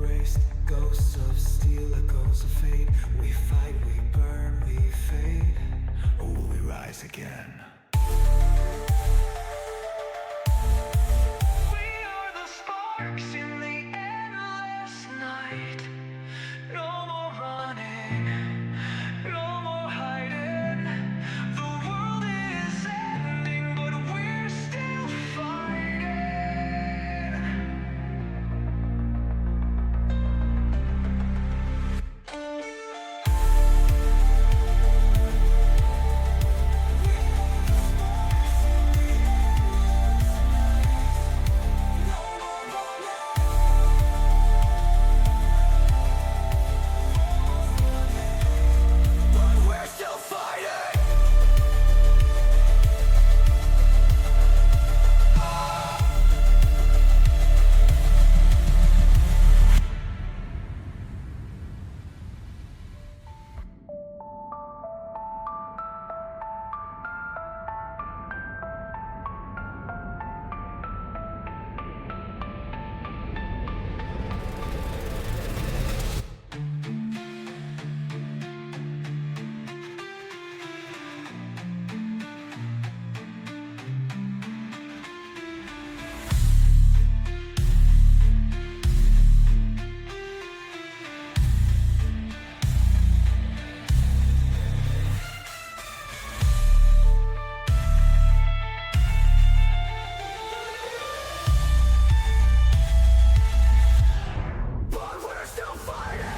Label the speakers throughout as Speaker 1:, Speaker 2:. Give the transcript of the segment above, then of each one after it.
Speaker 1: erased, ghosts of steel, echoes of fate. We fight, we burn, we fade, or will we rise again? We are the sparks in the endless night. No more running, no more hiding. The world is ending, but we're still fighting. But we're still fighting. But we're still fighting.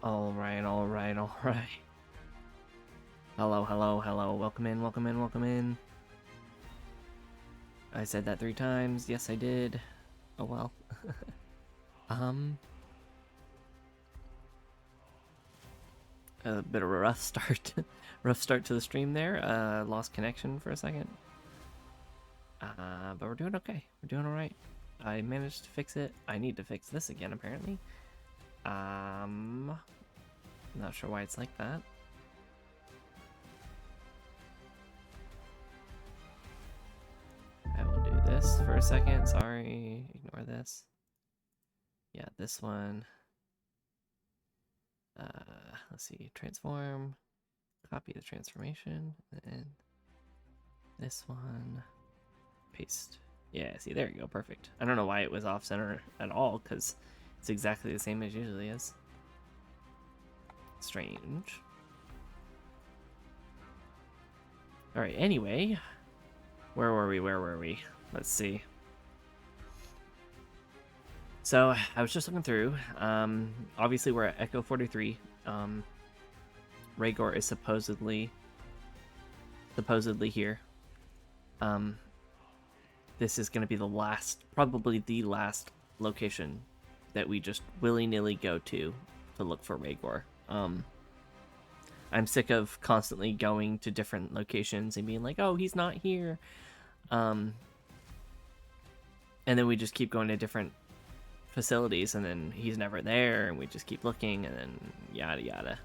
Speaker 2: All right. Hello. Welcome in. I said that 3 times. Yes, I did. Oh well. A bit of a rough start. Rough start to the stream there. Lost connection for a second. But we're doing okay. We're doing all right. I managed to fix it. I need to fix this again, apparently. Not sure why it's like that. I will do this for a second. Sorry, ignore this. Yeah, this one. Let's see, transform, copy the transformation, and this one, paste. Yeah, see, there you go, perfect. I don't know why it was off center at all, because it's exactly the same as usually is. Strange. Alright, anyway, where were we? Let's see. So, I was just looking through. Obviously, we're at ECHO-43. Rhaegor is supposedly here. This is going to be the last, probably the last location that we just willy-nilly go to look for Rhaegor. I'm sick of constantly going to different locations and being like, oh, he's not here. And then we just keep going to different facilities and then he's never there and we just keep looking and then yada yada.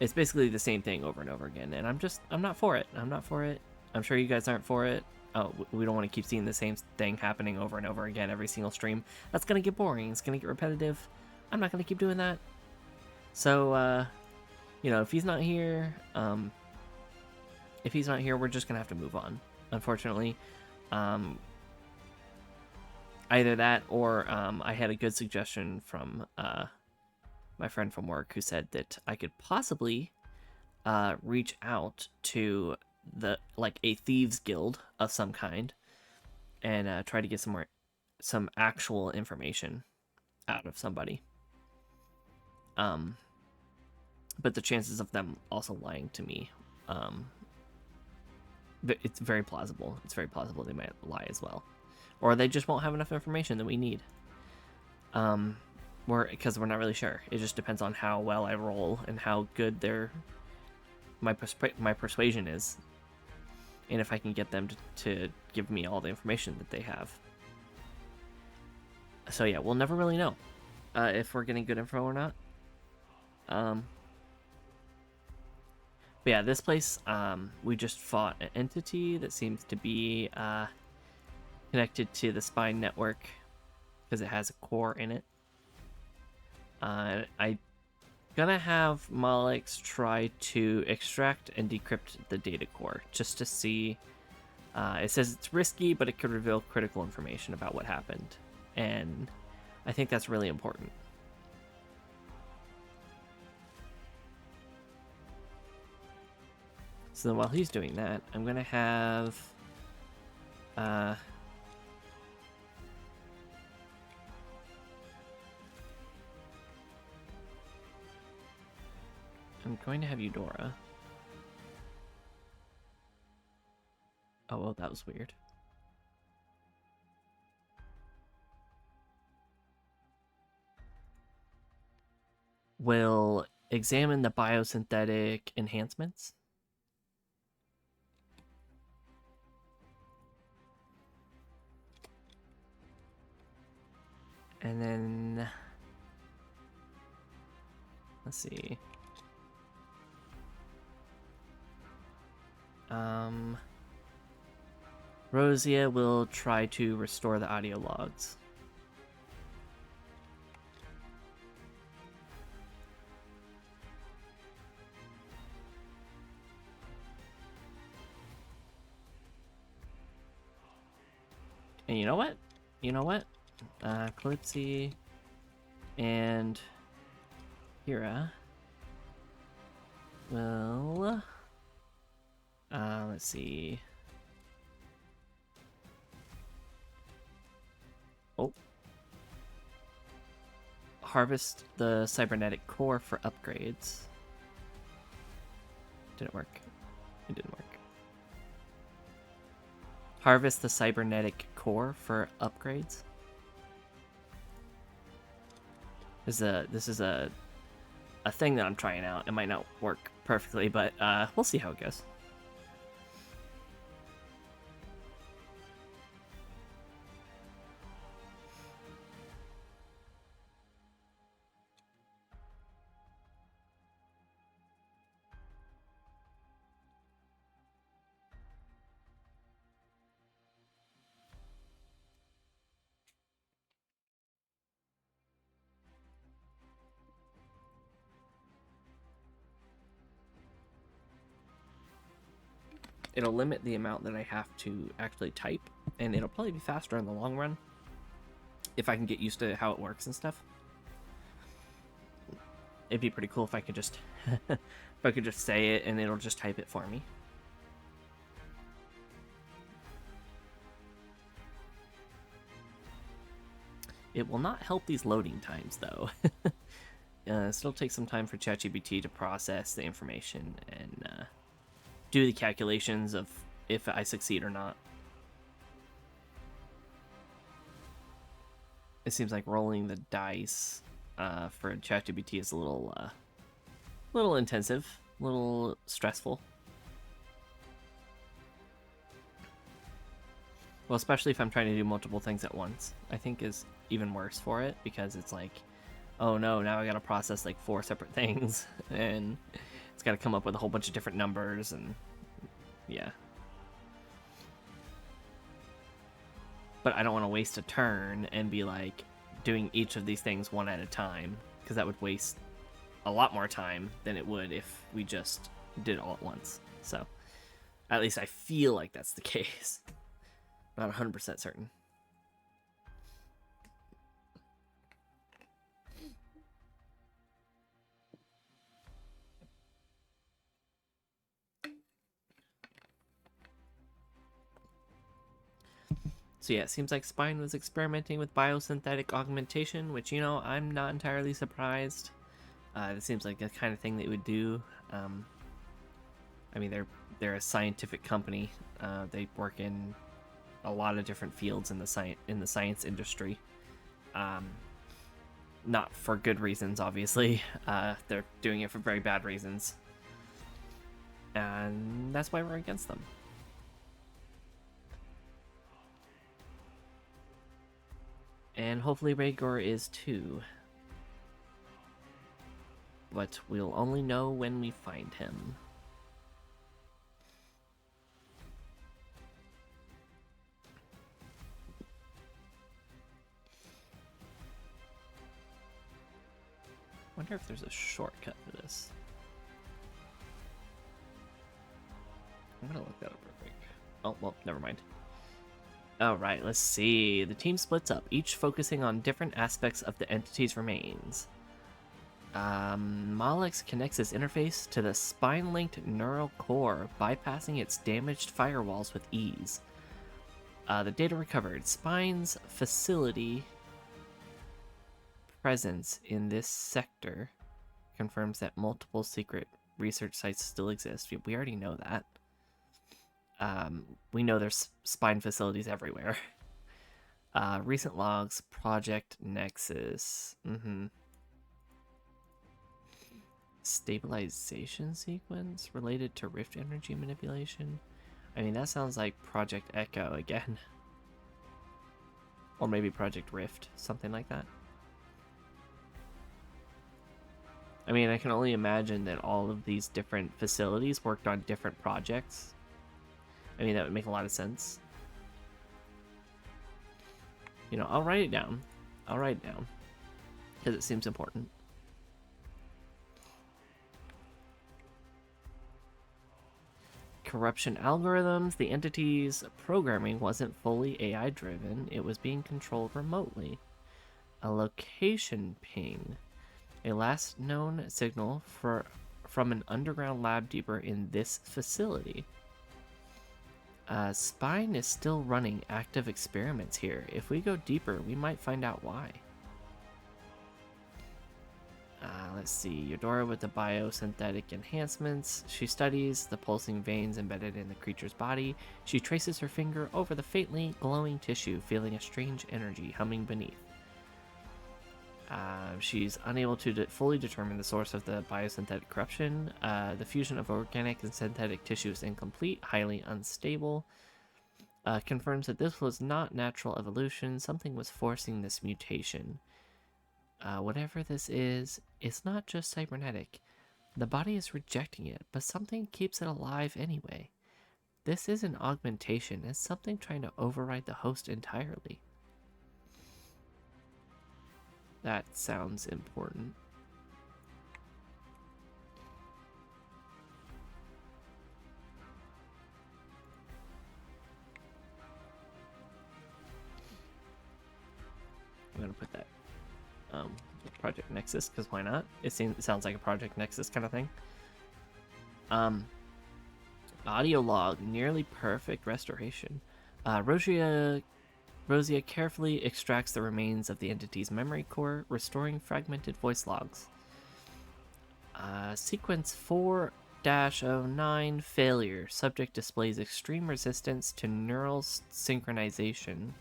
Speaker 2: It's basically the same thing over and over again, and I'm not for it. I'm sure you guys aren't for it. Oh, we don't want to keep seeing the same thing happening over and over again every single stream. That's gonna get boring. It's gonna get repetitive. I'm not gonna keep doing that. So, you know, if he's not here, we're just gonna have to move on, unfortunately. Either that or I had a good suggestion from my friend from work who said that I could possibly reach out to a thieves guild of some kind and try to get some actual information out of somebody. But the chances of them also lying to me, it's very plausible. It's very plausible they might lie as well, or they just won't have enough information that we need. Because we're not really sure. It just depends on how well I roll and how good my persuasion is, and if I can get them to give me all the information that they have. So yeah, we'll never really know if we're getting good info or not. But yeah, this place, we just fought an entity that seems to be connected to the spine network because it has a core in it. I'm gonna have Malix try to extract and decrypt the data core just to see. It says it's risky, but it could reveal critical information about what happened, and I think that's really important. So then while he's doing that, I'm gonna have I'm going to have Eudora. Oh, well, that was weird. Will examine the biosynthetic enhancements. And then let's see. Rosia will try to restore the audio logs. And you know what? Calypsy and Hira will let's see. Oh. Harvest the cybernetic core for upgrades. Didn't work. It didn't work. Harvest the cybernetic core for upgrades. This is a thing that I'm trying out. It might not work perfectly, but we'll see how it goes. It'll limit the amount that I have to actually type, and it'll probably be faster in the long run if I can get used to how it works and stuff. It'd be pretty cool if I could just say it and it'll just type it for me. It will not help these loading times though. Still take some time for ChatGPT to process the information and do the calculations of if I succeed or not. It seems like rolling the dice for ChatGPT is a little intensive, a little stressful. Well, especially if I'm trying to do multiple things at once, I think is even worse for it because it's like, oh no, now I gotta process like 4 separate things and it's got to come up with a whole bunch of different numbers, and yeah. But I don't want to waste a turn and be like doing each of these things one at a time, because that would waste a lot more time than it would if we just did it all at once. So at least I feel like that's the case. Not 100% certain. So yeah, it seems like Spine was experimenting with biosynthetic augmentation, which, you know, I'm not entirely surprised. It seems like the kind of thing they would do. I mean, they're a scientific company. They work in a lot of different fields in the science industry. Not for good reasons, obviously. They're doing it for very bad reasons, and that's why we're against them. And hopefully Rhaegar is too. But we'll only know when we find him. Wonder if there's a shortcut for this. I'm gonna look that up real quick. Oh, well, never mind. Alright, let's see. The team splits up, each focusing on different aspects of the entity's remains. Malex connects his interface to the spine-linked neural core, bypassing its damaged firewalls with ease. The data recovered. Spine's facility presence in this sector confirms that multiple secret research sites still exist. We already know that. We know there's spine facilities everywhere. Recent logs, Project Nexus. Stabilization sequence related to rift energy manipulation. I mean, that sounds like Project Echo again. Or maybe Project Rift, something like that. I mean, I can only imagine that all of these different facilities worked on different projects. I mean, that would make a lot of sense. You know, I'll write it down. I'll write it down. Because it seems important. Corruption algorithms. The entity's programming wasn't fully AI driven. It was being controlled remotely. A location ping. A last known signal from an underground lab deeper in this facility. Spine is still running active experiments here. If we go deeper, we might find out why. Let's see. Eudora with the biosynthetic enhancements. She studies the pulsing veins embedded in the creature's body. She traces her finger over the faintly glowing tissue, feeling a strange energy humming beneath. She's unable to fully determine the source of the biosynthetic corruption. The fusion of organic and synthetic tissue is incomplete, highly unstable. Confirms that this was not natural evolution. Something was forcing this mutation. Whatever this is, it's not just cybernetic. The body is rejecting it, but something keeps it alive anyway. This isn't augmentation, it's something trying to override the host entirely. That sounds important. I'm gonna put that Project Nexus, because why not? It sounds like a Project Nexus kind of thing. Audio log, nearly perfect restoration. Rosia carefully extracts the remains of the entity's memory core, restoring fragmented voice logs. Sequence 4-09 failure. Subject displays extreme resistance to neural synchronization.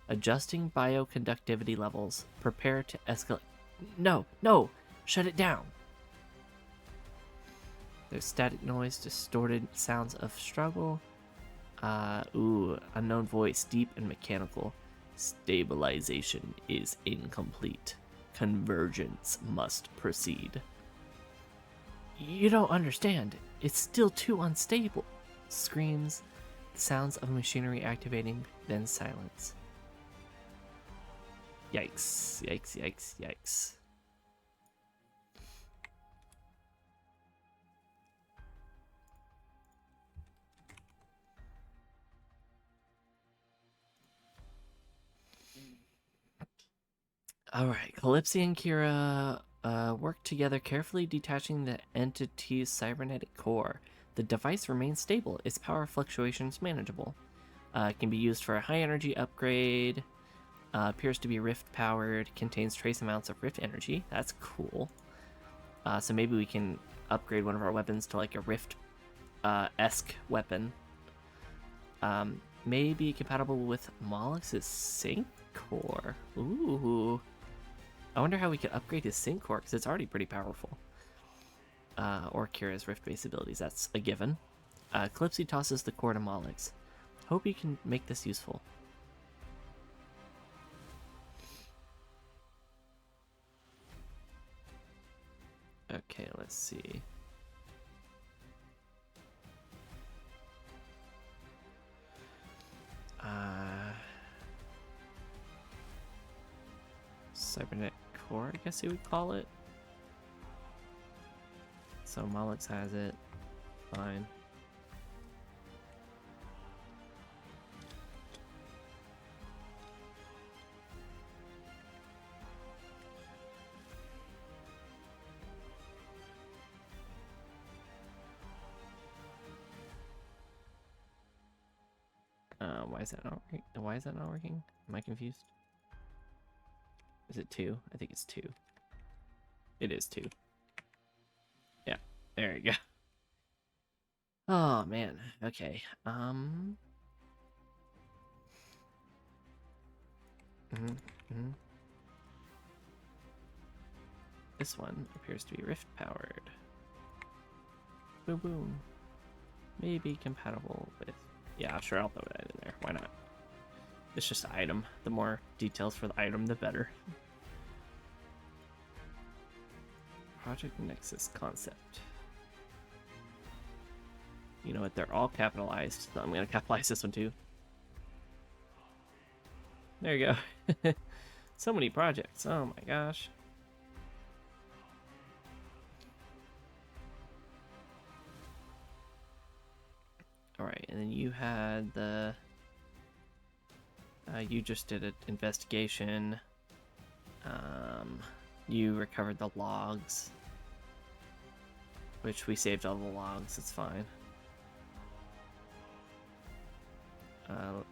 Speaker 2: Adjusting bioconductivity levels. Prepare to escalate. No! Shut it down! There's static noise, distorted sounds of struggle. Unknown voice, deep and mechanical. Stabilization is incomplete. Convergence must proceed. You don't understand. It's still too unstable. Screams, sounds of machinery activating, then silence. Yikes, yikes, yikes, yikes. Alright, Calypsy and Kira work together, carefully detaching the entity's cybernetic core. The device remains stable, its power fluctuations manageable. Can be used for a high energy upgrade. Appears to be rift powered. Contains trace amounts of rift energy. That's cool. So maybe we can upgrade one of our weapons to like a rift esque weapon. Maybe compatible with Mollix's sync core. Ooh. I wonder how we could upgrade his sync core, because it's already pretty powerful. Or Kira's rift-based abilities. That's a given. Calypsy tosses the core to Mollix. Hope you can make this useful. Okay, let's see. Cybernet core, I guess you would call it. So Mollix has it. Fine. Why is that not working? Why is that not working? Am I confused? Is it 2? I think it's 2. It is 2. Yeah, there you go. Oh man. Okay. This one appears to be rift powered. Boom boom. Maybe compatible with. Yeah, sure, I'll throw that in there. Why not? It's just an item. The more details for the item, the better. Project Nexus concept. You know what? They're all capitalized, so I'm going to capitalize this one too. There you go. So many projects. Oh my gosh. Alright, and then you had the... you just did an investigation. You recovered the logs. Which we saved all the logs, it's fine.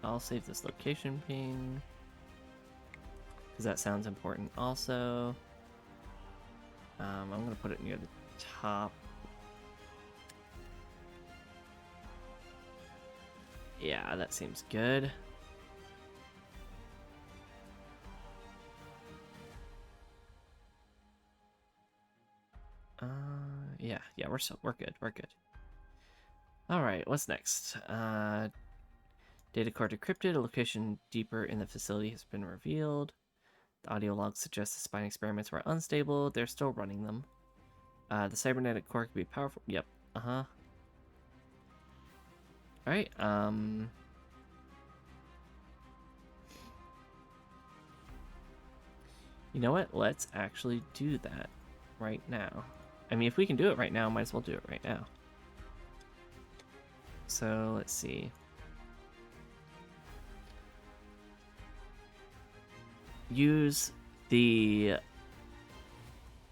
Speaker 2: I'll save this location ping. Because that sounds important also. I'm going to put it near the top. Yeah, that seems good. Yeah, we're good. We're good. All right, what's next? Data core decrypted. A location deeper in the facility has been revealed. The audio logs suggest the spine experiments were unstable. They're still running them. The cybernetic core could be powerful. Yep. All right. You know what? Let's actually do that right now. I mean, if we can do it right now, might as well do it right now. So, let's see. Use the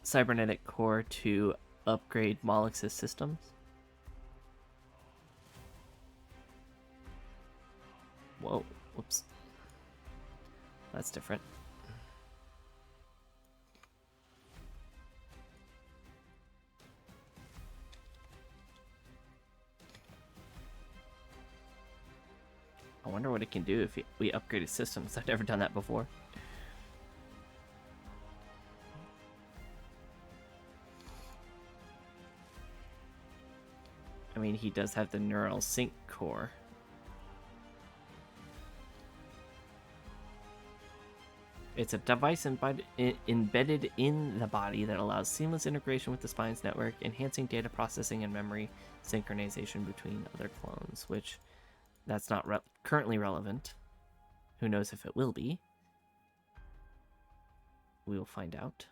Speaker 2: cybernetic core to upgrade Mollix's systems. Whoa, whoops. That's different. I wonder what it can do if we upgraded systems. I've never done that before. I mean, he does have the neural sync core. It's a device embedded in the body that allows seamless integration with the spine's network, enhancing data processing and memory synchronization between other clones, which that's not currently relevant. Who knows if it will be? We will find out.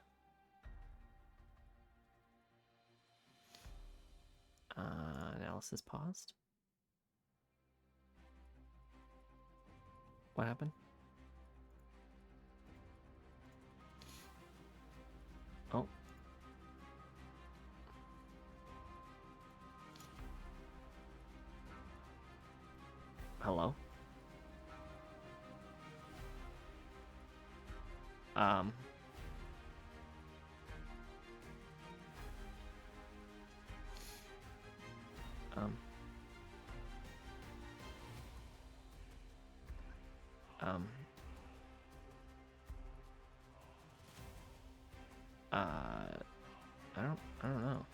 Speaker 2: Analysis paused. What happened? Oh. Hello? Um, um, um, I don't know.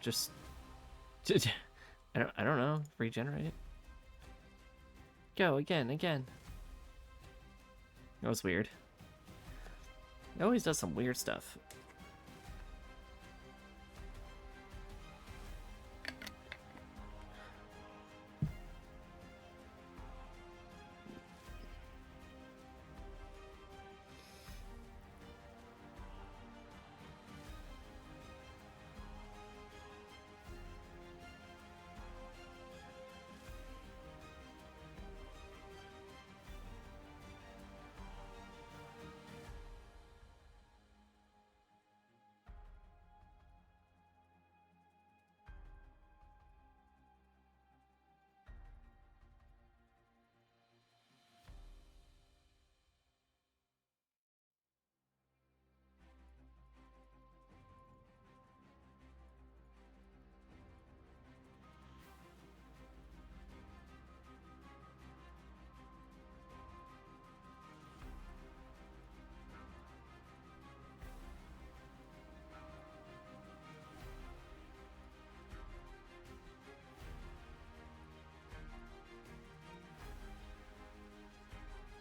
Speaker 2: Just, I don't know. Regenerate it. Go again. That was weird. It always does some weird stuff.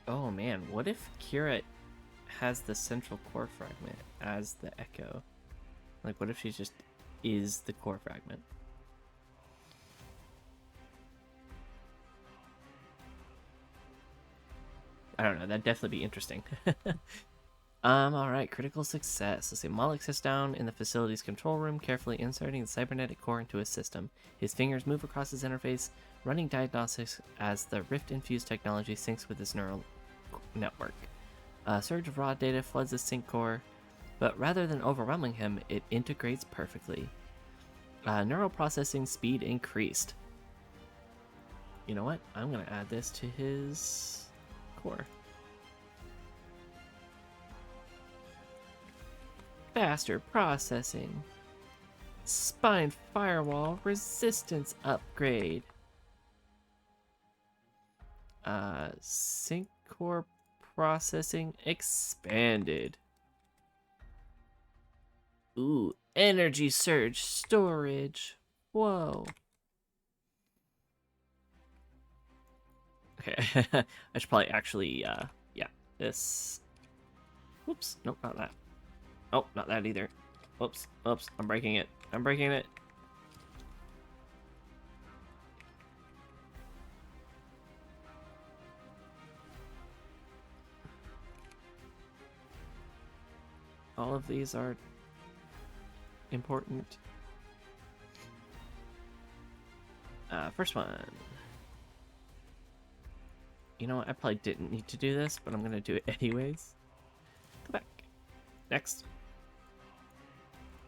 Speaker 2: Oh man, what if Kira has the central core fragment as the echo? Like, what if she just is the core fragment? I don't know. That'd definitely be interesting. All right. Critical success. Let's see. Malik sits down in the facility's control room, carefully inserting the cybernetic core into his system. His fingers move across his interface, running diagnostics as the Rift-infused technology syncs with his neural network. A surge of raw data floods the sync core, but rather than overwhelming him, it integrates perfectly. Neural processing speed increased. You know what? I'm going to add this to his core. Faster processing. Spine firewall resistance upgrade. Sync core processing expanded. Ooh, energy surge storage. Whoa. Okay, I should probably actually, yeah, this. Whoops, nope, not that. Oh, not that either. Oops, I'm breaking it. All of these are important. First one. You know what? I probably didn't need to do this, but I'm gonna do it anyways. Go back. Next.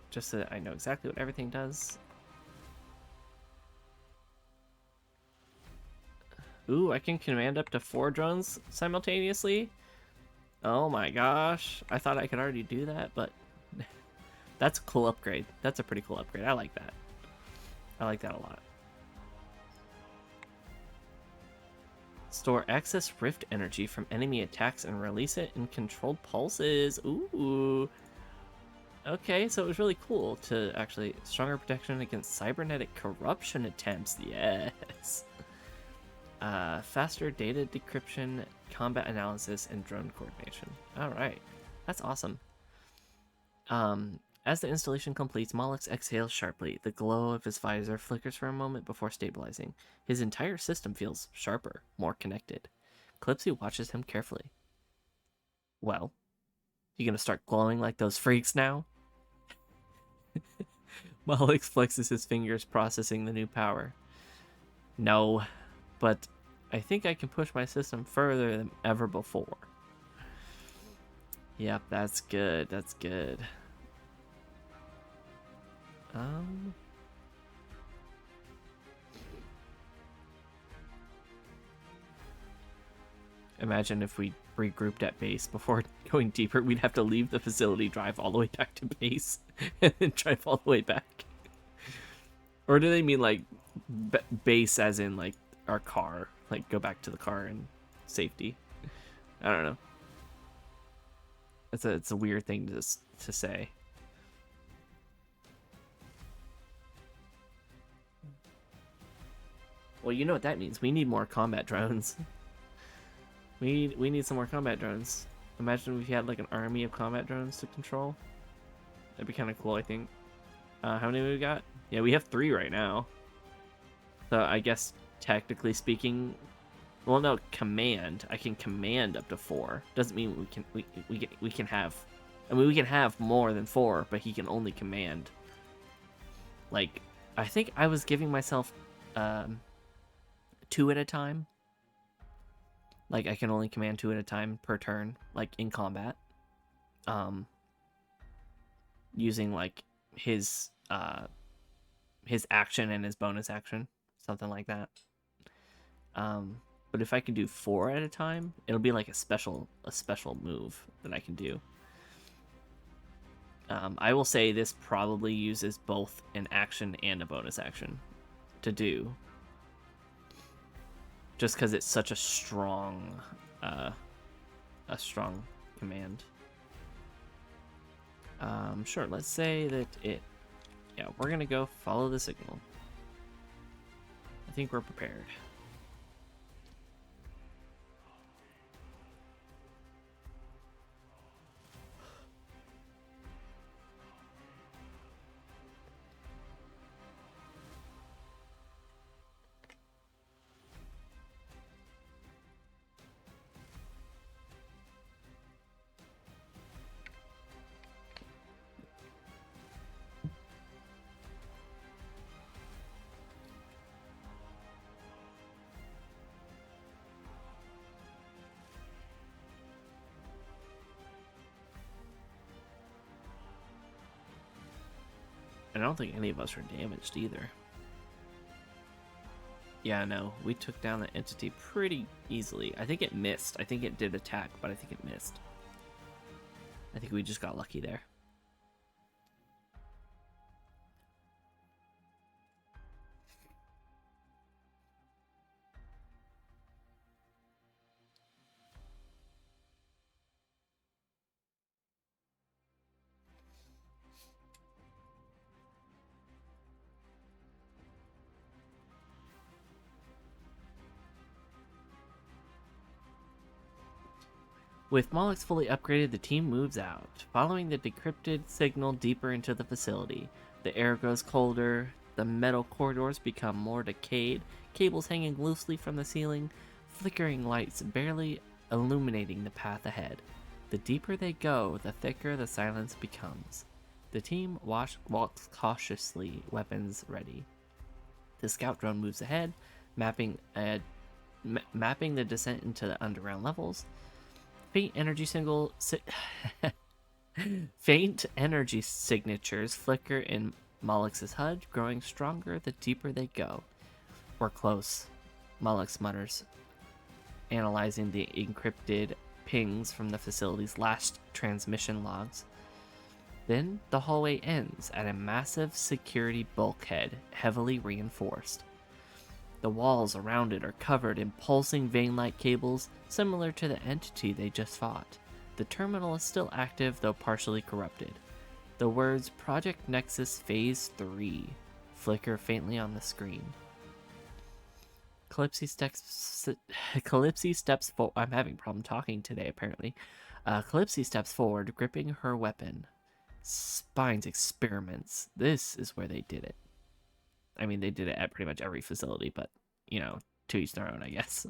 Speaker 2: Just so that I know exactly what everything does. Ooh, I can command up to 4 drones simultaneously? Oh my gosh. I thought I could already do that, but that's a cool upgrade. That's a pretty cool upgrade. I like that. I like that a lot. Store excess rift energy from enemy attacks and release it in controlled pulses. Ooh. Okay, so it was really cool to actually stronger protection against cybernetic corruption attempts. Yes. Faster data decryption, combat analysis, and drone coordination. All right, that's awesome. As the installation completes, Mollix exhales sharply. The glow of his visor flickers for a moment before stabilizing. His entire system feels sharper, more connected. Clipsy watches him carefully. Well, you gonna start glowing like those freaks now? Mollix flexes his fingers, processing the new power. No, but I think I can push my system further than ever before. Yep, that's good. That's good. Imagine if we regrouped at base before going deeper. We'd have to leave the facility, drive all the way back to base, and then drive all the way back. Or do they mean like base as in like our car? Like go back to the car and safety? I don't know. It's a weird thing to say. Well, you know what that means. We need more combat drones. We need some more combat drones. Imagine if you had like an army of combat drones to control. That'd be kind of cool, I think. How many we got? Yeah, we have 3 right now. So I guess technically speaking, well, no, command. I can command up to 4. Doesn't mean we can have. I mean, we can have more than 4, but he can only command. Like, I think I was giving myself 2 at a time. Like, I can only command 2 at a time per turn, like in combat. Using like his action and his bonus action, something like that. But if I can do 4 at a time, it'll be like a special move that I can do. I will say this probably uses both an action and a bonus action to do, just because it's such a strong command. Sure, let's say that yeah, we're gonna go follow the signal. I think we're prepared. And I don't think any of us are damaged either. Yeah, no, we took down the entity pretty easily. I think it missed. I think it did attack, but I think it missed. I think we just got lucky there. With Mollix fully upgraded, the team moves out. Following the decrypted signal deeper into the facility, the air grows colder, the metal corridors become more decayed, cables hanging loosely from the ceiling, flickering lights barely illuminating the path ahead. The deeper they go, the thicker the silence becomes. The team walks cautiously, weapons ready. The scout drone moves ahead, mapping the descent into the underground levels. Faint energy signatures flicker in Mollix's HUD, growing stronger the deeper they go. We're close, Mollix mutters, analyzing the encrypted pings from the facility's last transmission logs. Then the hallway ends at a massive security bulkhead, heavily reinforced. The walls around it are covered in pulsing vein-like cables, similar to the entity they just fought. The terminal is still active, though partially corrupted. The words Project Nexus Phase 3 flicker faintly on the screen. Calypsy steps forward. I'm having a problem talking today, apparently. Calypsy steps forward, gripping her weapon. Spine's experiments. This is where they did it. I mean, they did it at pretty much every facility, but, you know, to each their own, I guess.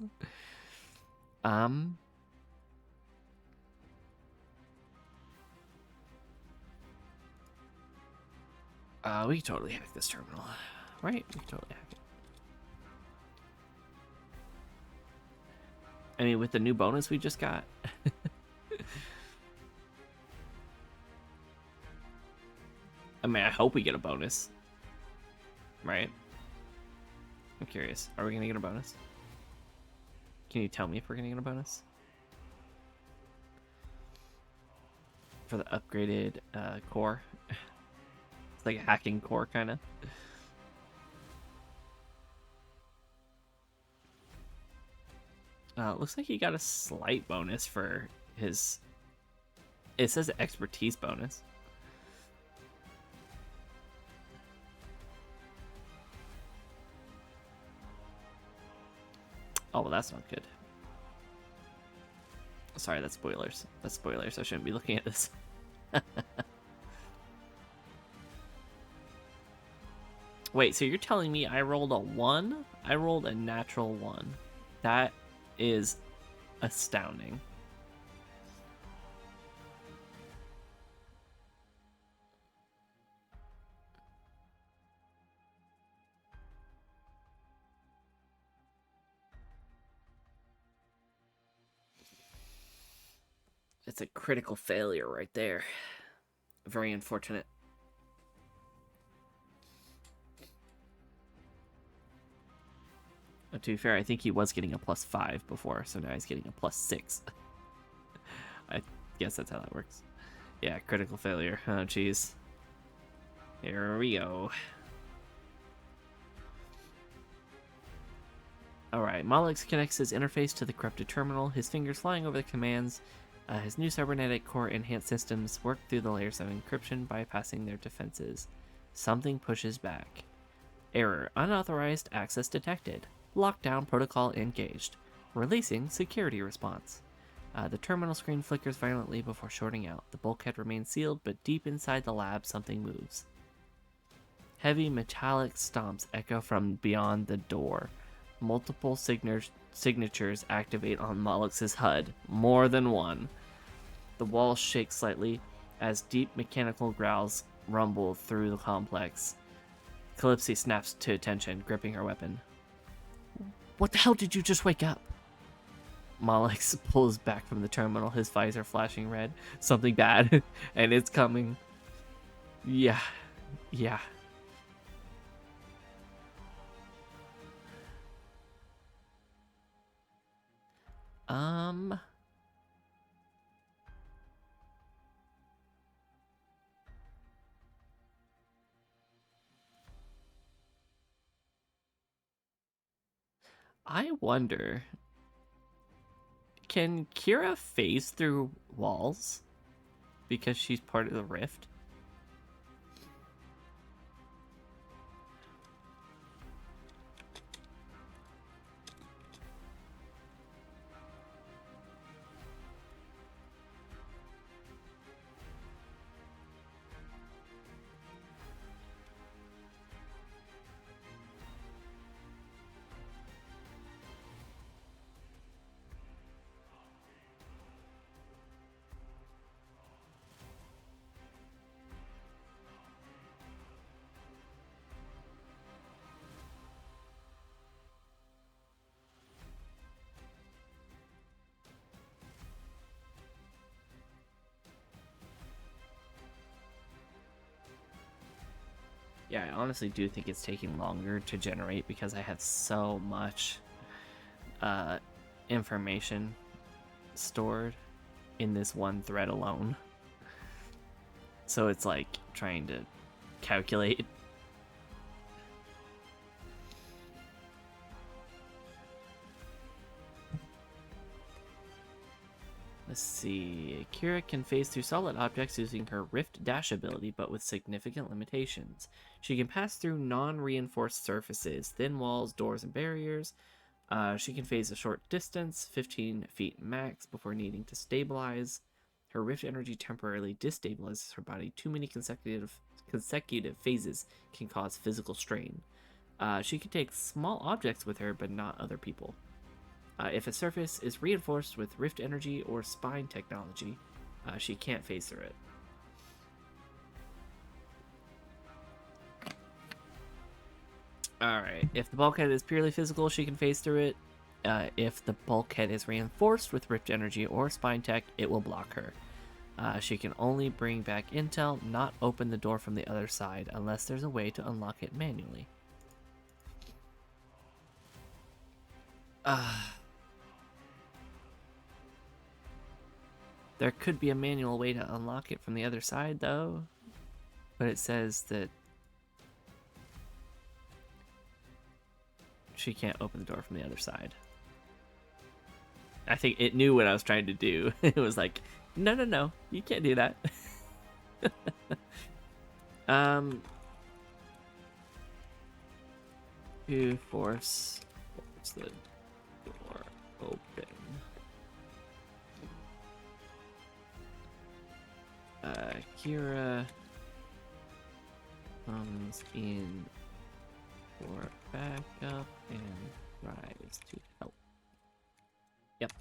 Speaker 2: We can totally hack this terminal, right? We can totally hack it. I mean, with the new bonus we just got. I mean, I hope we get a bonus. Right? I'm curious. Are we going to get a bonus? Can you tell me if we're going to get a bonus? for the upgraded core. It's like a hacking core, kind of. Looks like he got a slight bonus for his... It says expertise bonus. Oh, well, that's not good. Sorry, that's spoilers. That's spoilers. I shouldn't be looking at this. Wait, so you're telling me I rolled a 1? I rolled a natural 1. That is astounding. It's a critical failure right there. Very unfortunate. But to be fair, I think he was getting a +5 before, so now he's getting a +6. I guess that's how that works. Yeah, critical failure. Oh, jeez. Here we go. Alright, Malix connects his interface to the corrupted terminal, his fingers flying over the commands. His new cybernetic core enhanced systems work through the layers of encryption, bypassing their defenses. Something pushes back. Error. Unauthorized access detected. Lockdown protocol engaged. Releasing security response. The terminal screen flickers violently before shorting out. The bulkhead remains sealed, but deep inside the lab, something moves. Heavy metallic stomps echo from beyond the door. Multiple signatures activate on Mollix's HUD. More than one. The walls shake slightly as deep mechanical growls rumble through the complex. Calypsy snaps to attention, gripping her weapon. What the hell did you just wake up? Mollix pulls back from the terminal, his visor flashing red. Something bad, and it's coming. Yeah. I wonder, can Kira phase through walls because she's part of the rift? Yeah, I honestly do think it's taking longer to generate because I have so much information stored in this one thread alone. So it's like trying to calculate. Let's see. Kira can phase through solid objects using her Rift Dash ability, but with significant limitations. She can pass through non-reinforced surfaces, thin walls, doors, and barriers. She can phase a short distance, 15 feet max, before needing to stabilize. Her Rift energy temporarily destabilizes her body. Too many consecutive phases can cause physical strain. She can take small objects with her, but not other people. If a surface is reinforced with Rift energy or spine technology, she can't phase through it. Alright, if the bulkhead is purely physical, she can phase through it. If the bulkhead is reinforced with Rift energy or spine tech, it will block her. She can only bring back intel, not open the door from the other side, unless there's a way to unlock it manually. There could be a manual way to unlock it from the other side, though. But it says that she can't open the door from the other side. I think it knew what I was trying to do. It was like, no, no, no, you can't do that. To force the door open. Kira comes in for backup and tries to help. Yep.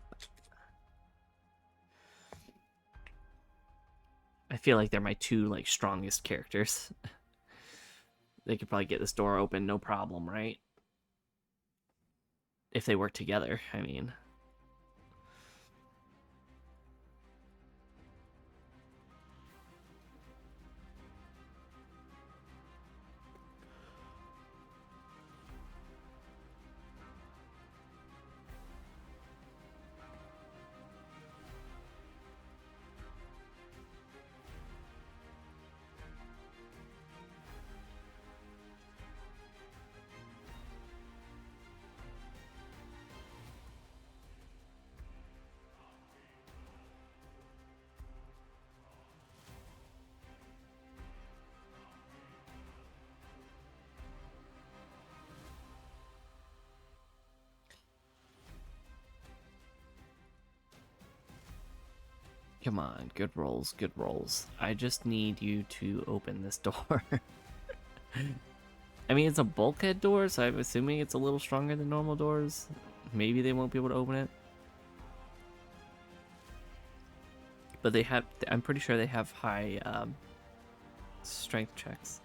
Speaker 2: I feel like they're my two like strongest characters. They could probably get this door open, no problem, right? If they work together, I mean. Come on, good rolls, good rolls. I just need you to open this door. I mean, it's a bulkhead door, so I'm assuming it's a little stronger than normal doors. Maybe they won't be able to open it. But they have, I'm pretty sure they have high strength checks.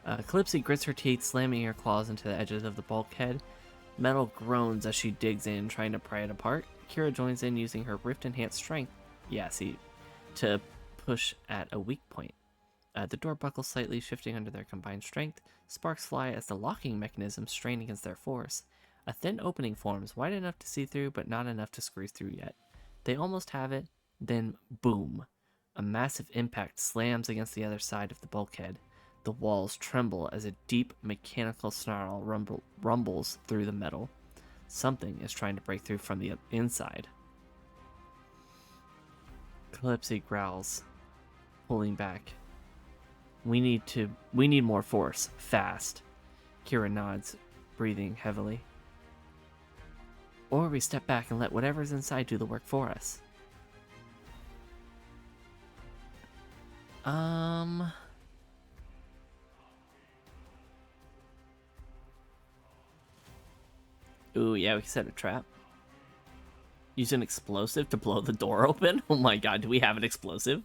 Speaker 2: Calypsy grits her teeth, slamming her claws into the edges of the bulkhead. Metal groans as she digs in, trying to pry it apart. Kira joins in using her rift-enhanced strength. Yeah, see, to push at a weak point. The door buckles slightly, shifting under their combined strength. Sparks fly as the locking mechanism strain against their force. A thin opening forms, wide enough to see through, but not enough to squeeze through yet. They almost have it, then boom. A massive impact slams against the other side of the bulkhead. The walls tremble as a deep mechanical snarl rumbles through the metal. Something is trying to break through from the inside. Calypsy growls, pulling back. We need more force, fast. Kira nods, breathing heavily. Or we step back and let whatever's inside do the work for us. Ooh, yeah, we can set a trap. Use an explosive to blow the door open? Oh my god, do we have an explosive?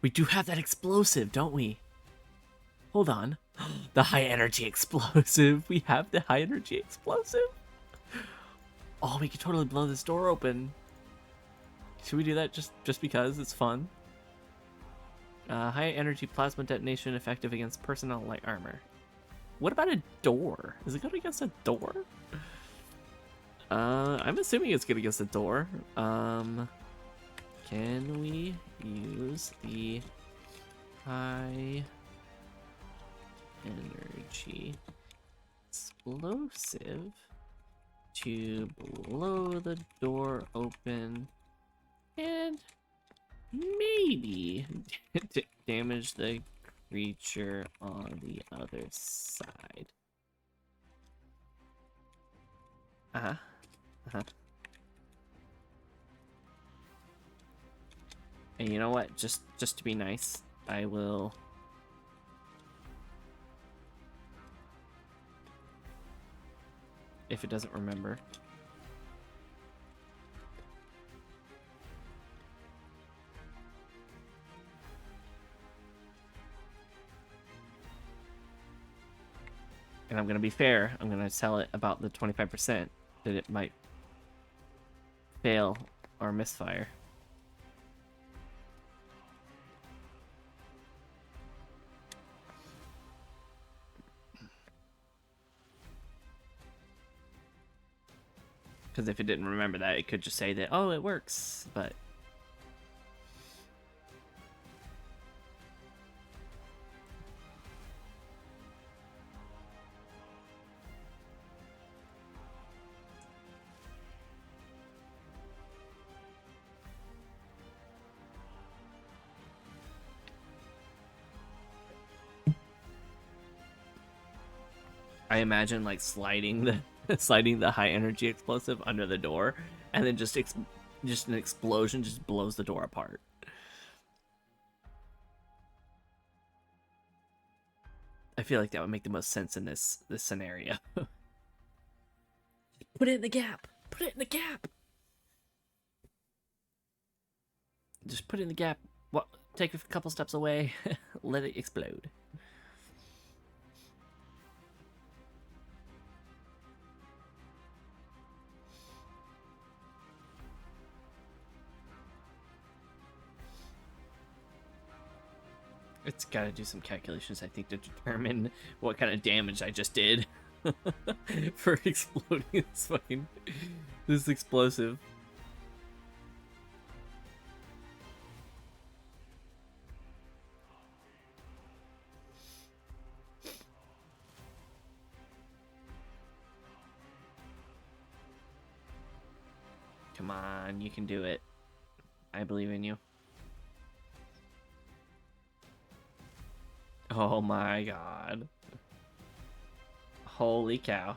Speaker 2: We do have that explosive, don't we? Hold on. The high energy explosive. We have the high energy explosive. Oh, we could totally blow this door open. Should we do that just because it's fun? High energy plasma detonation effective against personnel light armor. What about a door? Is it good against a door? I'm assuming it's good against a door. Can we use the high energy explosive to blow the door open and maybe damage the creature on the other side? And you know what? Just to be nice, I will. If it doesn't remember. And I'm going to be fair. I'm going to tell it about the 25% that it might fail or misfire. Because if it didn't remember that, it could just say that, oh, it works. But I imagine like sliding the sliding the high energy explosive under the door, and then just an explosion just blows the door apart. I feel like that would make the most sense in this scenario. Put it in the gap. Put it in the gap. Just put it in the gap. What? Take a couple steps away. Let it explode. It's got to do some calculations, I think, to determine what kind of damage I just did for exploding this explosive. Come on, you can do it. I believe in you. Oh my god. Holy cow.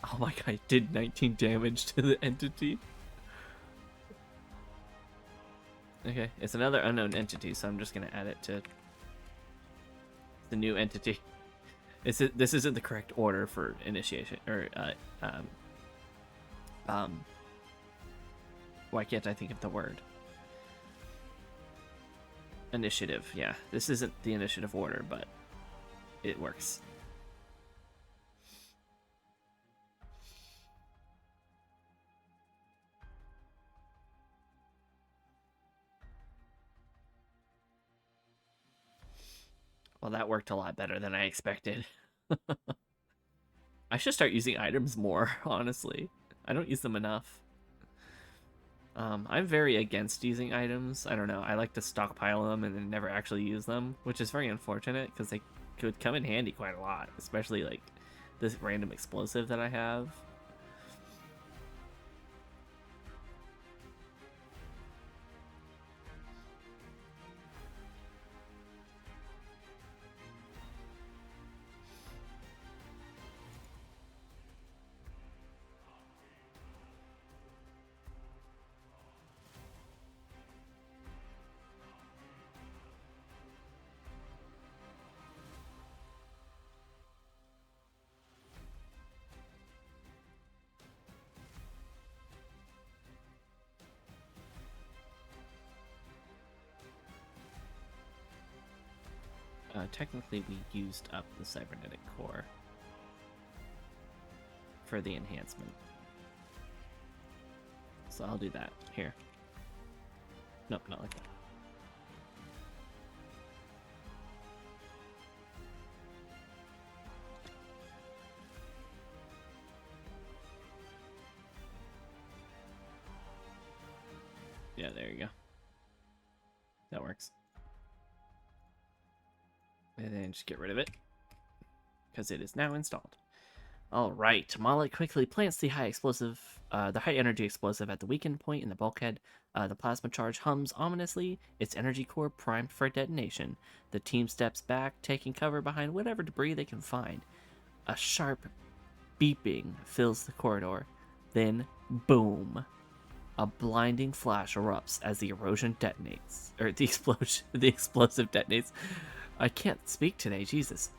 Speaker 2: Oh my god, it did 19 damage to the entity. Okay, it's another unknown entity, so I'm just gonna add it to the new entity. This isn't the correct order for initiation, or, why can't I think of the word? Initiative, yeah. This isn't the initiative order, but it works. Well, that worked a lot better than I expected. I should start using items more, honestly. I don't use them enough. I'm very against using items. I don't know. I like to stockpile them and then never actually use them, which is very unfortunate because they could come in handy quite a lot, especially like this random explosive that I have. Technically, we used up the cybernetic core for the enhancement. So I'll do that. Here. Nope, not like that. Yeah, there you go. That works. And then just get rid of it, because it is now installed. All right, Mala quickly plants the high energy explosive at the weakened point in the bulkhead. The plasma charge hums ominously, its energy core primed for detonation. The team steps back, taking cover behind whatever debris they can find. A sharp beeping fills the corridor. Then, boom! A blinding flash erupts as the erosion detonates, or the explosive detonates. I can't speak today, Jesus.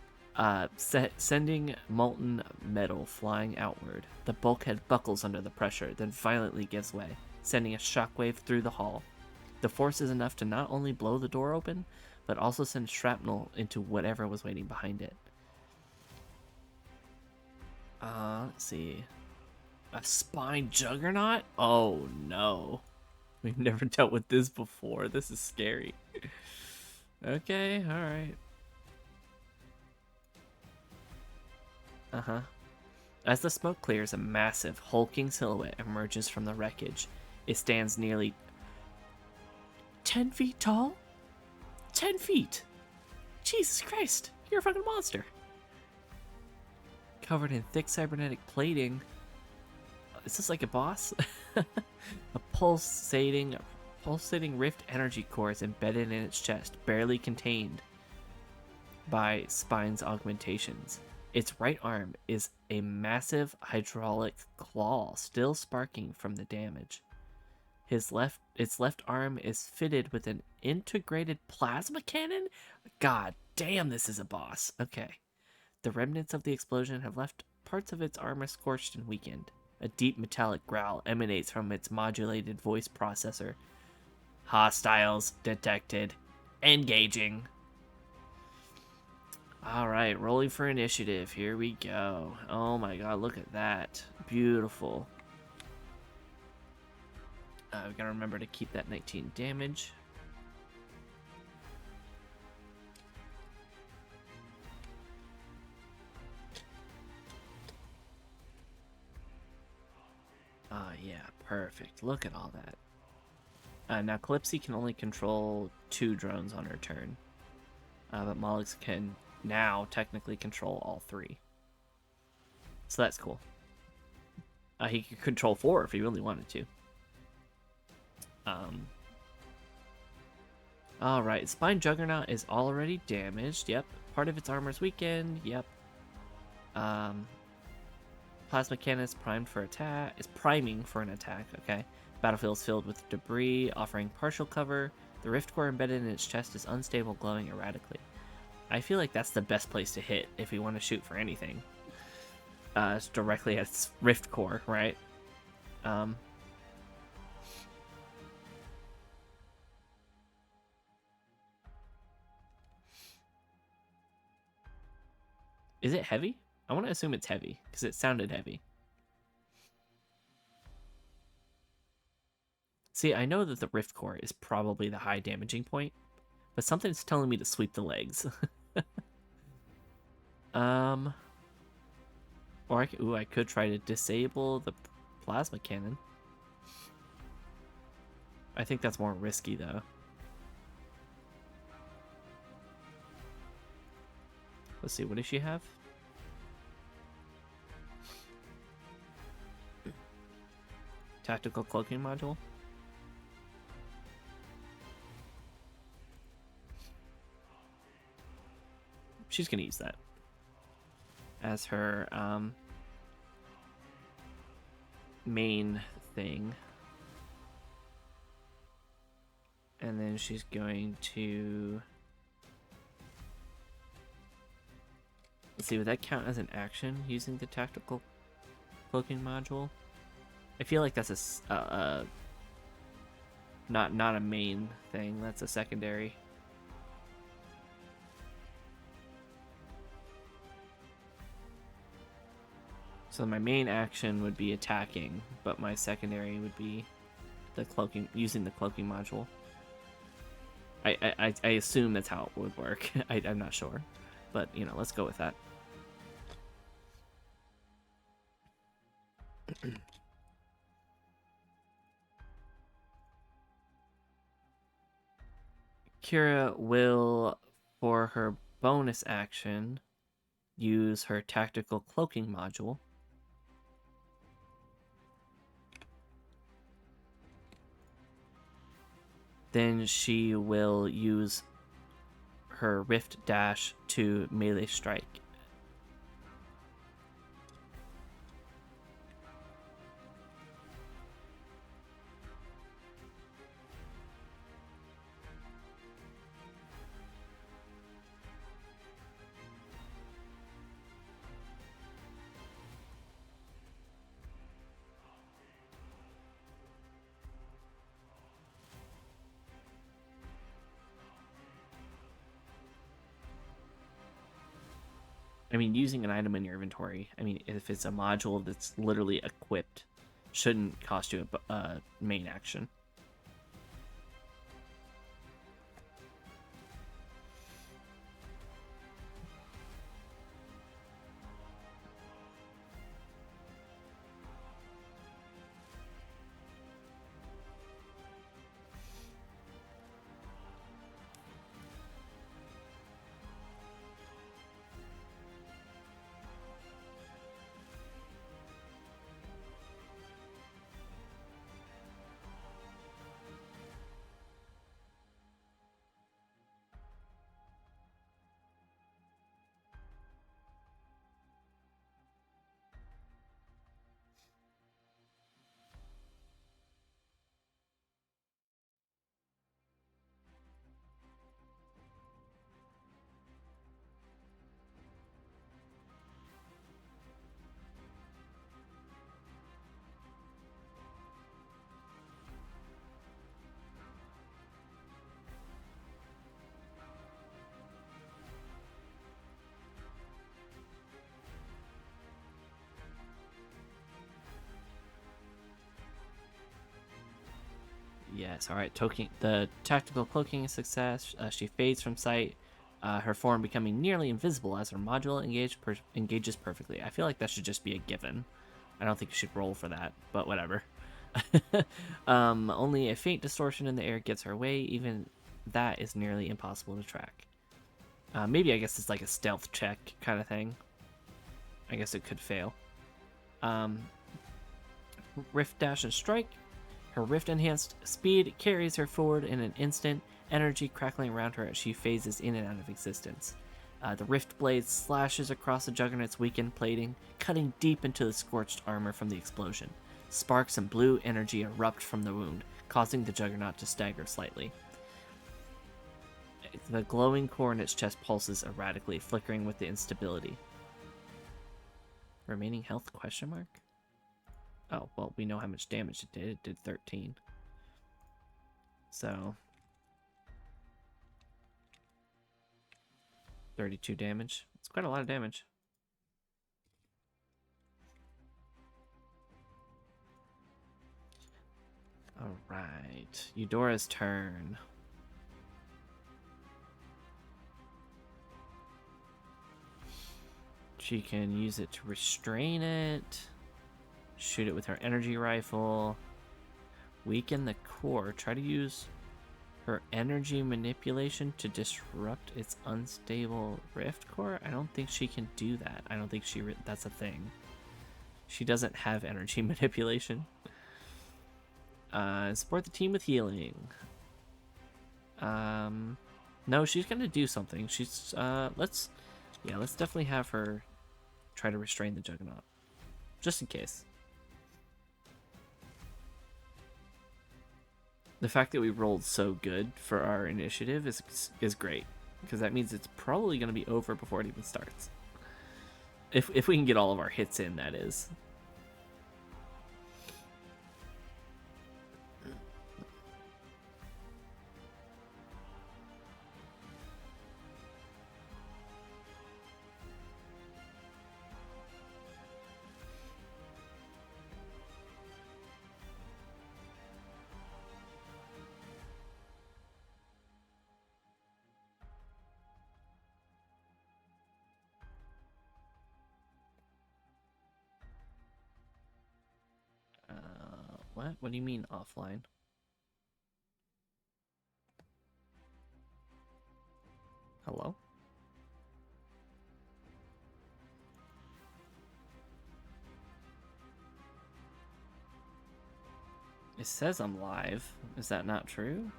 Speaker 2: Sending molten metal flying outward. The bulkhead buckles under the pressure, then violently gives way, sending a shockwave through the hall. The force is enough to not only blow the door open, but also send shrapnel into whatever was waiting behind it. Let's see. A spine juggernaut? Oh no. We've never dealt with this before. This is scary. Okay, alright. Uh-huh. As the smoke clears, a massive, hulking silhouette emerges from the wreckage. It stands nearly 10 feet tall? 10 feet! Jesus Christ, you're a fucking monster! Covered in thick cybernetic plating. Is this like a boss? A pulsating rift energy core is embedded in its chest, barely contained by spine's augmentations. Its right arm is a massive hydraulic claw, still sparking from the damage. Its left arm is fitted with an integrated plasma cannon? God damn, this is a boss. Okay. The remnants of the explosion have left parts of its armor scorched and weakened. A deep metallic growl emanates from its modulated voice processor. Hostiles detected. Engaging. Alright, rolling for initiative. Here we go. Oh my god, look at that. Beautiful. We gotta remember to keep that 19 damage. Yeah, perfect. Look at all that. Now, Calypsy can only control 2 drones on her turn. But Mollix can now technically control all 3. So that's cool. He could control 4 if he really wanted to. Alright, Spine Juggernaut is already damaged. Yep. Part of its armor's weakened. Yep. Plasma Cannon is primed for attack. Is priming for an attack. Okay. Battlefield is filled with debris, offering partial cover. The rift core embedded in its chest is unstable, glowing erratically. I feel like that's the best place to hit if we want to shoot for anything. It's directly at its rift core, right? Is it heavy? I want to assume it's heavy, because it sounded heavy. See, I know that the rift core is probably the high damaging point, but something's telling me to sweep the legs. Or I could try to disable the plasma cannon. I think that's more risky, though. Let's see, what does she have? Tactical cloaking module? She's gonna use that as her main thing. And then she's going to... Let's see, would that count as an action using the tactical cloaking module? I feel like that's a not a main thing. That's a secondary. So my main action would be attacking, but my secondary would be the cloaking, using the cloaking module. I assume that's how it would work. I'm not sure, but you know, let's go with that. Kira will, for her bonus action, use her tactical cloaking module. Then she will use her Rift Dash to melee strike. I mean, using an item in your inventory, I mean, if it's a module that's literally equipped, shouldn't cost you a main action. Yes, all right. The tactical cloaking is success. She fades from sight, her form becoming nearly invisible as her module engages perfectly. I feel like that should just be a given. I don't think you should roll for that, but whatever. Only a faint distortion in the air gets her way. Even that is nearly impossible to track. Maybe I guess it's like a stealth check kind of thing. I guess it could fail. Rift dash and strike. Her rift enhanced speed carries her forward in an instant, energy crackling around her as she phases in and out of existence. The rift blade slashes across the Juggernaut's weakened plating, cutting deep into the scorched armor from the explosion. Sparks and blue energy erupt from the wound, causing the Juggernaut to stagger slightly. The glowing core in its chest pulses erratically, flickering with the instability. Remaining health question mark? Oh, well, we know how much damage it did. It did 13. So 32 damage. It's quite a lot of damage. All right, Eudora's turn. She can use it to restrain it, shoot it with her energy rifle, weaken the core, try to use her energy manipulation to disrupt its unstable rift core. I don't think she can do that. I don't think that's a thing. She doesn't have energy manipulation. Support the team with healing. No, she's gonna do something. She's let's definitely have her try to restrain the Juggernaut, just in case. The fact that we rolled so good for our initiative is great, because that means it's probably gonna be over before it even starts. If we can get all of our hits in, that is. What? What do you mean offline? Hello? It says I'm live. Is that not true?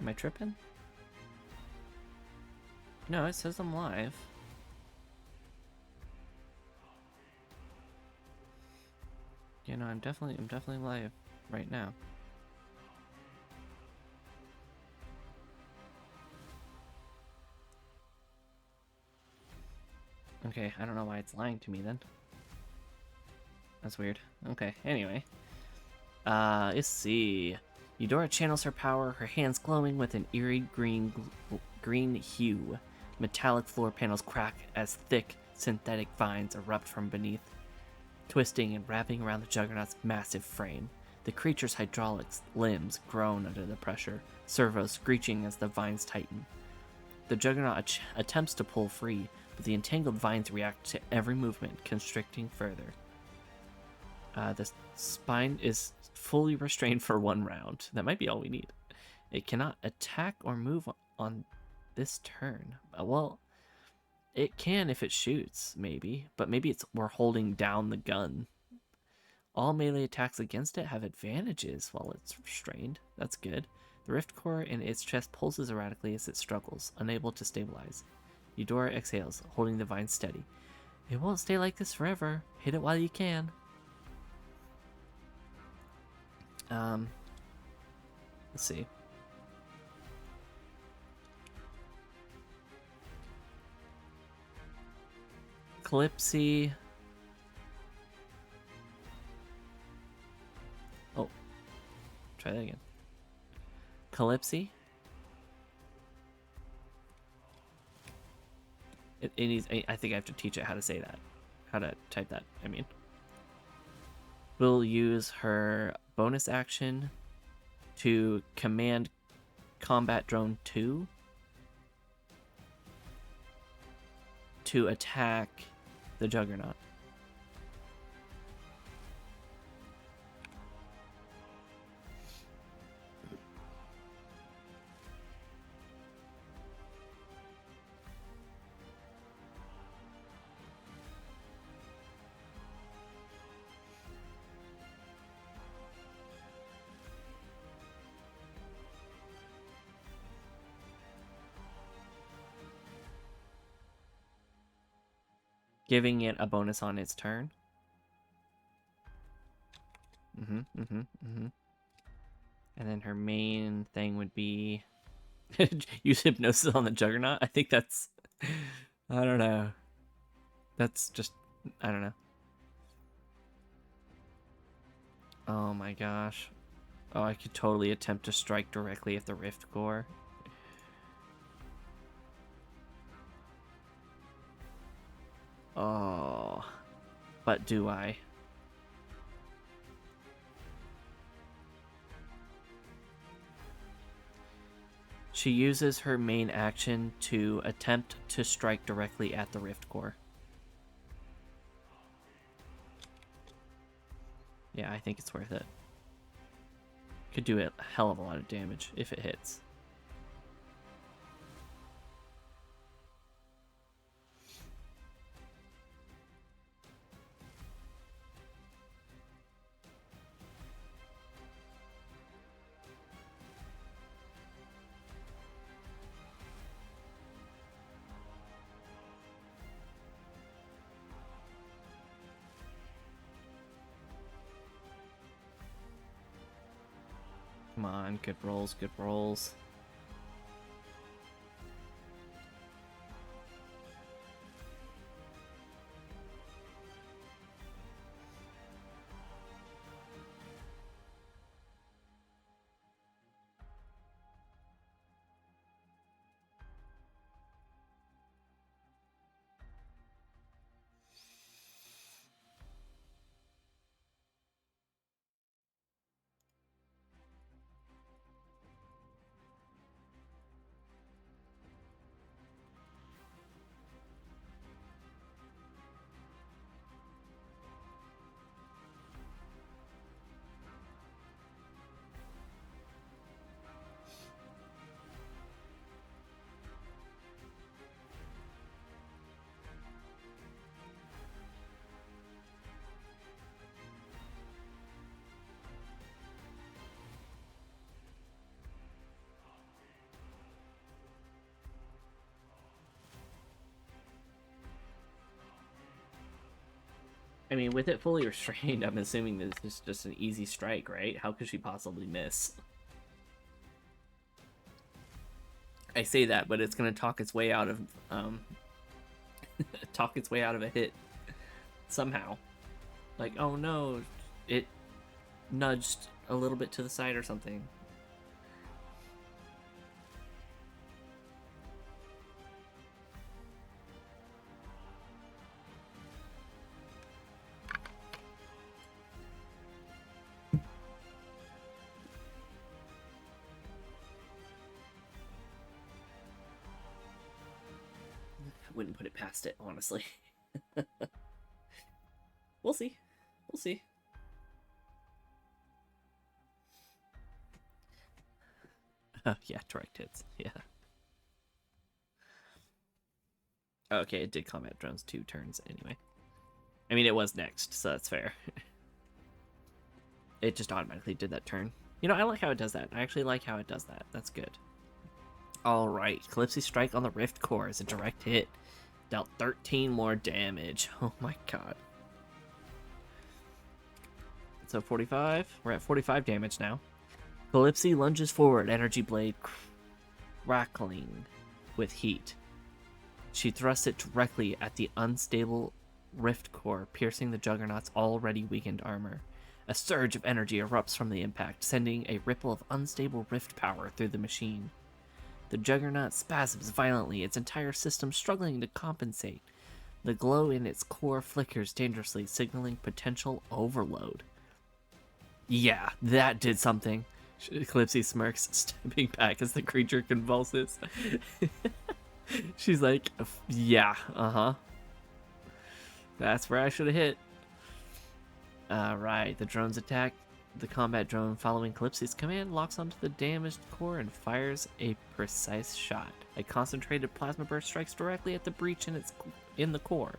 Speaker 2: Am I tripping? No, it says I'm live. You know, I'm definitely live right now. Okay, I don't know why it's lying to me then. That's weird. Okay, anyway. Let's see. Eudora channels her power, her hands glowing with an eerie green hue. Metallic floor panels crack as thick, synthetic vines erupt from beneath, twisting and wrapping around the Juggernaut's massive frame. The creature's hydraulic limbs groan under the pressure, servos screeching as the vines tighten. The Juggernaut attempts to pull free, but the entangled vines react to every movement, constricting further. The spine is fully restrained for 1 round. That might be all we need. It cannot attack or move on this turn. Well, it can if it shoots, maybe. But maybe we're holding down the gun. All melee attacks against it have advantages while it's restrained. That's good. The rift core in its chest pulses erratically as it struggles, unable to stabilize. Eudora exhales, holding the vine steady. It won't stay like this forever. Hit it while you can. Let's see. Calypsy. Oh. Try that again. Calypsy. It needs. I think I have to teach it how to say that, how to type that. I mean, will use her bonus action to command combat drone 2 to attack the Juggernaut. Giving it a bonus on its turn. And then her main thing would be use hypnosis on the Juggernaut. I think that's, I don't know. That's just, I don't know. Oh my gosh. Oh, I could totally attempt to strike directly at the Rift Core. Oh, but do I? She uses her main action to attempt to strike directly at the Rift Core. Yeah, I think it's worth it. Could do a hell of a lot of damage if it hits. Come on, good rolls, good rolls. I mean, with it fully restrained, I'm assuming this is just an easy strike, right? How could she possibly miss? I say that, but it's gonna talk its way out of talk its way out of a hit somehow. Like, oh no, it nudged a little bit to the side or something. Wouldn't put it past it, honestly. We'll see. We'll see. Yeah, direct hits. Yeah. Okay, it did combat drones 2 turns anyway. I mean, it was next, so that's fair. It just automatically did that turn. You know, I like how it does that. I actually like how it does that. That's good. Alright, Calypso Strike on the Rift Core is a direct hit. Dealt 13 more damage. Oh my god. So 45. We're at 45 damage now. Calypso lunges forward, energy blade crackling with heat. She thrusts it directly at the unstable Rift Core, piercing the Juggernaut's already weakened armor. A surge of energy erupts from the impact, sending a ripple of unstable rift power through the machine. The Juggernaut spasms violently, its entire system struggling to compensate. The glow in its core flickers dangerously, signaling potential overload. Yeah, that did something. Eclipse smirks, stepping back as the creature convulses. She's like, yeah, uh-huh. That's where I should have hit. Right, the drone's attack. The combat drone, following Calypso's command, locks onto the damaged core and fires a precise shot. A concentrated plasma burst strikes directly at the breach in the core,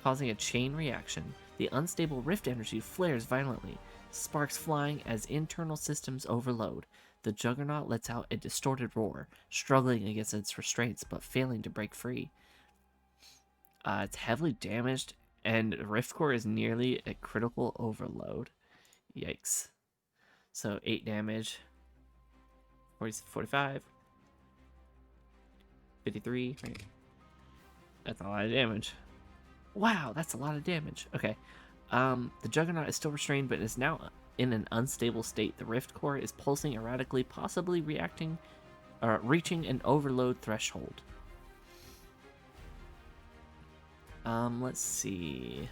Speaker 2: causing a chain reaction. The unstable rift energy flares violently, sparks flying as internal systems overload. The Juggernaut lets out a distorted roar, struggling against its restraints but failing to break free. It's heavily damaged, and Rift Core is nearly at critical overload. Yikes. So 8 damage, 40, 45, 53. Right. That's a lot of damage. Wow, that's a lot of damage. Okay. The Juggernaut is still restrained, but is now in an unstable state. The Rift Core is pulsing erratically, possibly reaching an overload threshold. Let's see.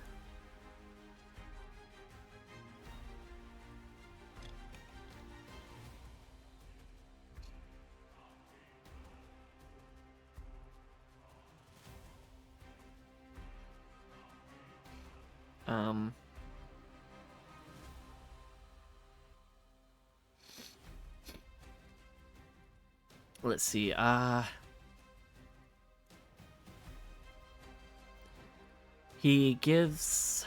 Speaker 2: Let's see. He gives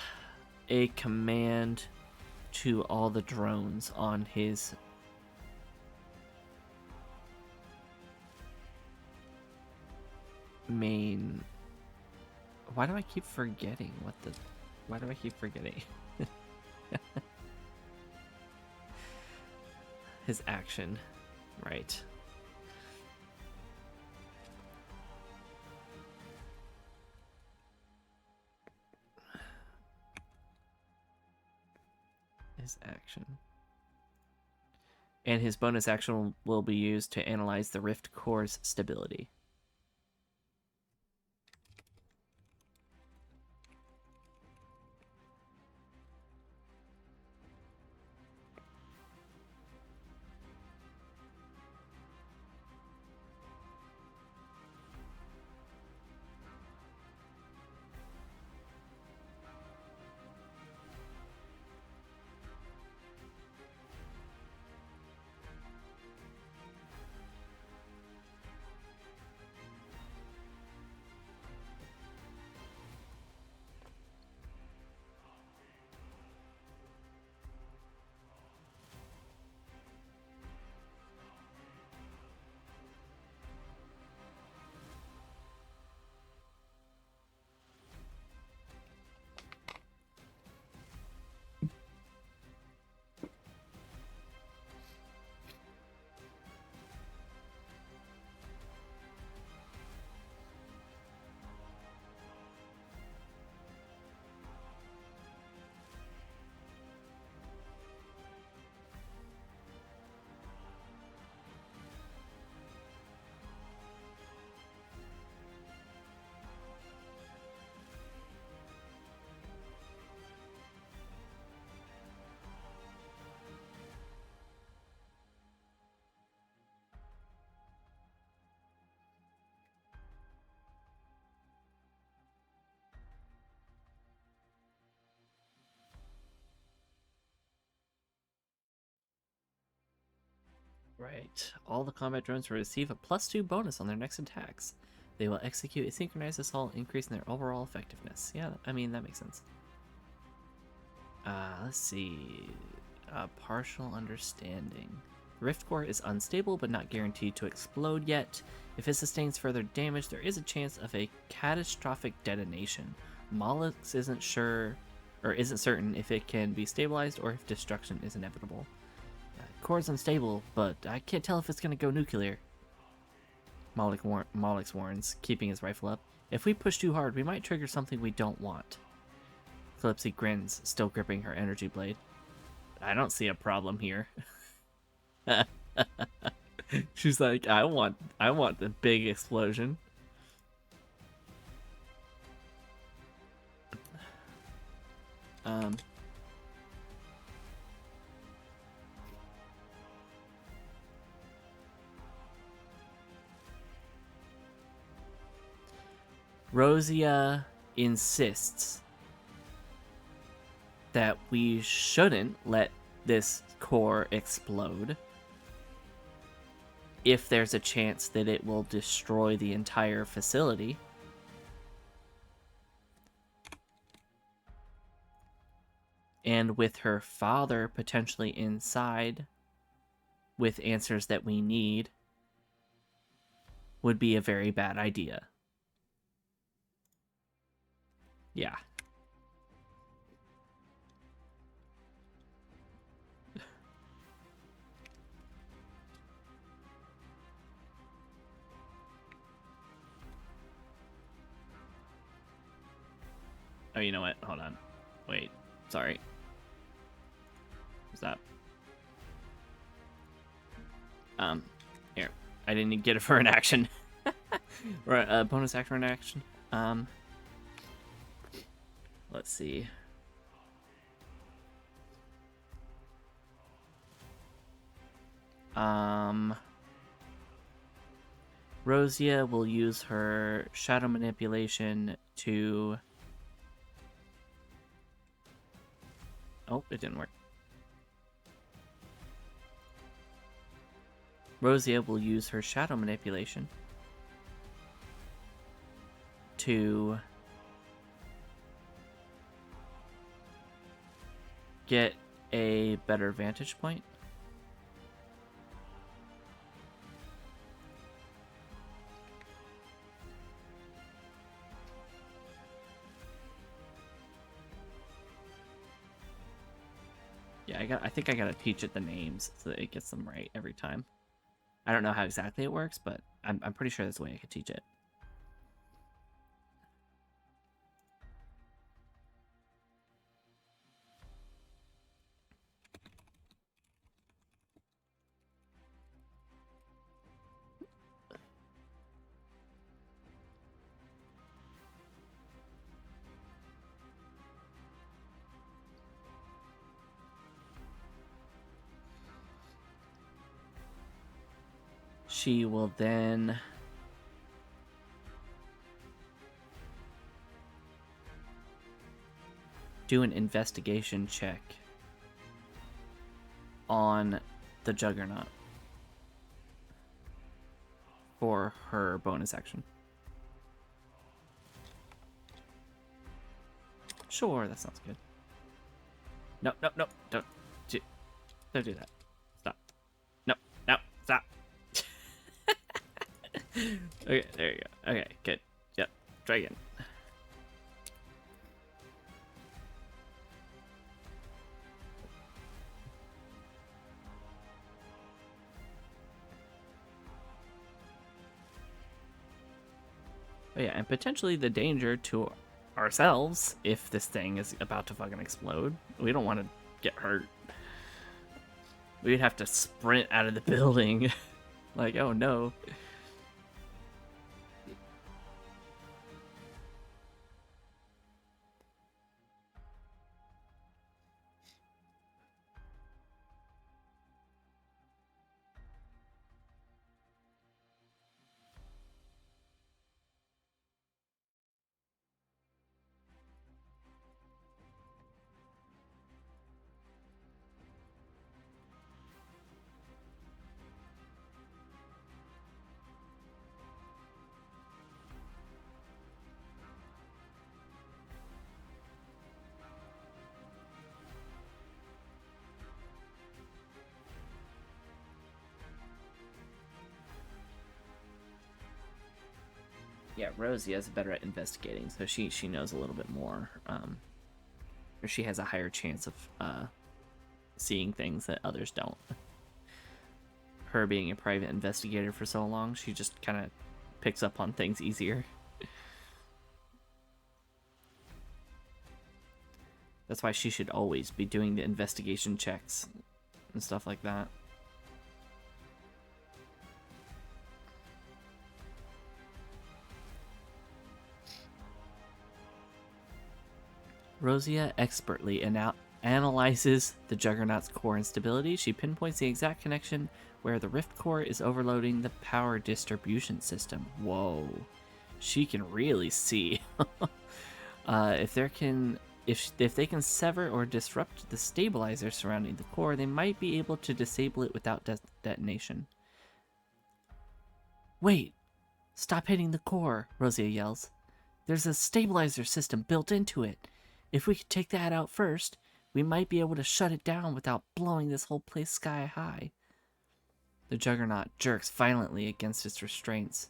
Speaker 2: a command to all the drones on his main. Why do I keep forgetting why do I keep forgetting? His action, right. His action. And his bonus action will be used to analyze the Rift Core's stability. Right. All the combat drones will receive a +2 bonus on their next attacks. They will execute a synchronized assault, increasing their overall effectiveness. Yeah, I mean, that makes sense. Let's see. Partial understanding. Rift Core is unstable, but not guaranteed to explode yet. If it sustains further damage, there is a chance of a catastrophic detonation. Mollix isn't certain if it can be stabilized or if destruction is inevitable. Core's unstable, but I can't tell if it's gonna go nuclear. Mollix warns, keeping his rifle up. If we push too hard, we might trigger something we don't want. Calypso grins, still gripping her energy blade. I don't see a problem here. She's like, I want the big explosion. Um, Rosia insists that we shouldn't let this core explode if there's a chance that it will destroy the entire facility. And with her father potentially inside with answers that we need, would be a very bad idea. Yeah. Oh, you know what? Hold on. Wait. Sorry. What's that? Here. I didn't get it for an action. Or a bonus action for an action. Let's see. Rosia will use her shadow manipulation to... Oh, it didn't work. Rosia will use her shadow manipulation to get a better vantage point. Yeah, I think I gotta teach it the names so that it gets them right every time. I don't know how exactly it works, but I'm pretty sure that's the way I could teach it. She will then do an investigation check on the Juggernaut for her bonus action. Sure, that sounds good. No, no, no, don't do that. Stop. No, no, stop. Okay, there you go. Okay, good. Yep, try again. Oh yeah, and potentially the danger to ourselves if this thing is about to fucking explode. We don't want to get hurt. We'd have to sprint out of the building. Like, oh no. Yeah, Rosie is better at investigating, so she knows a little bit more. Or she has a higher chance of seeing things that others don't. Her being a private investigator for so long, she just kind of picks up on things easier. That's why she should always be doing the investigation checks and stuff like that. Rosia expertly analyzes the Juggernaut's core instability. She pinpoints the exact connection where the Rift Core is overloading the power distribution system. Whoa. She can really see. If they can sever or disrupt the stabilizer surrounding the core, they might be able to disable it without detonation. Wait! Stop hitting the core, Rosia yells. There's a stabilizer system built into it. If we could take that out first, we might be able to shut it down without blowing this whole place sky high. The Juggernaut jerks violently against its restraints,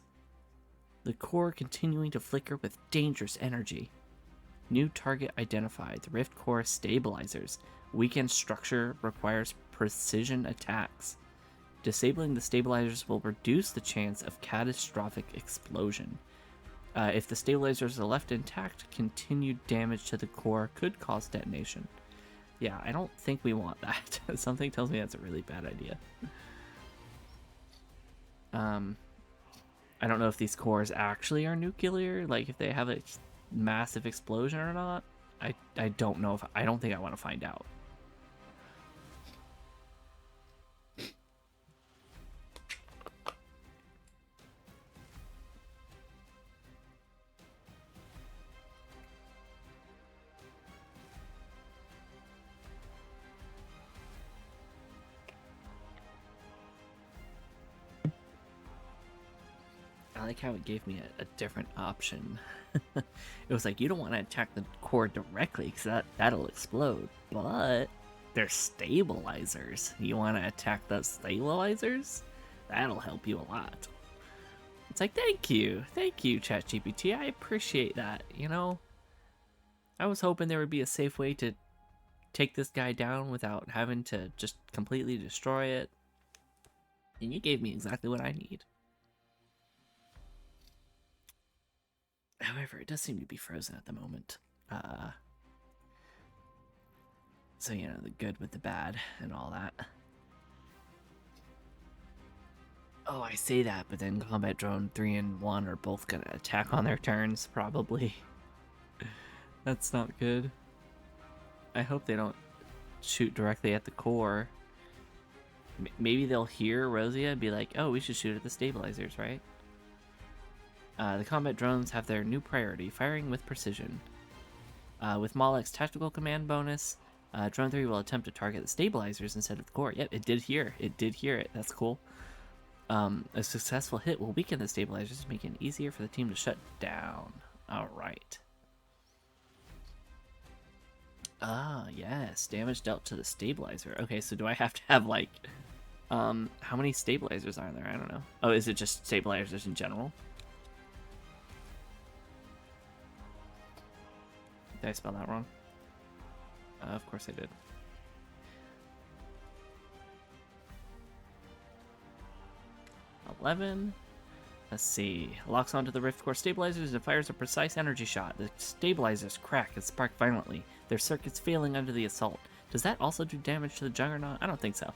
Speaker 2: the core continuing to flicker with dangerous energy. New target identified. The Rift Core stabilizers. Weakened structure requires precision attacks. Disabling the stabilizers will reduce the chance of catastrophic explosion. If the stabilizers are left intact, continued damage to the core could cause detonation. Yeah, I don't think we want that. Something tells me that's a really bad idea. I don't know if these cores actually are nuclear, like if they have a massive explosion or not. I don't know. I don't think I want to find out. I like how it gave me a different option. It was like, you don't want to attack the core directly because that'll explode, but they're stabilizers. You want to attack those stabilizers? That'll help you a lot. It's like, thank you, ChatGPT. I appreciate that. You know, I was hoping there would be a safe way to take this guy down without having to just completely destroy it, and you gave me exactly what I need. However, it does seem to be frozen at the moment. So, you know, the good with the bad and all that. Oh, I say that, but then Combat Drone 3 and 1 are both gonna attack on their turns, probably. That's not good. I hope they don't shoot directly at the core. Maybe they'll hear Rosia and be like, oh, we should shoot at the stabilizers, right? The combat drones have their new priority, firing with precision. With Malek's tactical command bonus, Drone 3 will attempt to target the stabilizers instead of the core. Yep, it did hear it. That's cool. A successful hit will weaken the stabilizers, making it easier for the team to shut down. Alright. Ah, yes. Damage dealt to the stabilizer. Okay, so do I have to have, like... how many stabilizers are there? I don't know. Oh, is it just stabilizers in general? Did I spell that wrong? Of course I did. $11. Let's see. Locks onto the Rift Core stabilizers and fires a precise energy shot. The stabilizers crack and spark violently, their circuits failing under the assault. Does that also do damage to the Juggernaut? I don't think so.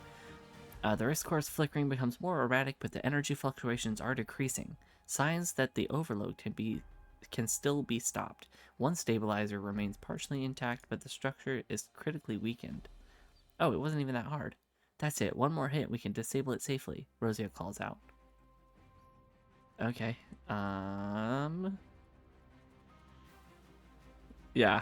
Speaker 2: The Rift Core's flickering becomes more erratic, but the energy fluctuations are decreasing. Signs that the overload can still be stopped. One stabilizer remains partially intact, but the structure is critically weakened. Oh, it wasn't even that hard. That's it. One more hit, we can disable it safely, Rosia calls out. Okay. Yeah.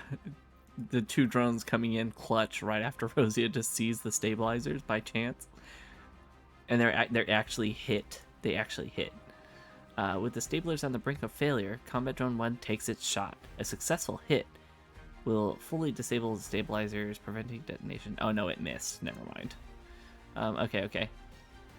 Speaker 2: The two drones coming in clutch right after Rosia just sees the stabilizers by chance. And they're actually hit. They actually hit. With the stabilizers on the brink of failure, Combat Drone 1 takes its shot. A successful hit will fully disable the stabilizers, preventing detonation. Oh no, it missed. Never mind. Okay.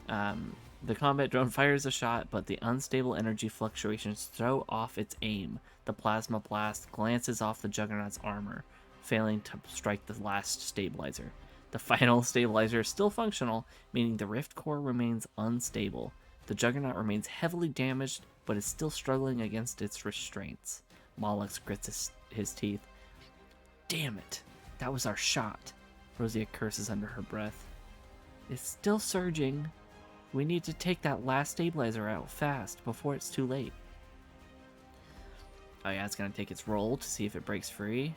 Speaker 2: The Combat Drone fires a shot, but the unstable energy fluctuations throw off its aim. The Plasma Blast glances off the Juggernaut's armor, failing to strike the last stabilizer. The final stabilizer is still functional, meaning the Rift Core remains unstable. The Juggernaut remains heavily damaged, but is still struggling against its restraints. Malek grits his teeth. Damn it! That was our shot. Rosia curses under her breath. It's still surging. We need to take that last stabilizer out fast, before it's too late. Oh yeah, it's gonna take its roll to see if it breaks free.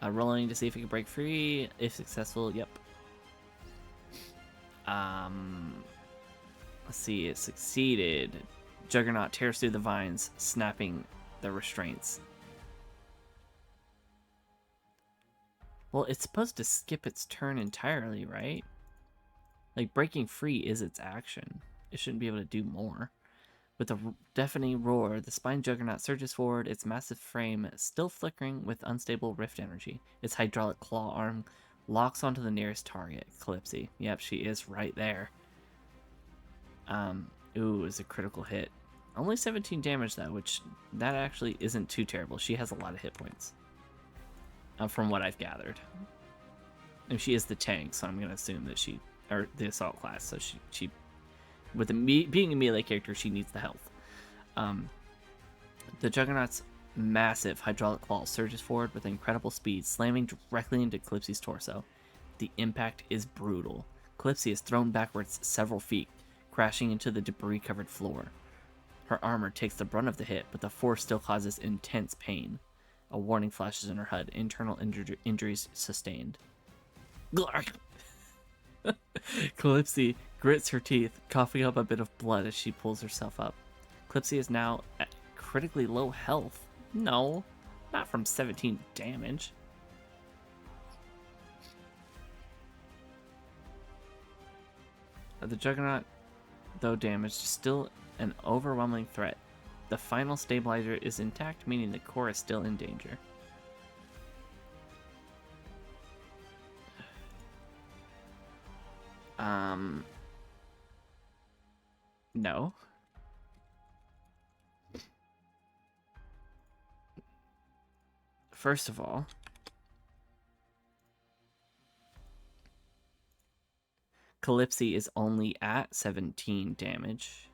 Speaker 2: Rolling to see if it can break free. If successful, yep. Let's see, it succeeded. Juggernaut tears through the vines, snapping the restraints. Well, it's supposed to skip its turn entirely, right? Like, breaking free is its action. It shouldn't be able to do more. With a deafening roar, the spine juggernaut surges forward, its massive frame still flickering with unstable rift energy. Its hydraulic claw arm locks onto the nearest target, Calypsy. Yep, she is right there. Ooh, is a critical hit. Only 17 damage, though, which that actually isn't too terrible. She has a lot of hit points, from what I've gathered. And she is the tank, so I'm going to assume that she... Or the assault class, so she with being a melee character, she needs the health. The Juggernaut's massive hydraulic claw surges forward with incredible speed, slamming directly into Calypsy's torso. The impact is brutal. Calypsy is thrown backwards several feet, crashing into the debris-covered floor. Her armor takes the brunt of the hit, but the force still causes intense pain. A warning flashes in her HUD. Internal injuries sustained. Calypsy grits her teeth, coughing up a bit of blood as she pulls herself up. Calypsy is now at critically low health. No, not from 17 damage. The Juggernaut, though damaged, is still an overwhelming threat. The final stabilizer is intact, meaning the core is still in danger. No. First of all, Calypsy is only at 17 damage.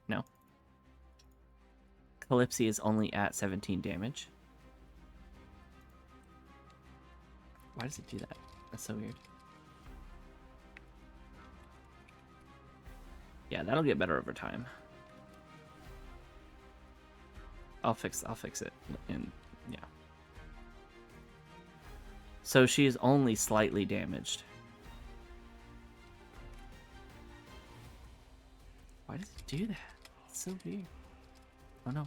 Speaker 2: No. Calypsy is only at 17 damage. Why does it do that? That's so weird. Yeah, that'll get better over time. I'll fix it. And yeah. So she is only slightly damaged. Why does it do that? It's so weird. Oh no.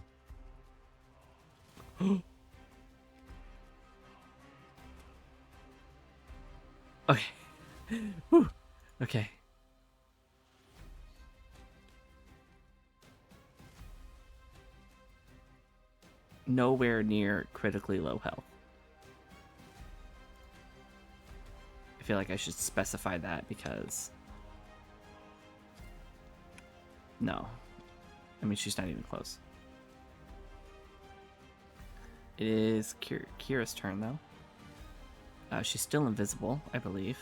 Speaker 2: Okay. Whew. Okay. Nowhere near critically low health. I feel like I should specify that because... No. I mean, she's not even close. It is Kira's turn, though. She's still invisible, I believe.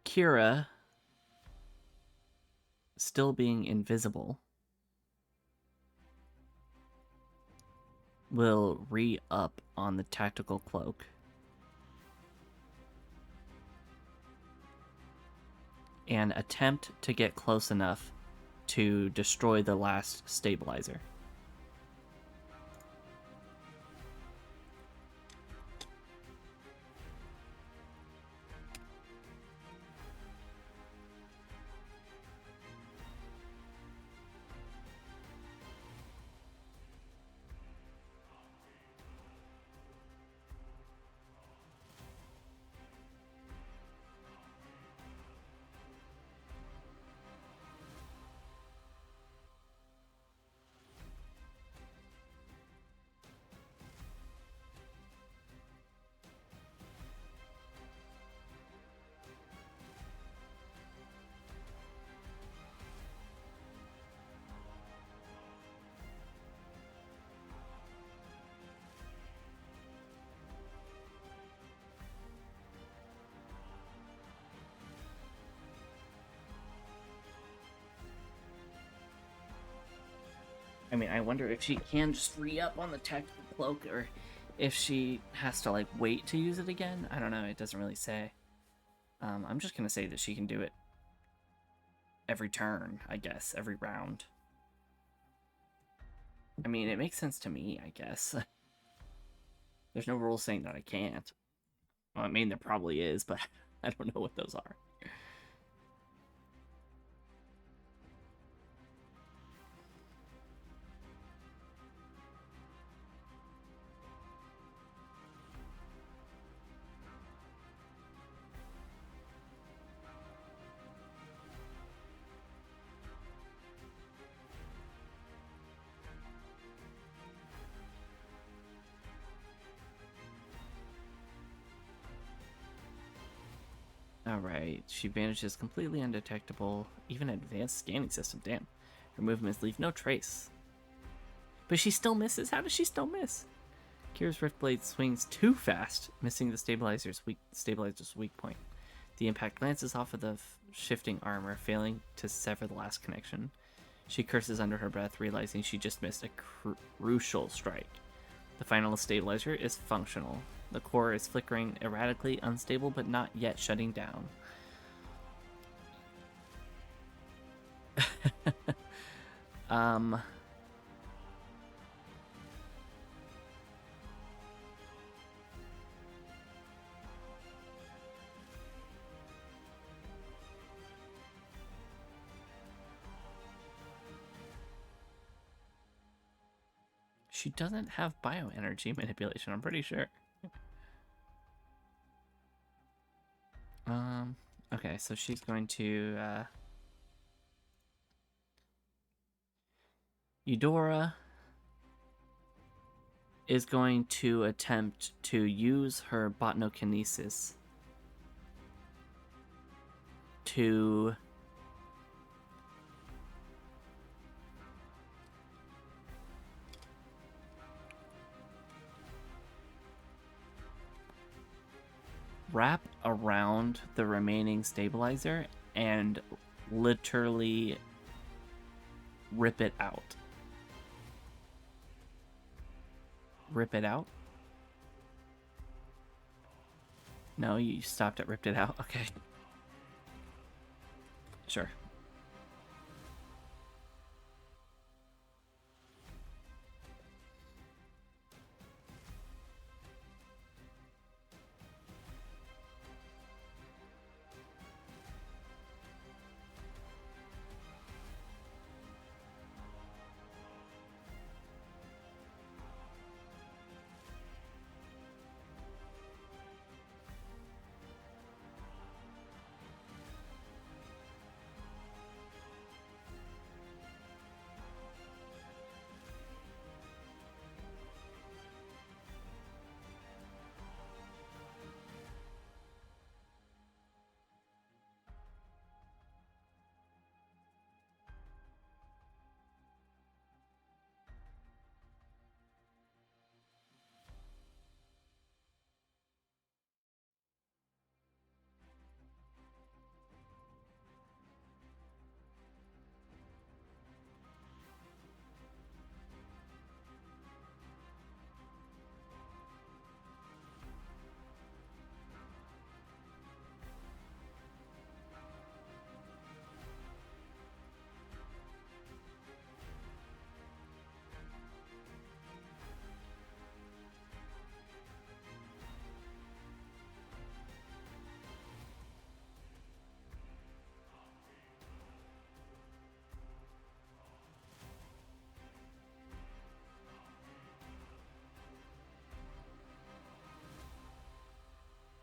Speaker 2: Kira, still being invisible, will re-up on the tactical cloak. And attempt to get close enough to destroy the last stabilizer. I mean, I wonder if she can just re-up on the tactical cloak, or if she has to, like, wait to use it again. I don't know. It doesn't really say. I'm just going to say that she can do it every turn, I guess, every round. I mean, it makes sense to me, I guess. There's no rule saying that I can't. Well, I mean, there probably is, but I don't know what those are. Alright, she vanishes completely undetectable, even advanced scanning system, damn. Her movements leave no trace. But she still misses? How does she still miss? Kira's Rift Blade swings too fast, missing the stabilizer's weak point. The impact glances off of the shifting armor, failing to sever the last connection. She curses under her breath, realizing she just missed a crucial strike. The final stabilizer is functional. The core is flickering erratically, unstable, but not yet shutting down. She doesn't have bioenergy manipulation, I'm pretty sure. Okay, so she's going to, Eudora is going to attempt to use her botanokinesis to wrap around the remaining stabilizer and literally rip it out. Rip it out? No, you stopped at ripped it out? Okay. Sure.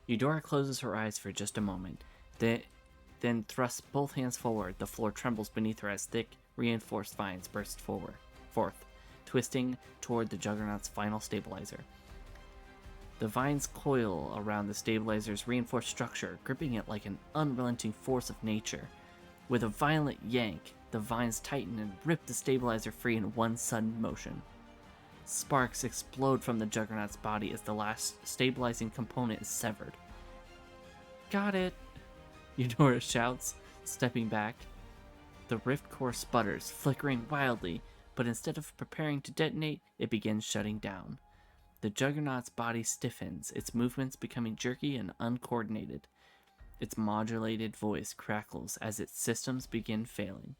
Speaker 2: Eudora closes her eyes for just a moment, then thrusts both hands forward. The floor trembles beneath her as thick, reinforced vines burst forth, twisting toward the Juggernaut's final stabilizer. The vines coil around the stabilizer's reinforced structure, gripping it like an unrelenting force of nature. With a violent yank, the vines tighten and rip the stabilizer free in one sudden motion. Sparks explode from the Juggernaut's body as the last stabilizing component is severed. Got it, Eudora shouts, stepping back. The rift core sputters, flickering wildly, but instead of preparing to detonate, it begins shutting down. The Juggernaut's body stiffens, its movements becoming jerky and uncoordinated. Its modulated voice crackles as its systems begin failing.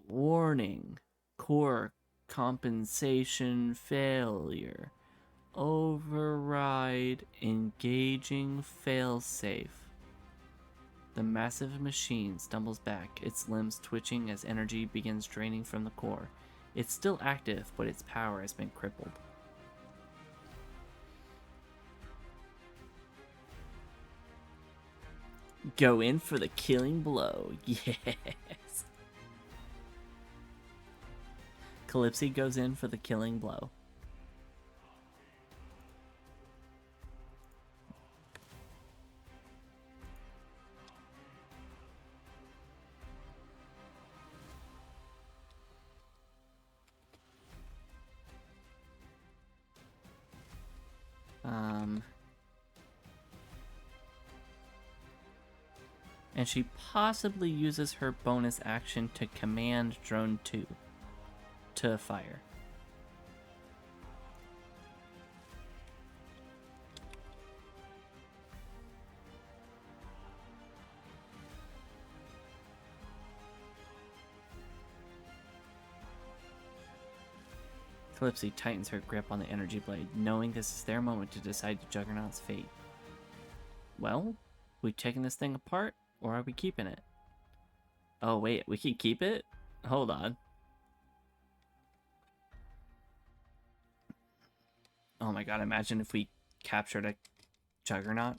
Speaker 2: Warning. Core compensation failure. Override engaging failsafe. The massive machine stumbles back, its limbs twitching as energy begins draining from the core. It's still active, but its power has been crippled. Go in for the killing blow. Yes. Calypsy goes in for the killing blow. And she possibly uses her bonus action to command Drone 2 to fire. Calypsy tightens her grip on the energy blade, knowing this is their moment to decide the Juggernaut's fate. Well, we taking this thing apart, or are we keeping it? Oh wait, we can keep it? Hold on. Oh my god, imagine if we captured a Juggernaut.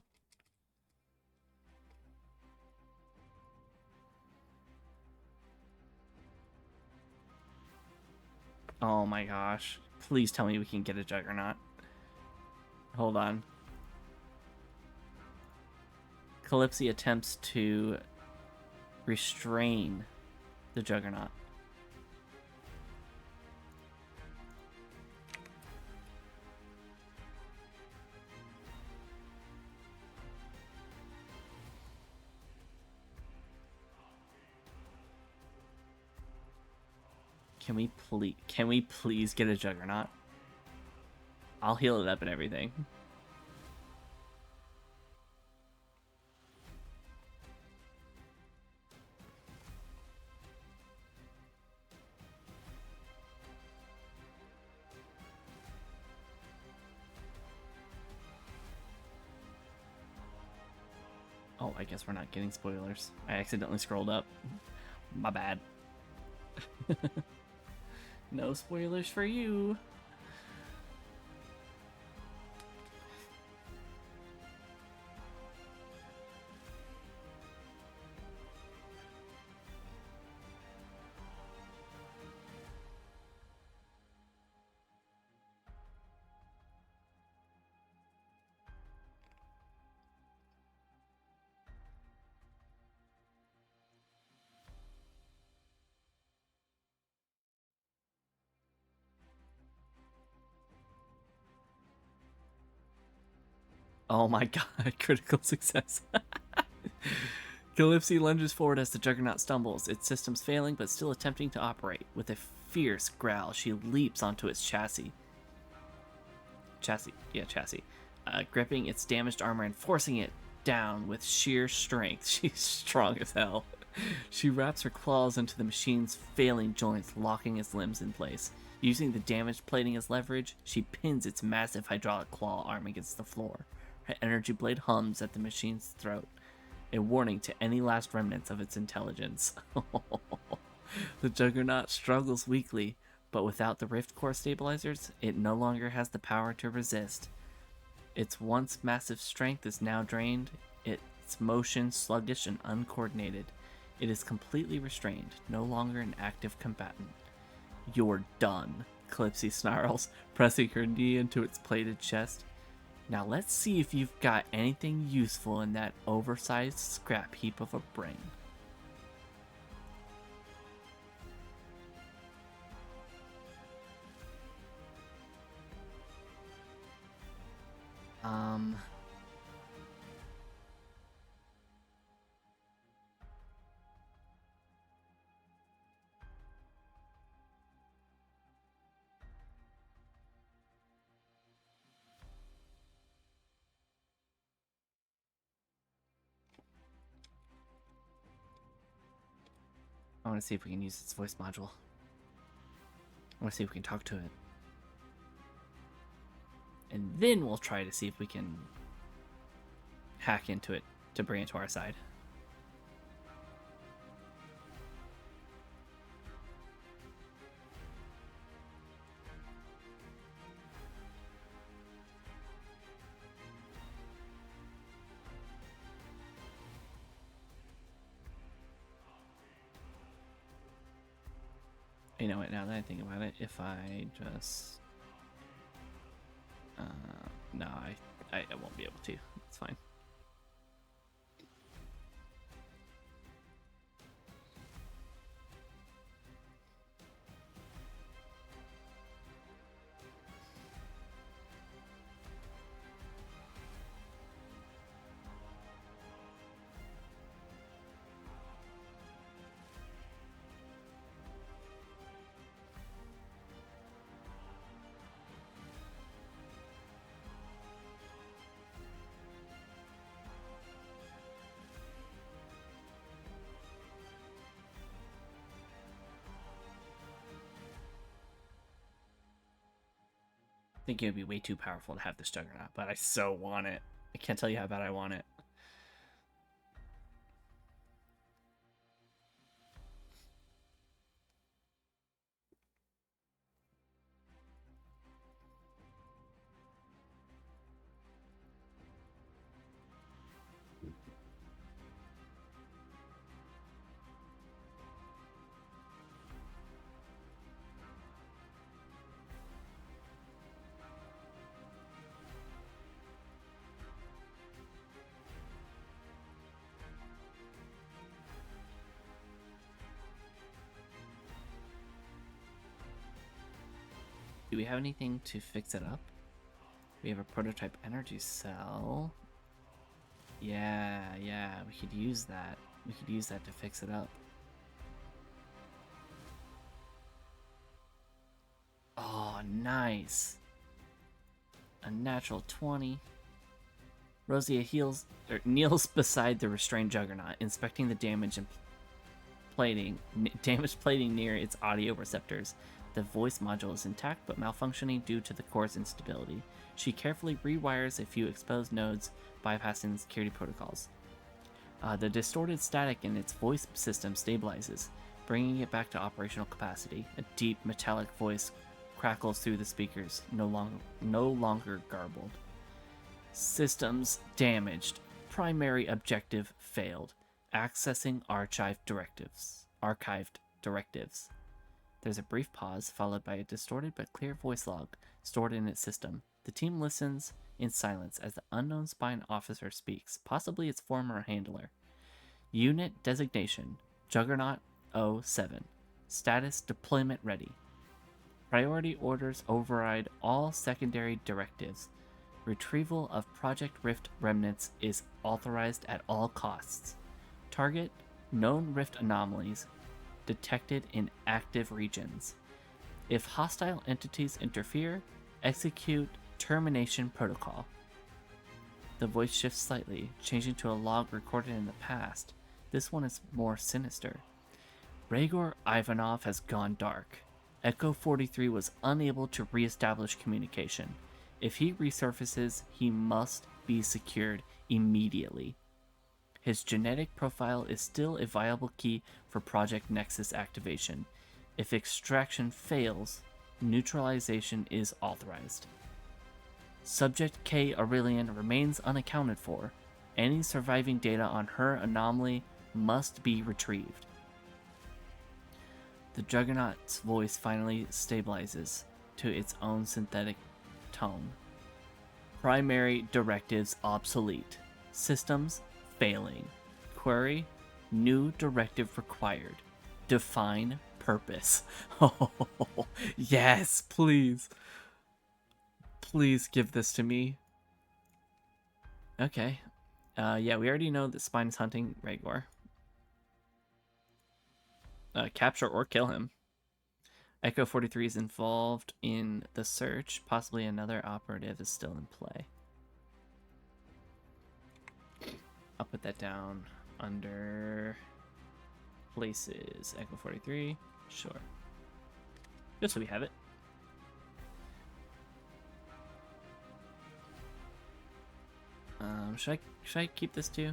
Speaker 2: Oh my gosh. Please tell me we can get a Juggernaut. Hold on. Calypsy attempts to restrain the Juggernaut. Can we please get a Juggernaut? I'll heal it up and everything. Oh, I guess we're not getting spoilers. I accidentally scrolled up. My bad. No spoilers for you. Oh my god, critical success. Calypsy lunges forward as the Juggernaut stumbles, its systems failing but still attempting to operate. With a fierce growl, she leaps onto its chassis. Chassis. Gripping its damaged armor and forcing it down with sheer strength. She's strong as hell. She wraps her claws into the machine's failing joints, locking its limbs in place. Using the damaged plating as leverage, she pins its massive hydraulic claw arm against the floor. Her energy blade hums at the machine's throat, a warning to any last remnants of its intelligence. The Juggernaut struggles weakly, but without the Rift Core stabilizers, it no longer has the power to resist. Its once massive strength is now drained, its motion sluggish and uncoordinated. It is completely restrained, no longer an active combatant. You're done, Calypsy snarls, pressing her knee into its plated chest. Now let's see if you've got anything useful in that oversized scrap heap of a brain. I want to see if we can use its voice module. I want to see if we can talk to it. And then we'll try to see if we can hack into it to bring it to our side. You know what, now that I think about it, if I just... no, I won't be able to. It's fine. I think it would be way too powerful to have this Juggernaut, but I so want it. I can't tell you how bad I want it. Do we have anything to fix it up? We have a prototype energy cell. Yeah, we could use that. We could use that to fix it up. Oh, nice. A natural 20. Rosia kneels beside the restrained Juggernaut, inspecting the damaged plating near its audio receptors. The voice module is intact but malfunctioning due to the core's instability. She carefully rewires a few exposed nodes, bypassing security protocols. The distorted static in its voice system stabilizes, bringing it back to operational capacity. A deep, metallic voice crackles through the speakers, no longer garbled. Systems damaged. Primary objective failed. Accessing archived directives. There's a brief pause, followed by a distorted but clear voice log stored in its system. The team listens in silence as the unknown spine officer speaks, possibly its former handler. Unit designation, Juggernaut 07. Status deployment ready. Priority orders override all secondary directives. Retrieval of Project Rift remnants is authorized at all costs. Target, known Rift anomalies detected in active regions. If hostile entities interfere, execute termination protocol. The voice shifts slightly, changing to a log recorded in the past. This one is more sinister. Ragor Ivanov has gone dark. ECHO-43 was unable to re-establish communication. If he resurfaces, he must be secured immediately. His genetic profile is still a viable key for Project Nexus activation. If extraction fails, neutralization is authorized. Subject K. Aurelian remains unaccounted for. Any surviving data on her anomaly must be retrieved. The Juggernaut's voice finally stabilizes to its own synthetic tone. Primary directives obsolete. Systems failing. Query, new directive required. Define purpose. Oh, yes, please. Please give this to me. Okay. Yeah, we already know that Spine is hunting Ragor. Capture or kill him. ECHO-43 is involved in the search. Possibly another operative is still in play. I'll put that down under places. ECHO-43. Sure. Just so we have it. Should I keep this too?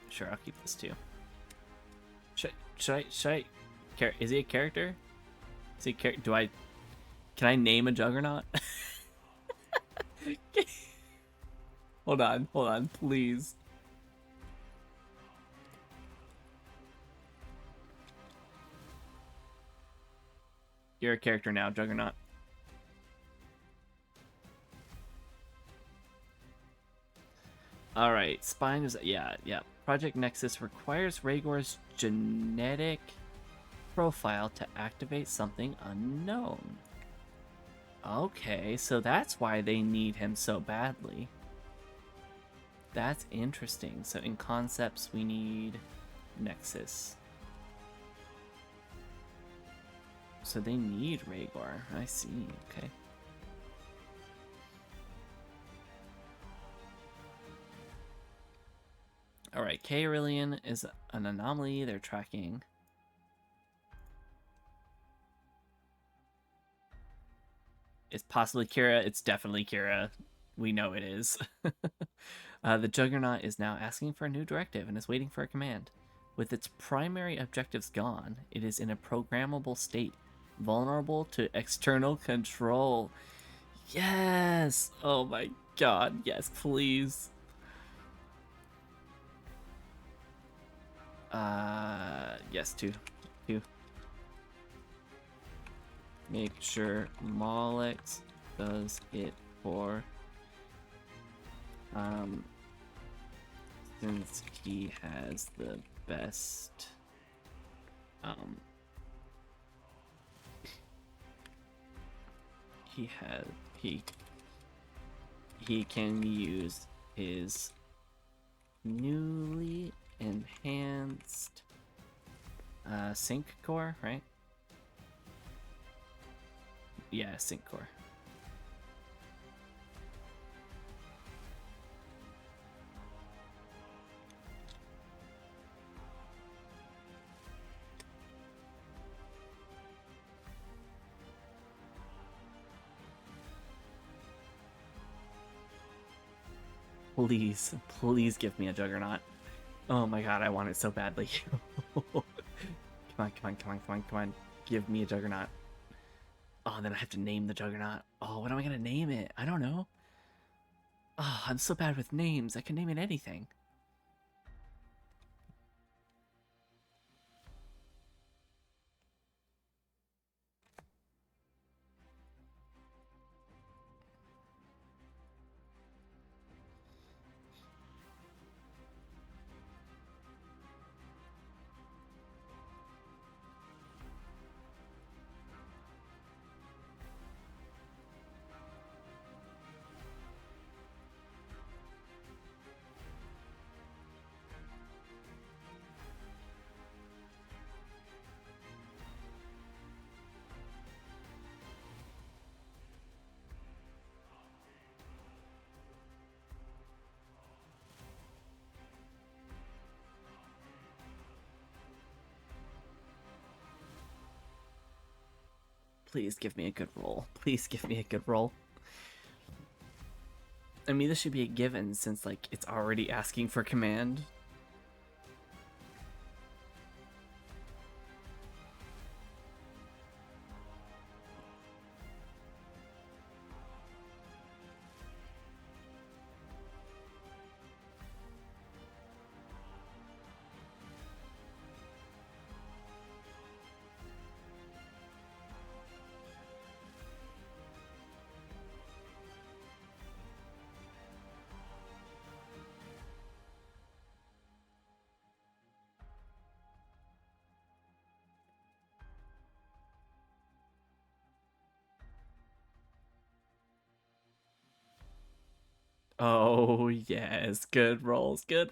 Speaker 2: Sure, I'll keep this too. Should I? Is he a character? Is he can I name a Juggernaut? Hold on, please. You're a character now, Juggernaut. All right, Spine is yeah. Project Nexus requires Rhaegor's genetic profile to activate something unknown. Okay, so that's why they need him so badly. That's interesting. So in concepts, we need Nexus. So they need Rhaegor. I see. Okay. Alright, Caerillion is an anomaly they're tracking. It's possibly Kira. It's definitely Kira. We know it is. The Juggernaut is now asking for a new directive and is waiting for a command. With its primary objectives gone, it is in a programmable state, vulnerable to external control. Yes! Oh my god, yes, please. Yes, two. Make sure Molex does it for, since he has the best, he can use his newly enhanced sync core, right? Yeah, sync core. Please give me a Juggernaut. Oh my god, I want it so badly. Come on. Give me a Juggernaut. Oh, then I have to name the Juggernaut. Oh, what am I gonna name it? I don't know. Oh, I'm so bad with names. I can name it anything. Please give me a good roll. Please give me a good roll. I mean, this should be a given since, like, it's already asking for command. Oh, yes. Good rolls. Yeah.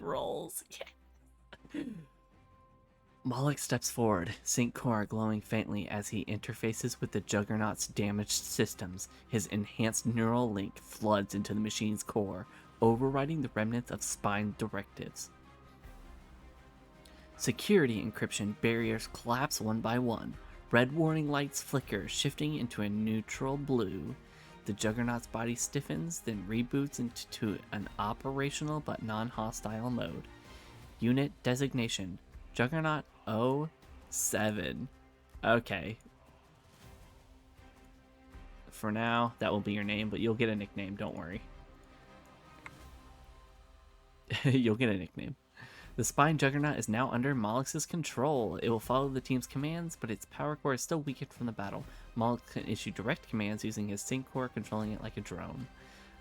Speaker 2: Moloch steps forward, sync core glowing faintly as he interfaces with the Juggernaut's damaged systems. His enhanced neural link floods into the machine's core, overriding the remnants of Spine directives. Security encryption barriers collapse one by one. Red warning lights flicker, shifting into a neutral blue. The Juggernaut's body stiffens, then reboots into an operational but non-hostile mode. Unit designation, Juggernaut 07. Okay. For now, that will be your name, but you'll get a nickname, don't worry. You'll get a nickname. The Spine Juggernaut is now under Mollix's control. It will follow the team's commands, but its power core is still weakened from the battle. Mollix can issue direct commands using his sync core, controlling it like a drone.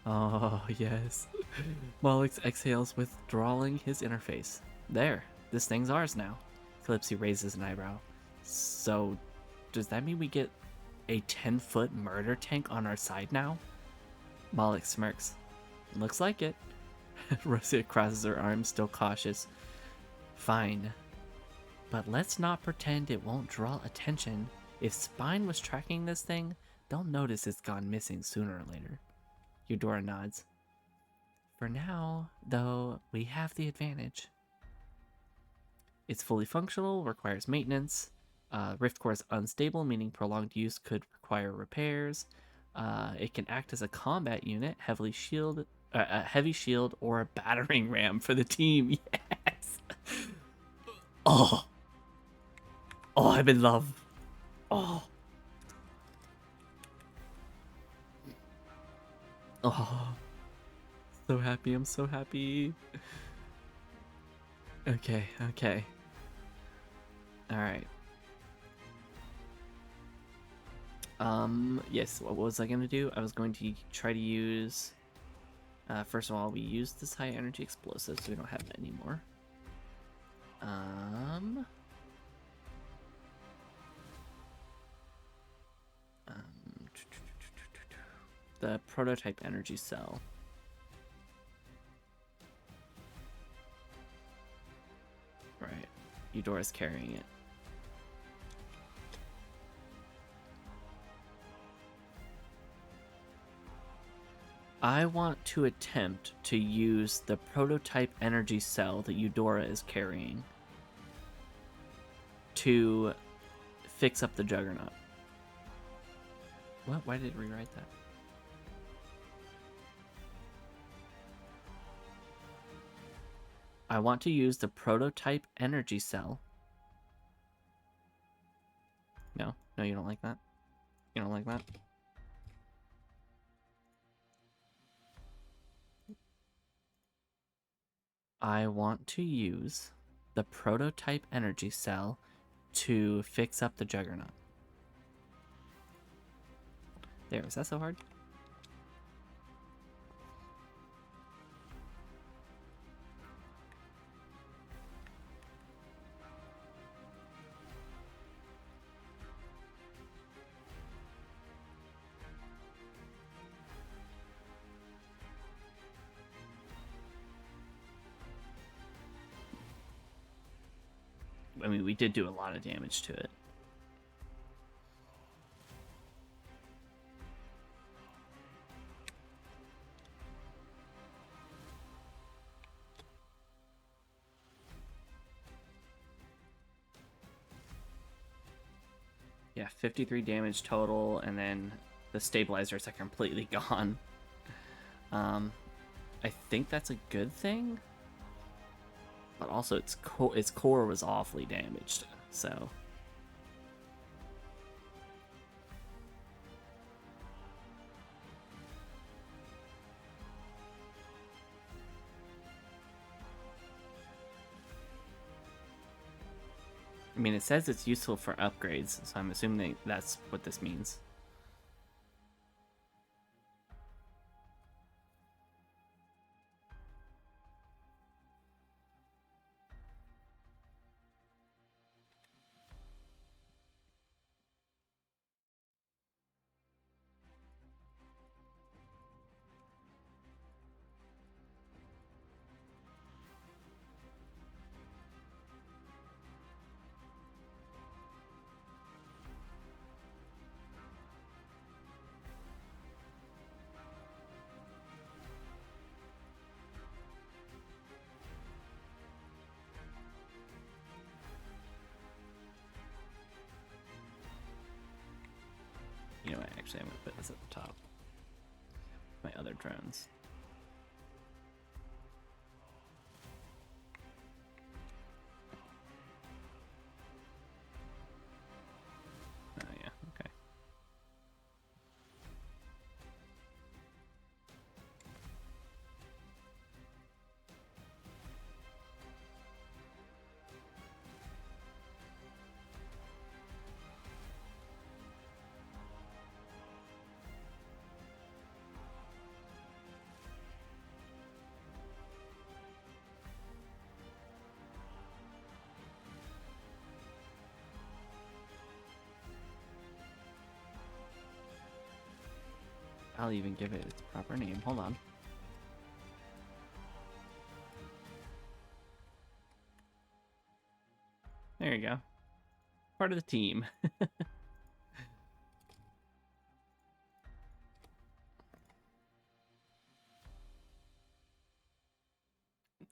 Speaker 2: Oh, yes. Mollix exhales, withdrawing his interface. There, this thing's ours now. Calypsy raises an eyebrow. So, does that mean we get a 10-foot murder tank on our side now? Mollix smirks. Looks like it. Rosia crosses her arms, still cautious. Fine. But let's not pretend it won't draw attention. If Spine was tracking this thing, they'll notice it's gone missing sooner or later. Eudora nods. For now, though, we have the advantage. It's fully functional, requires maintenance. Rift Core is unstable, meaning prolonged use could require repairs. It can act as a combat unit, a heavy shield, or a battering ram for the team. Yes! Oh! Oh, I'm in love. Oh. Oh. So happy, I'm so happy. Okay. Alright. Yes, what was I gonna do? I was going to try to use... first of all, we used this high energy explosive, so we don't have it anymore. The prototype energy cell. Right. Eudora's carrying it. I want to attempt to use the prototype energy cell that Eudora is carrying to fix up the Juggernaut. What? Why did it rewrite that? I want to use the prototype energy cell. No, you don't like that? You don't like that? I want to use the prototype energy cell to fix up the Juggernaut. There, is that so hard? I mean, we did do a lot of damage to it. Yeah, 53 damage total, and then the stabilizers are completely gone. I think that's a good thing. But also, its core was awfully damaged, so... I mean, it says it's useful for upgrades, so I'm assuming that's what this means. Actually, I'm gonna put this at the top. My other drones. Oh yeah, okay. I'll even give it its proper name. Hold on. There you go. Part of the team.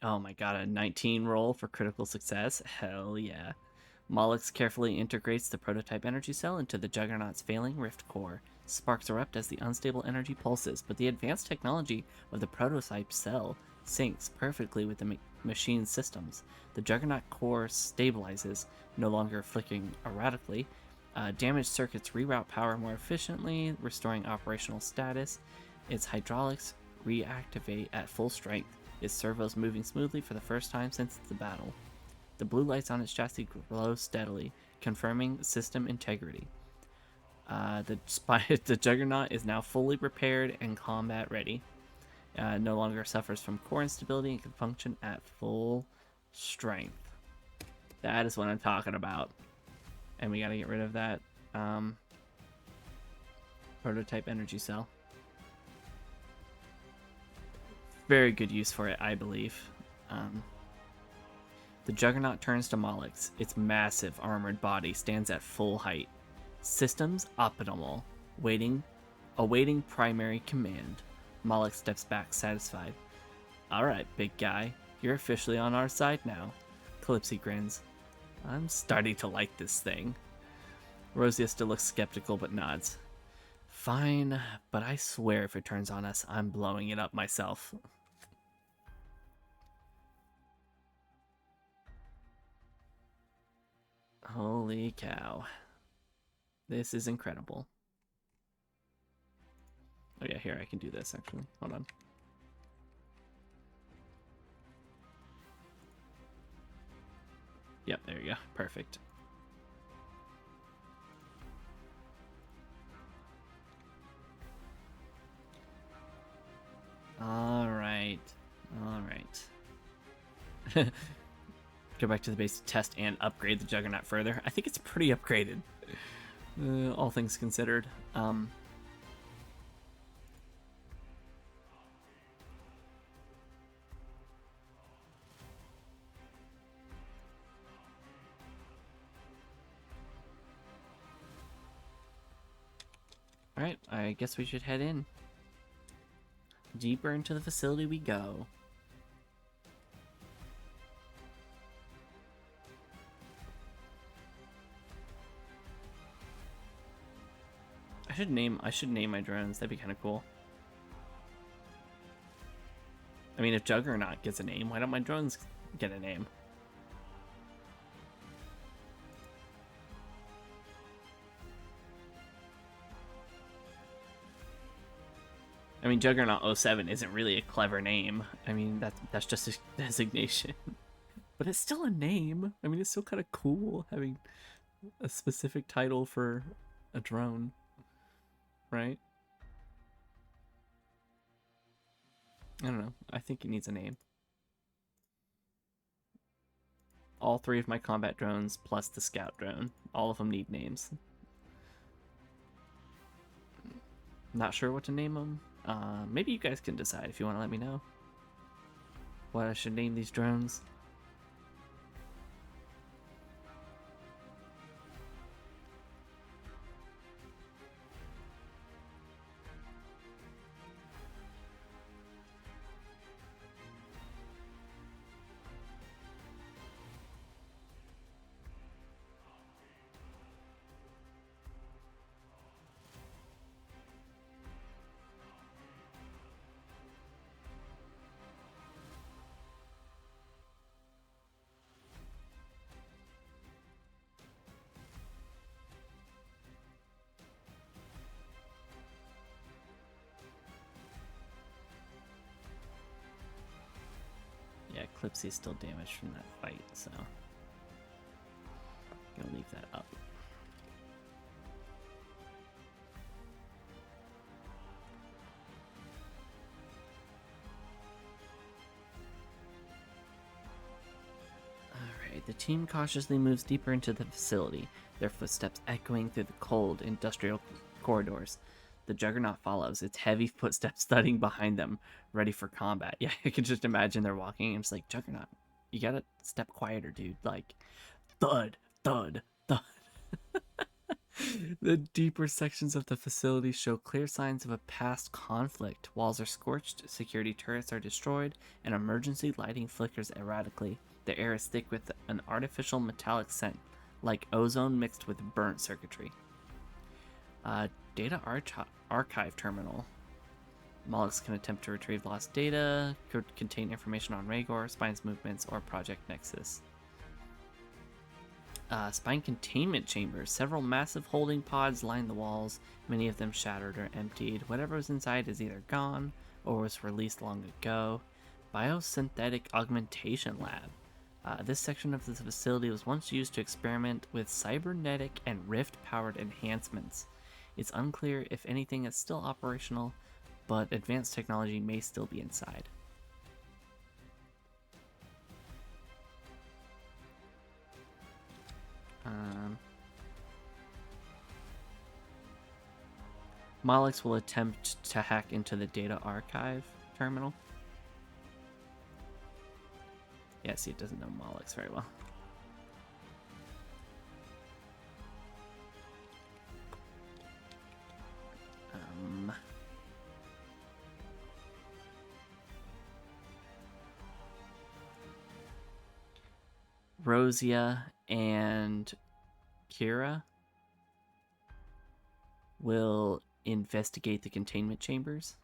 Speaker 2: Oh my god, a 19 roll for critical success? Hell yeah. Mollix carefully integrates the prototype energy cell into the Juggernaut's failing rift core. Sparks erupt as the unstable energy pulses, but the advanced technology of the prototype cell syncs perfectly with the machine's systems. The Juggernaut core stabilizes, no longer flickering erratically. Damaged circuits reroute power more efficiently, restoring operational status. Its hydraulics reactivate at full strength, its servos moving smoothly for the first time since the battle. The blue lights on its chassis glow steadily, confirming system integrity. The Juggernaut is now fully repaired and combat ready. No longer suffers from core instability and can function at full strength. That is what I'm talking about. And we gotta get rid of that prototype energy cell. Very good use for it, I believe. The Juggernaut turns to Mollix. Its massive armored body stands at full height. Systems optimal. Awaiting primary command. Mollix steps back, satisfied. Alright, big guy. You're officially on our side now. Calypsy grins. I'm starting to like this thing. Rosia still looks skeptical but nods. Fine, but I swear if it turns on us, I'm blowing it up myself. Holy cow. This is incredible. Oh yeah, here, I can do this actually. Hold on. Yep, there you go. Perfect. Alright. Alright. Go back to the base to test and upgrade the Juggernaut further. I think it's pretty upgraded. All things considered. Alright, I guess we should head in. Deeper into the facility we go. I should name my drones. That'd be kind of cool. I mean, if Juggernaut gets a name, why don't my drones get a name? I mean, Juggernaut 07 isn't really a clever name. I mean, that's just a designation. But it's still a name. I mean, it's still kind of cool having a specific title for a drone. Right? I don't know. I think it needs a name. All three of my combat drones plus the scout drone. All of them need names. Not sure what to name them. Maybe you guys can decide if you want to let me know what I should name these drones. Clipsy's still damaged from that fight, so gonna leave that up. Alright, the team cautiously moves deeper into the facility, their footsteps echoing through the cold, industrial corridors. The Juggernaut follows, its heavy footsteps thudding behind them, ready for combat. Yeah, I can just imagine they're walking and it's like, Juggernaut, you gotta step quieter, dude. Like, thud, thud, thud. The deeper sections of the facility show clear signs of a past conflict. Walls are scorched, security turrets are destroyed, and emergency lighting flickers erratically. The air is thick with an artificial metallic scent, like ozone mixed with burnt circuitry. Data archive terminal. Mollusk can attempt to retrieve lost data, could contain information on Rhaegor, Spine's movements, or Project Nexus. Spine containment chambers. Several massive holding pods line the walls, many of them shattered or emptied. Whatever was inside is either gone or was released long ago. Biosynthetic augmentation lab. This section of the facility was once used to experiment with cybernetic and rift-powered enhancements. It's unclear if anything is still operational, but advanced technology may still be inside. Mollix will attempt to hack into the data archive terminal. Yeah, see, it doesn't know Mollix very well. Rosia and Kira will investigate the containment chambers.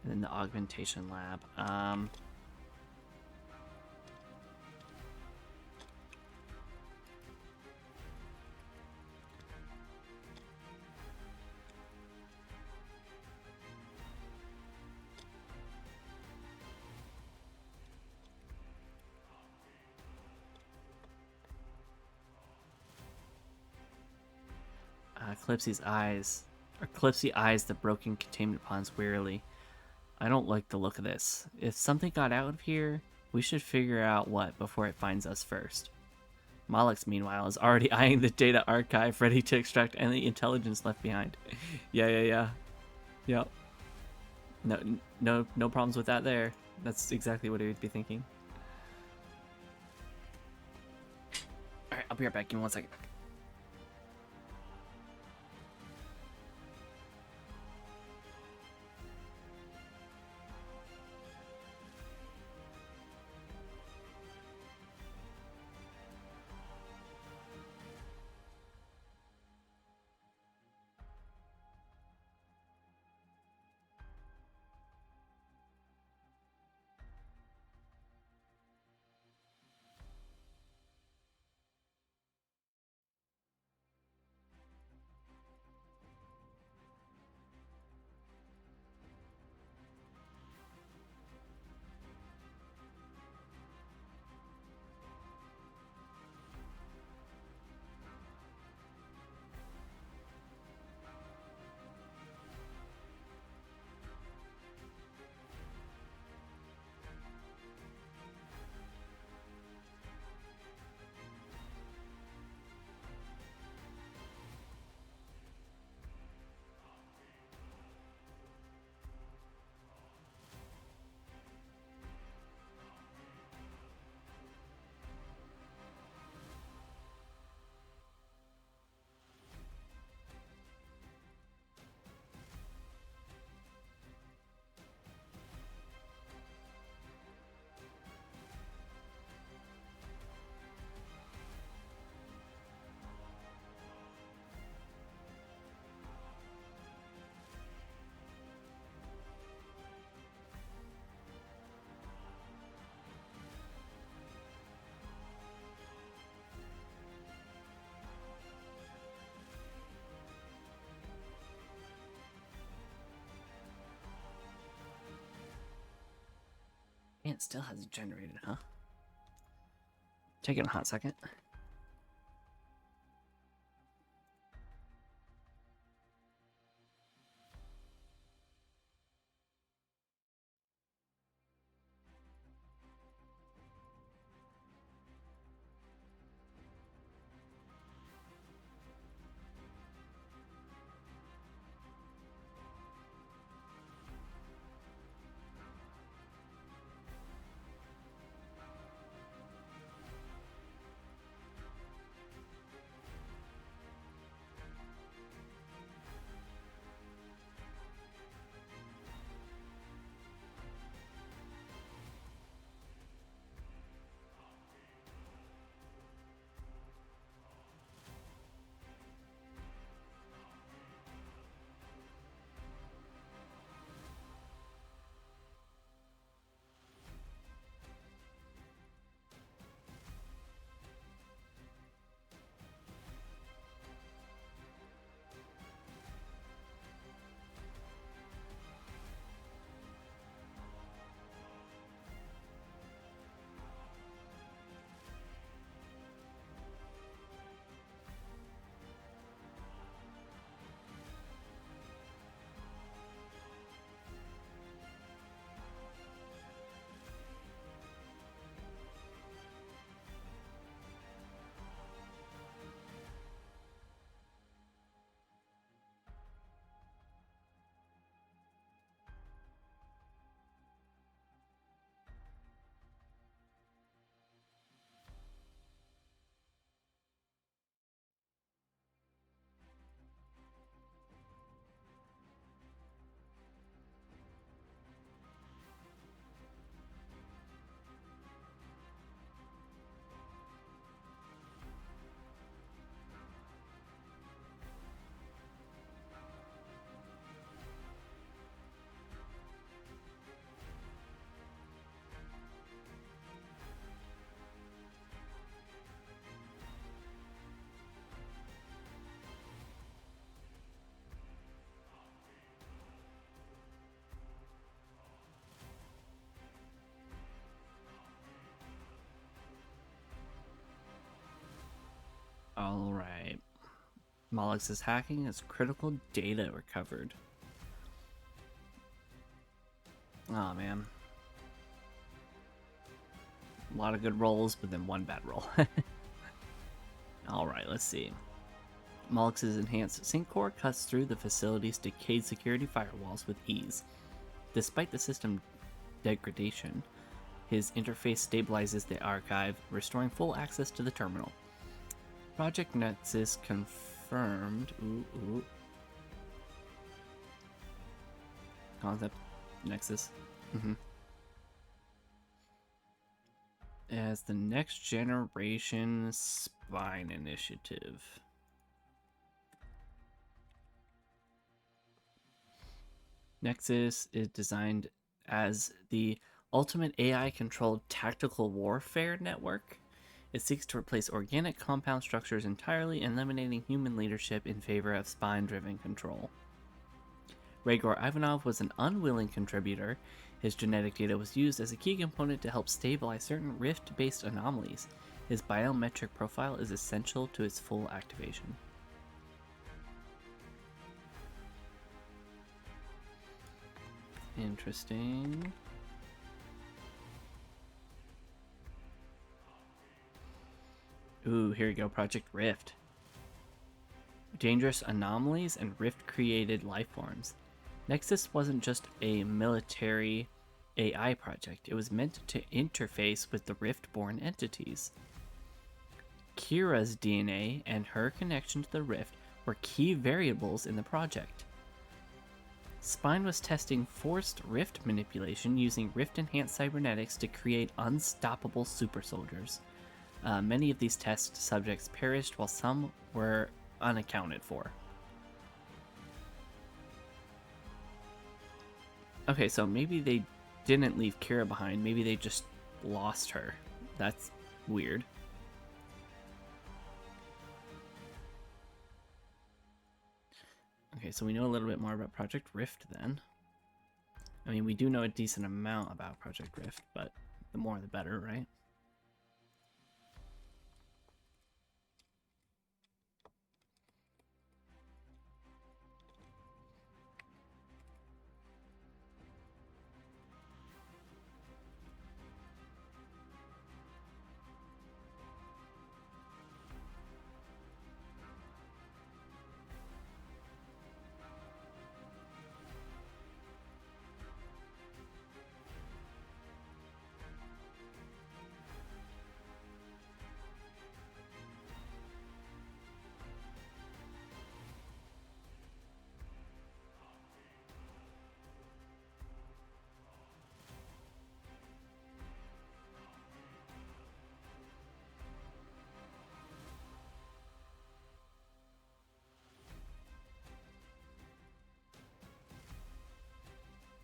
Speaker 2: And then the augmentation lab. Clipsy eyes the broken containment ponds wearily. I don't like the look of this. If something got out of here, we should figure out what before it finds us first. Mollix, meanwhile, is already eyeing the data archive, ready to extract any intelligence left behind. Yeah. Yep. No problems with that there. That's exactly what he would be thinking. Alright, I'll be right back. Give me 1 second.
Speaker 3: it still hasn't generated, huh? Taking a hot second. All right. Mollix's hacking has critical data recovered. Oh, man. A lot of good rolls, but then one bad roll. All right, let's see. Mollix's enhanced sync core cuts through the facility's decayed security firewalls with ease. Despite the system degradation, his interface stabilizes the archive, restoring full access to the terminal. Project Nexus confirmed. Concept Nexus. As the next generation spine initiative. Nexus is designed as the ultimate AI-controlled tactical warfare network. It seeks to replace organic compound structures entirely, eliminating human leadership in favor of spine-driven control. Rhaegor Ivanov was an unwilling contributor. His genetic data was used as a key component to help stabilize certain rift-based anomalies. His biometric profile is essential to its full activation. Interesting. Ooh, here we go. Project Rift. Dangerous anomalies and rift-created lifeforms. Nexus wasn't just a military AI project. It was meant to interface with the rift-born entities. Kira's DNA and her connection to the rift were key variables in the project. Spine was testing forced rift manipulation using rift-enhanced cybernetics to create unstoppable super soldiers. Many of these test subjects perished, while some were unaccounted for. Okay, so maybe they didn't leave Kira behind. Maybe they just lost her. That's weird. Okay, so we know a little bit more about Project Rift then. I mean, we do know a decent amount about Project Rift, but the more the better, right?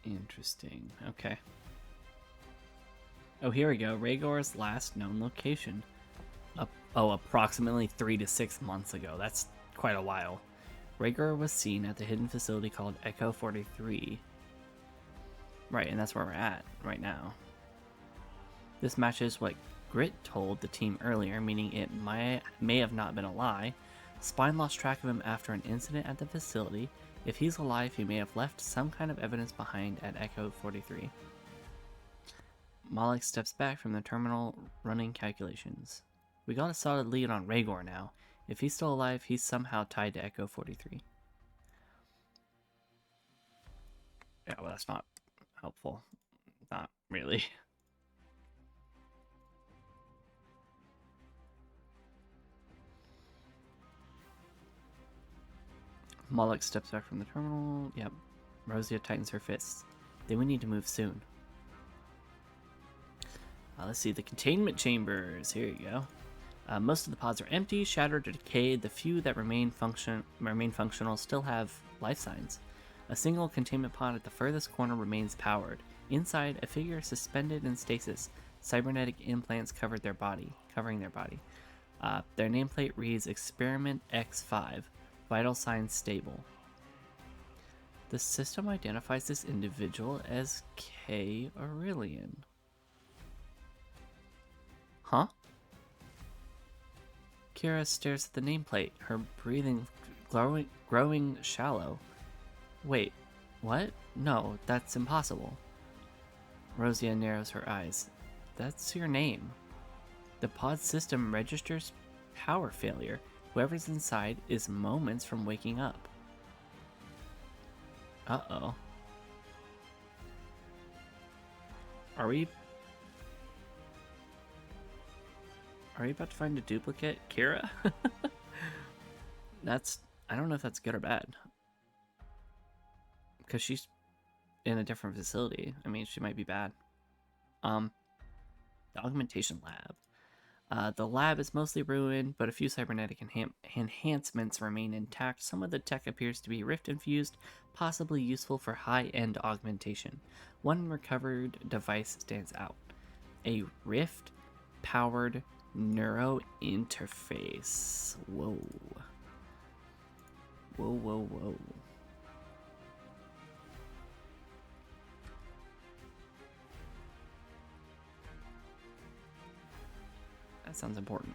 Speaker 3: Interesting. Okay. Oh, here we go. Rhaegor's last known location. Approximately 3 to 6 months ago. That's quite a while. Rhaegor was seen at the hidden facility called ECHO-43. Right, and that's where we're at right now. This matches what Grit told the team earlier, meaning it may have not been a lie. Spine lost track of him after an incident at the facility. If he's alive, he may have left some kind of evidence behind at ECHO-43. Malik steps back from the terminal, running calculations. We got a solid lead on Rhaegor now. If he's still alive, he's somehow tied to ECHO-43. Yeah, well, that's not helpful. Not really. Malik steps back from the terminal. Yep. Rosia tightens her fists. Then we need to move soon. Let's see, the containment chambers. Here you go. Most of the pods are empty, shattered, or decayed. The few that remain functional still have life signs. A single containment pod at the furthest corner remains powered. Inside, a figure suspended in stasis. Cybernetic implants covering their body. Their nameplate reads Experiment X5. Vital signs stable. The system identifies this individual as K. Aurelian. Huh? Kira stares at the nameplate, her breathing growing shallow. Wait, what? No, that's impossible. Rosia narrows her eyes. That's your name. The pod system registers power failure. Whoever's inside is moments from waking up. Uh-oh. Are we about to find a duplicate Kira? I don't know if that's good or bad. Because she's in a different facility. I mean, she might be bad. The augmentation lab. The lab is mostly ruined, but a few cybernetic enhancements remain intact. Some of the tech appears to be rift-infused, possibly useful for high-end augmentation. One recovered device stands out. A rift-powered neuro interface. Whoa. Whoa. That sounds important.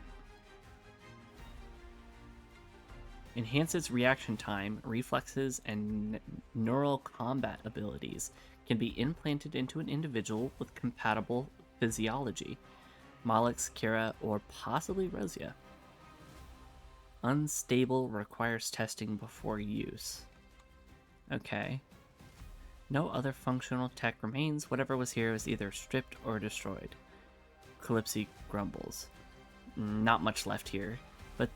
Speaker 3: Enhances reaction time, reflexes, and neural combat abilities. Can be implanted into an individual with compatible physiology. Malik's, Kira, or possibly Rosia. Unstable, requires testing before use. Okay. No other functional tech remains. Whatever was here was either stripped or destroyed. Calypsy grumbles. Not much left here, but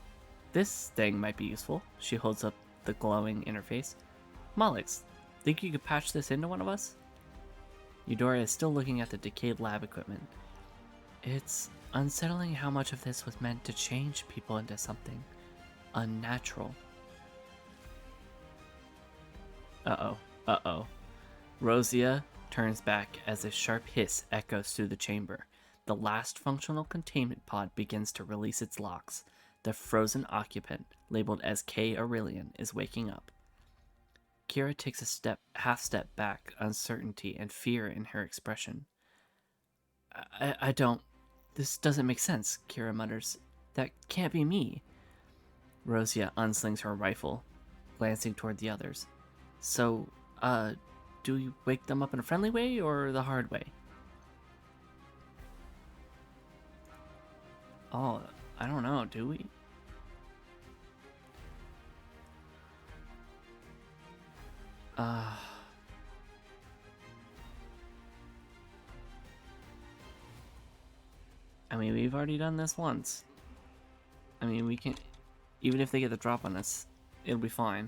Speaker 3: this thing might be useful. She holds up the glowing interface. Malix, think you could patch this into one of us? Eudora is still looking at the decayed lab equipment. It's unsettling how much of this was meant to change people into something unnatural. Uh-oh. Rosia turns back as a sharp hiss echoes through the chamber. The last functional containment pod begins to release its locks. The frozen occupant, labeled as K. Aurelian, is waking up. Kira takes a half step back, uncertainty and fear in her expression. I don't. This doesn't make sense, Kira mutters. That can't be me. Rosia unslings her rifle, glancing toward the others. So, do we wake them up in a friendly way or the hard way? Oh, I don't know, do we? I mean, we've already done this once. I mean, we can... Even if they get the drop on us, it'll be fine.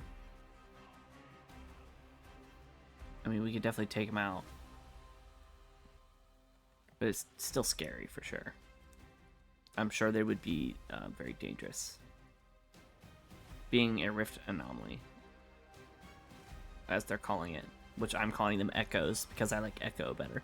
Speaker 3: I mean, we could definitely take them out. But it's still scary, for sure. I'm sure they would be very dangerous. Being a rift anomaly, as they're calling it. Which I'm calling them echoes, because I like echo better.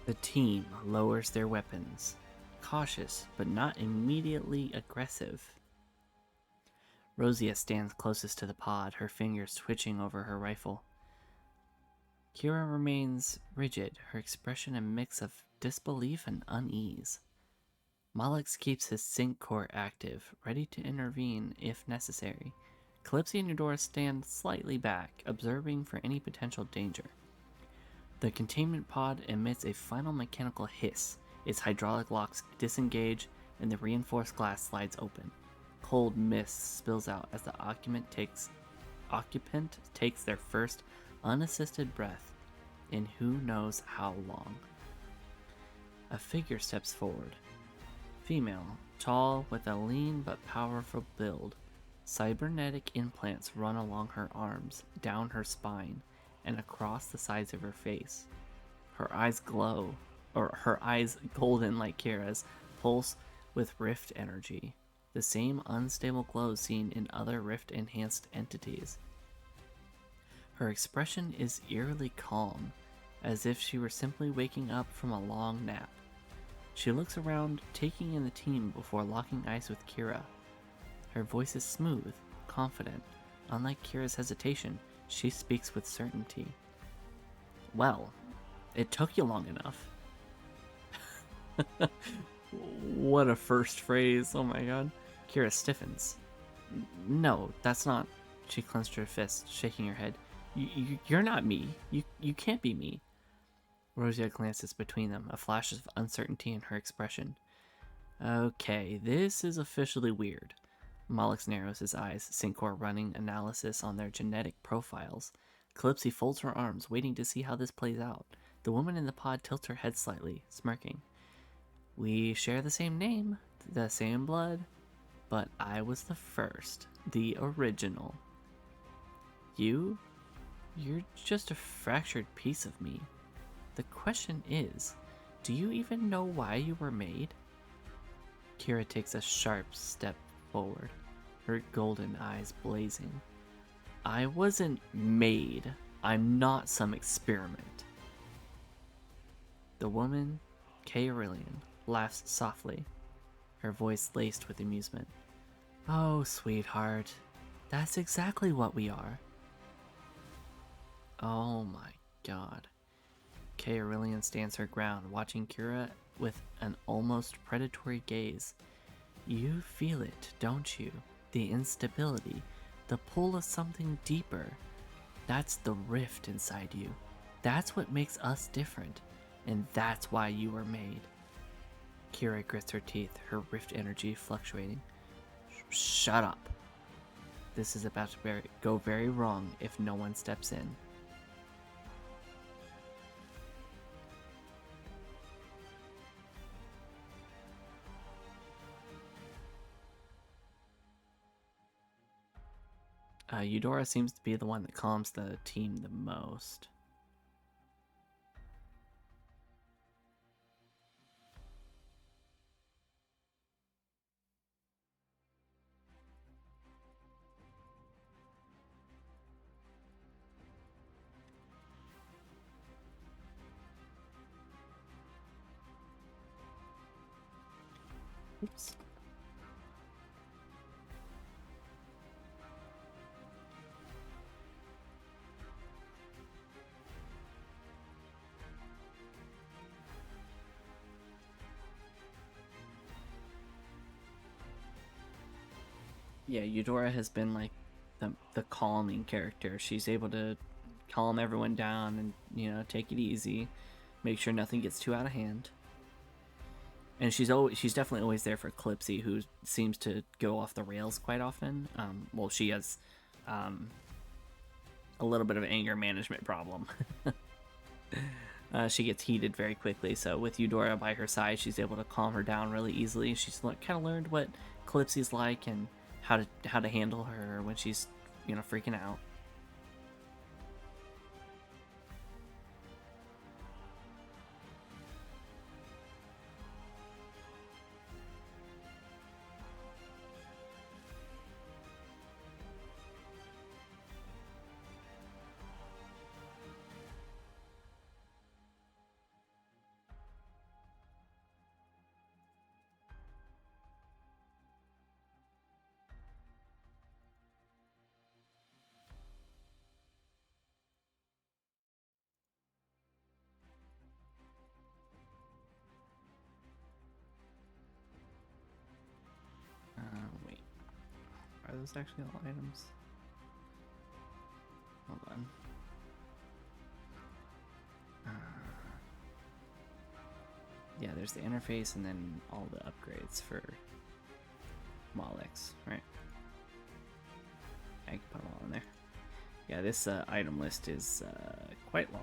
Speaker 3: The team lowers their weapons, cautious but not immediately aggressive. Rosia stands closest to the pod, her fingers twitching over her rifle. Kira remains rigid, her expression a mix of disbelief and unease. Malix keeps his sync core active, ready to intervene if necessary. Calypsy and Eudora stand slightly back, observing for any potential danger. The containment pod emits a final mechanical hiss. Its hydraulic locks disengage, and the reinforced glass slides open. Cold mist spills out as the occupant takes their first unassisted breath in who knows how long. A figure steps forward. Female, tall with a lean but powerful build. Cybernetic implants run along her arms, down her spine, and across the sides of her face. Her eyes glow, or her eyes golden like Kira's, pulse with rift energy, the same unstable glow seen in other rift-enhanced entities. Her expression is eerily calm, as if she were simply waking up from a long nap. She looks around, taking in the team before locking eyes with Kira. Her voice is smooth, confident. Unlike Kira's hesitation, she speaks with certainty. Well, it took you long enough. What a first phrase, oh my god. Kira stiffens. No, that's not... She clenched her fist, shaking her head. You're not me. You can't be me. Rosia glances between them, a flash of uncertainty in her expression. Okay, this is officially weird. Malix narrows his eyes, Syncor running analysis on their genetic profiles. Calypsy folds her arms, waiting to see how this plays out. The woman in the pod tilts her head slightly, smirking. We share the same name, the same blood, but I was the first, the original. You're just a fractured piece of me. The question is, do you even know why you were made? Kira takes a sharp step forward, her golden eyes blazing. I wasn't made. I'm not some experiment. The woman, Kay Aurelian, laughs softly, her voice laced with amusement. Oh, sweetheart, that's exactly what we are. Oh my god. Kay Aurelian stands her ground, watching Kira with an almost predatory gaze. You feel it, don't you? The instability, the pull of something deeper. That's the rift inside you. That's what makes us different, and that's why you were made. Kira grits her teeth, her rift energy fluctuating. Shut up. This is about to go very wrong if no one steps in. Eudora seems to be the one that calms the team the most. Oops. Yeah, Eudora has been like the calming character. She's able to calm everyone down and, take it easy, make sure nothing gets too out of hand. And she's definitely always there for Clipsy, who seems to go off the rails quite often. Well, she has a little bit of an anger management problem. She gets heated very quickly, so with Eudora by her side, she's able to calm her down really easily. She's kind of learned what Calypsy's like and how to handle her when she's freaking out. Wait. Are those actually all items? Hold on. Yeah, there's the interface and then all the upgrades for Molix, right? I can put them all in there. Yeah, this item list is quite long.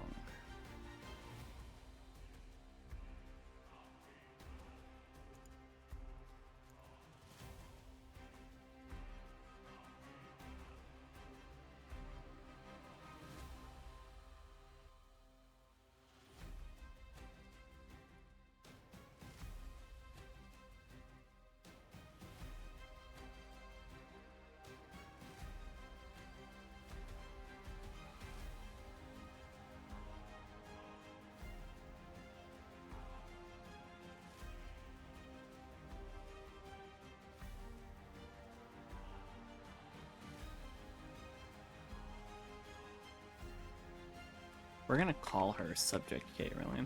Speaker 3: We're gonna call her Subject K, really.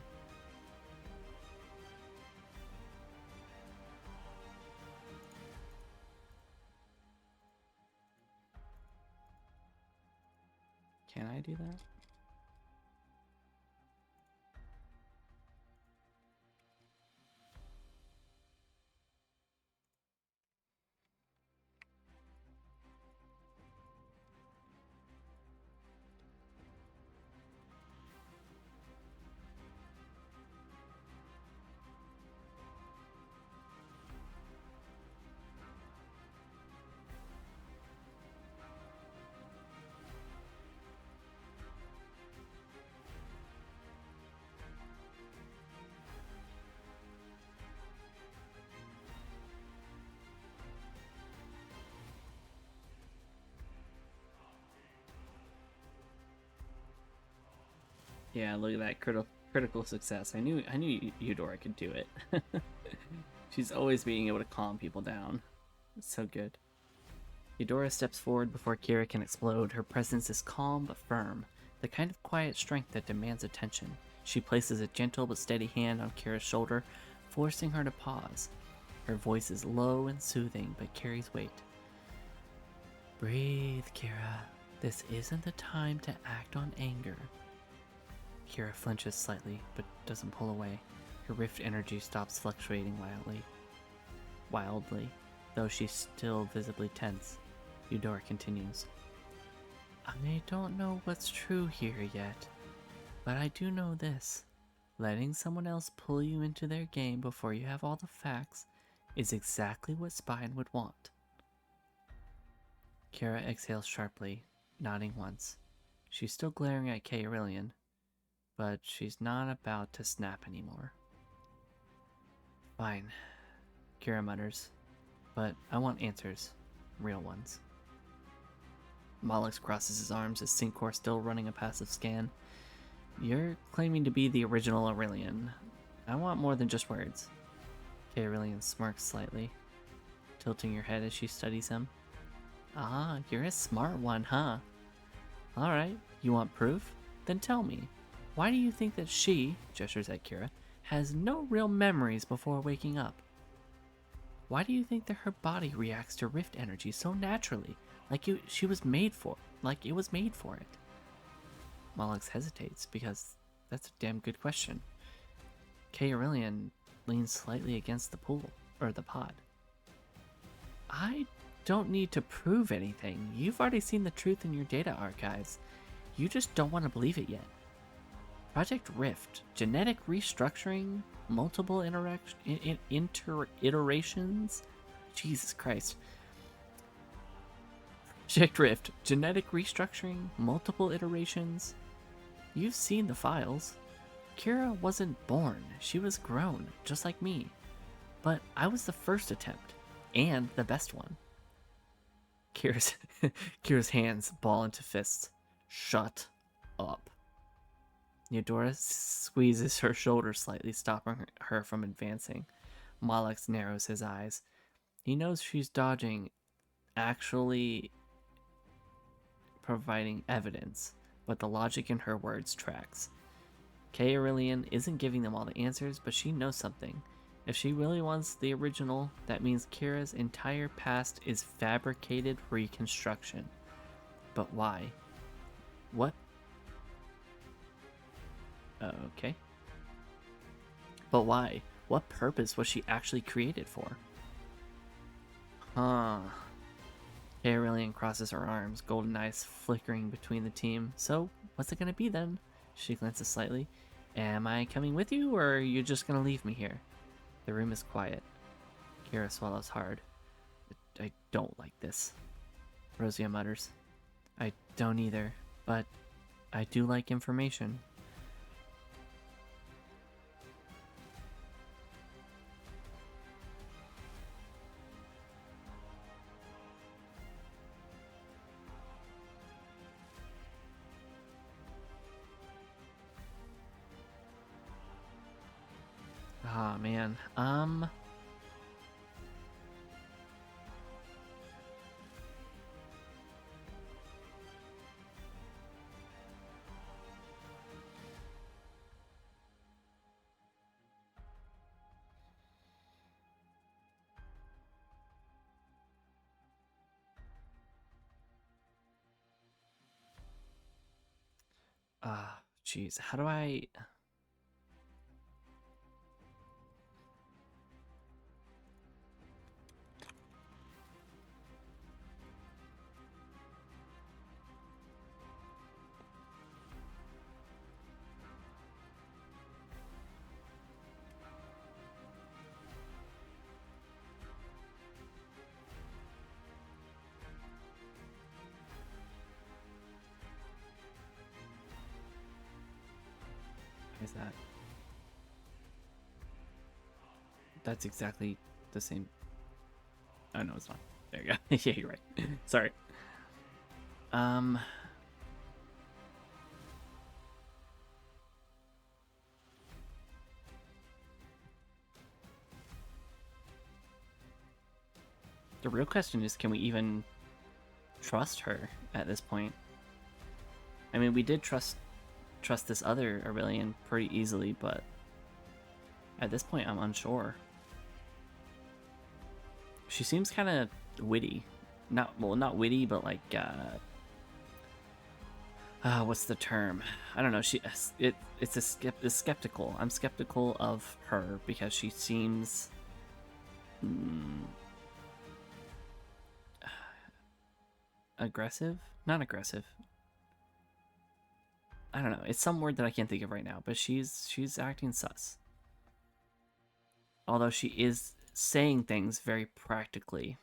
Speaker 3: Can I do that? Yeah, look at that critical success. I knew Eudora could do it. She's always being able to calm people down. It's so good. Eudora steps forward before Kira can explode. Her presence is calm but firm, the kind of quiet strength that demands attention. She places a gentle but steady hand on Kira's shoulder, forcing her to pause. Her voice is low and soothing, but carries weight. Breathe, Kira. This isn't the time to act on anger. Kira flinches slightly, but doesn't pull away. Her rift energy stops fluctuating wildly, though she's still visibly tense. Eudora continues. I don't know what's true here yet, but I do know this. Letting someone else pull you into their game before you have all the facts is exactly what Spine would want. Kira exhales sharply, nodding once. She's still glaring at Kay Aurelian, but she's not about to snap anymore. Fine, Kira mutters, but I want answers. Real ones. Mollix crosses his arms as Syncor still running a passive scan. You're claiming to be the original Aurelian. I want more than just words. Kay Aurelian smirks slightly, tilting her head as she studies him. Ah, you're a smart one, huh? Alright, you want proof? Then tell me, why do you think that she, gestures at Kira, has no real memories before waking up? Why do you think that her body reacts to rift energy so naturally, like it was made for it? Mollix hesitates because that's a damn good question. Kay Aurelian leans slightly against the pod. I don't need to prove anything. You've already seen the truth in your data archives. You just don't want to believe it yet. Project Rift, genetic restructuring, multiple iterations. Jesus Christ. Project Rift, genetic restructuring, multiple iterations. You've seen the files. Kira wasn't born. She was grown, just like me. But I was the first attempt, and the best one. Kira's hands ball into fists. Shut up. Eudora squeezes her shoulder slightly, stopping her from advancing. Mollix narrows his eyes. He knows she's dodging actually providing evidence, but the logic in her words tracks. Kay Aurelian isn't giving them all the answers, but she knows something. If she really wants the original, that means Kira's entire past is fabricated reconstruction. But why? What? Okay. But why? What purpose was she actually created for? Huh. Kay Aurelian crosses her arms, golden eyes flickering between the team. So, what's it gonna be then? She glances slightly. Am I coming with you, or are you just gonna leave me here? The room is quiet. Kira swallows hard. I don't like this. Rosia mutters. I don't either, but I do like information. Ah, man. Jeez. How do I... Is that? That's exactly the same. Oh, no, it's not. There you go. Yeah, you're right. Sorry. The real question is, can we even trust her at this point? I mean, we did trust this other Aurelian pretty easily, but at this point, I'm unsure. She seems kind of witty. Not witty, but like, what's the term? I don't know. It's skeptical. I'm skeptical of her because she seems aggressive. Not aggressive. I don't know. It's some word that I can't think of right now, but she's acting sus. Although she is saying things very practically.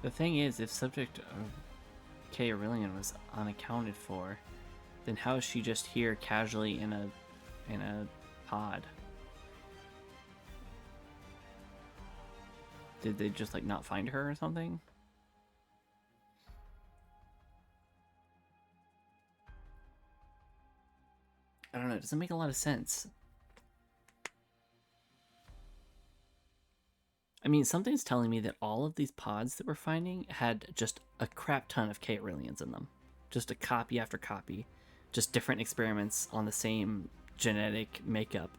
Speaker 3: The thing is, if subject of K. Aurelian was unaccounted for, then how is she just here casually in a pod? Did they just like not find her or something? I don't know, it doesn't make a lot of sense. I mean, something's telling me that all of these pods that we're finding had just a crap ton of K. Aurelians in them. Just a copy after copy. Just different experiments on the same genetic makeup.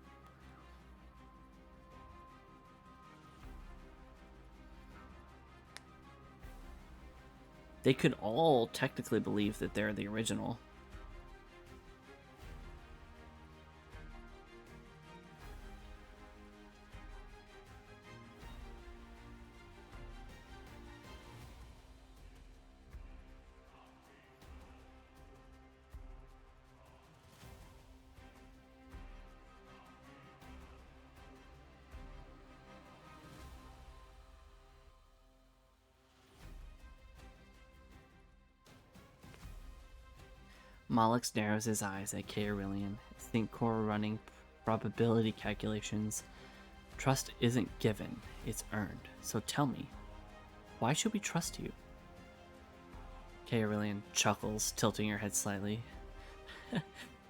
Speaker 3: They could all technically believe that they're the original. Mollix narrows his eyes at K. Aurelian. Think core running probability calculations. Trust isn't given, it's earned. So tell me, why should we trust you? K. Aurelian chuckles, tilting her head slightly.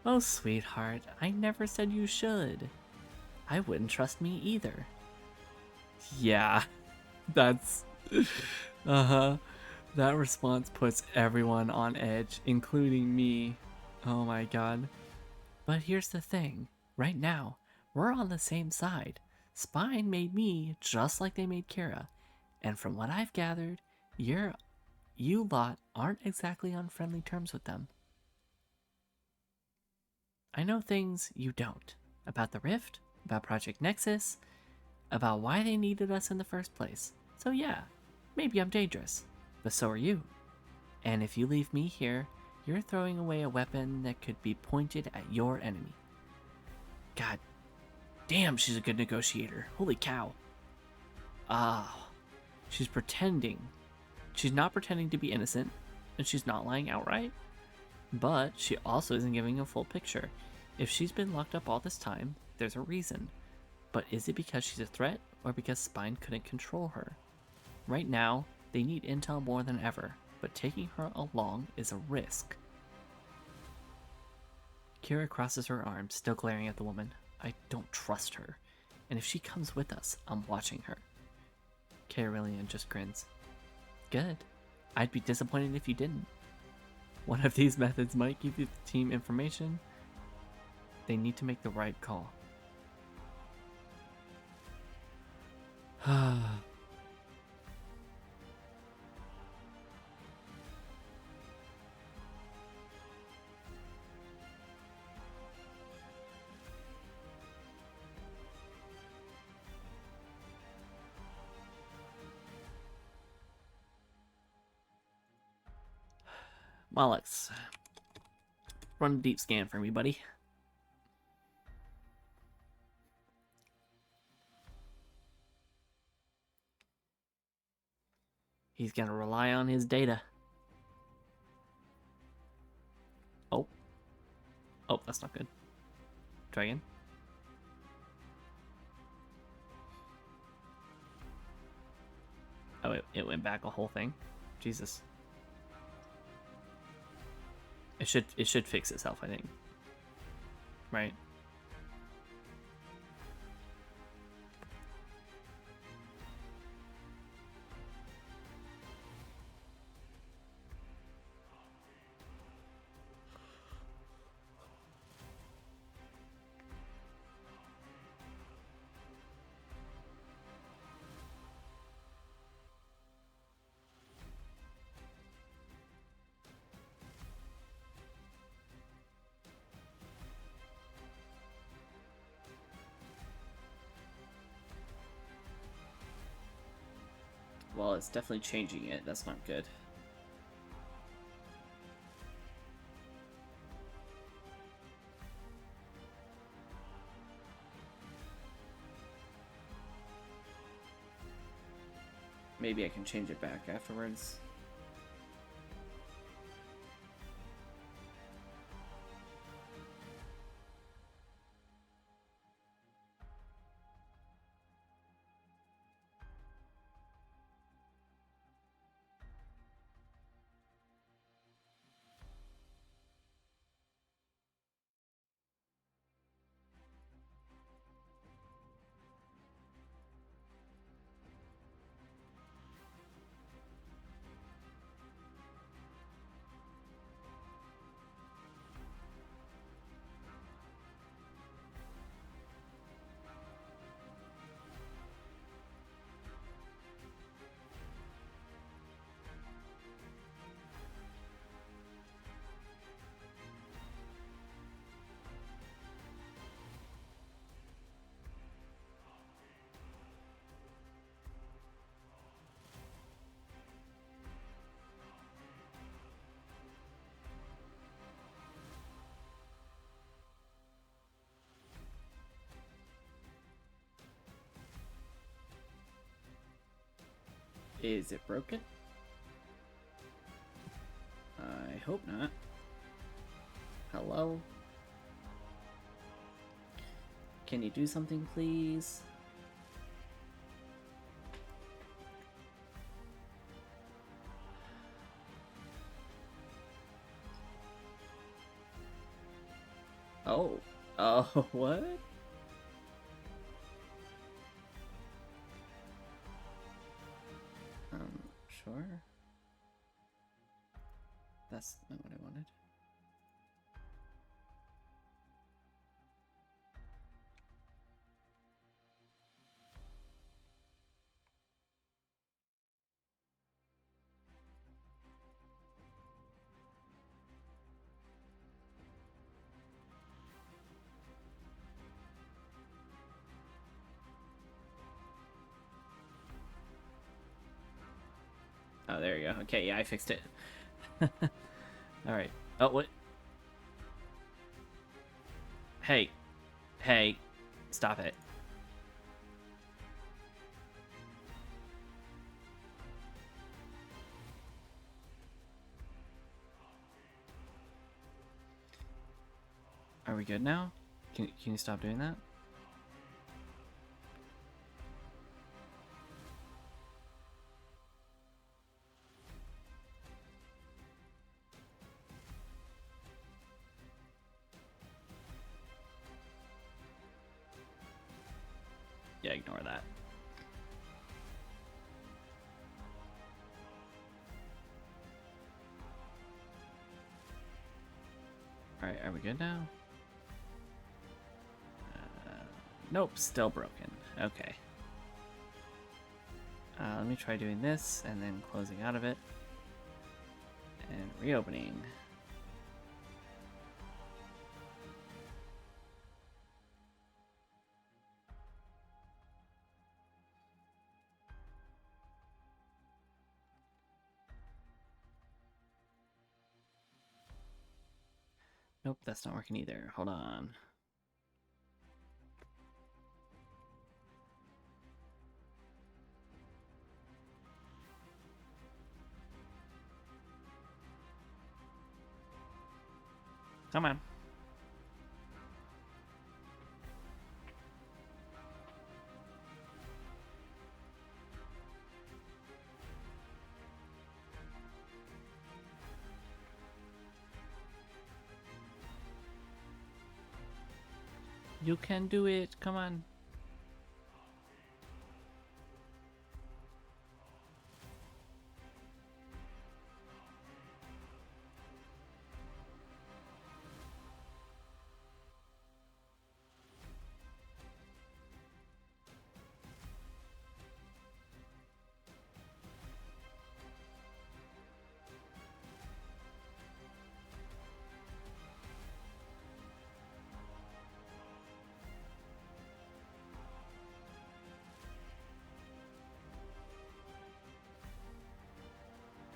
Speaker 3: Oh, sweetheart, I never said you should. I wouldn't trust me either. Yeah, that's... Uh-huh. That response puts everyone on edge, including me. Oh my god. But here's the thing. Right now, we're on the same side. Spine made me just like they made Kira. And from what I've gathered, you lot aren't exactly on friendly terms with them. I know things you don't. About the Rift, about Project Nexus, about why they needed us in the first place. So yeah, maybe I'm dangerous. But so are you. And if you leave me here, you're throwing away a weapon that could be pointed at your enemy. God damn, she's a good negotiator. Holy cow. She's pretending. She's not pretending to be innocent, and she's not lying outright. But she also isn't giving a full picture. If she's been locked up all this time, there's a reason. But is it because she's a threat, or because Spine couldn't control her? Right now, they need intel more than ever, but taking her along is a risk. Kira crosses her arms, still glaring at the woman. I don't trust her, and if she comes with us, I'm watching her. K. Aurelian just grins. Good. I'd be disappointed if you didn't. One of these methods might give you the team information. They need to make the right call. Mollux, run a deep scan for me, buddy. He's gonna rely on his data. Oh. Oh, that's not good. Try again. Oh, it went back a whole thing. Jesus. It should fix itself, I think. Right? Well, it's definitely changing it. That's not good. Maybe I can change it back afterwards. Is it broken? I hope not. Hello? Can you do something, please? Oh. Oh, what? Sure. That's not what I wanted. Oh, there you go. Okay, yeah, I fixed it. Alright. Oh, what? Hey. Hey. Stop it. Are we good now? Can you stop doing that? Yeah, ignore that. Alright, are we good now? Nope, still broken. Okay. Let me try doing this and then closing out of it. And reopening. Nope, that's not working either. Hold on. Come on. You can do it. Come on.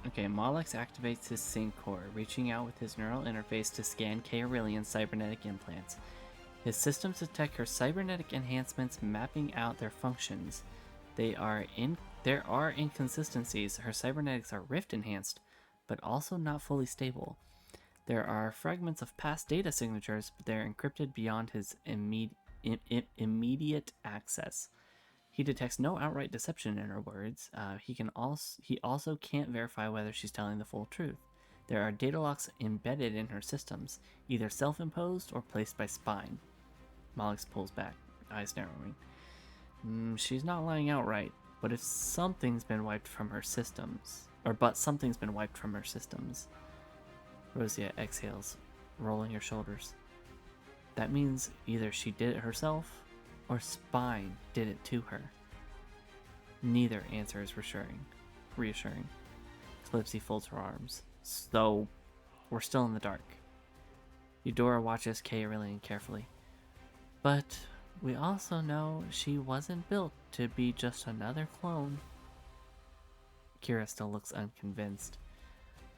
Speaker 3: Okay, Molex activates his sync core, reaching out with his neural interface to scan Kairilian's cybernetic implants. His systems detect her cybernetic enhancements, mapping out their functions. There are inconsistencies. Her cybernetics are rift enhanced, but also not fully stable. There are fragments of past data signatures, but they're encrypted beyond his immediate access. He detects no outright deception in her words. He also can't verify whether she's telling the full truth. There are data locks embedded in her systems, either self-imposed or placed by Spine. Molex pulls back, eyes narrowing. She's not lying outright, but something's been wiped from her systems. Rosia exhales, rolling her shoulders. That means either she did it herself, or Spine did it to her. Neither answer is reassuring. Calypsy folds her arms. So, we're still in the dark. Eudora watches Kairilian carefully. But we also know she wasn't built to be just another clone. Kira still looks unconvinced.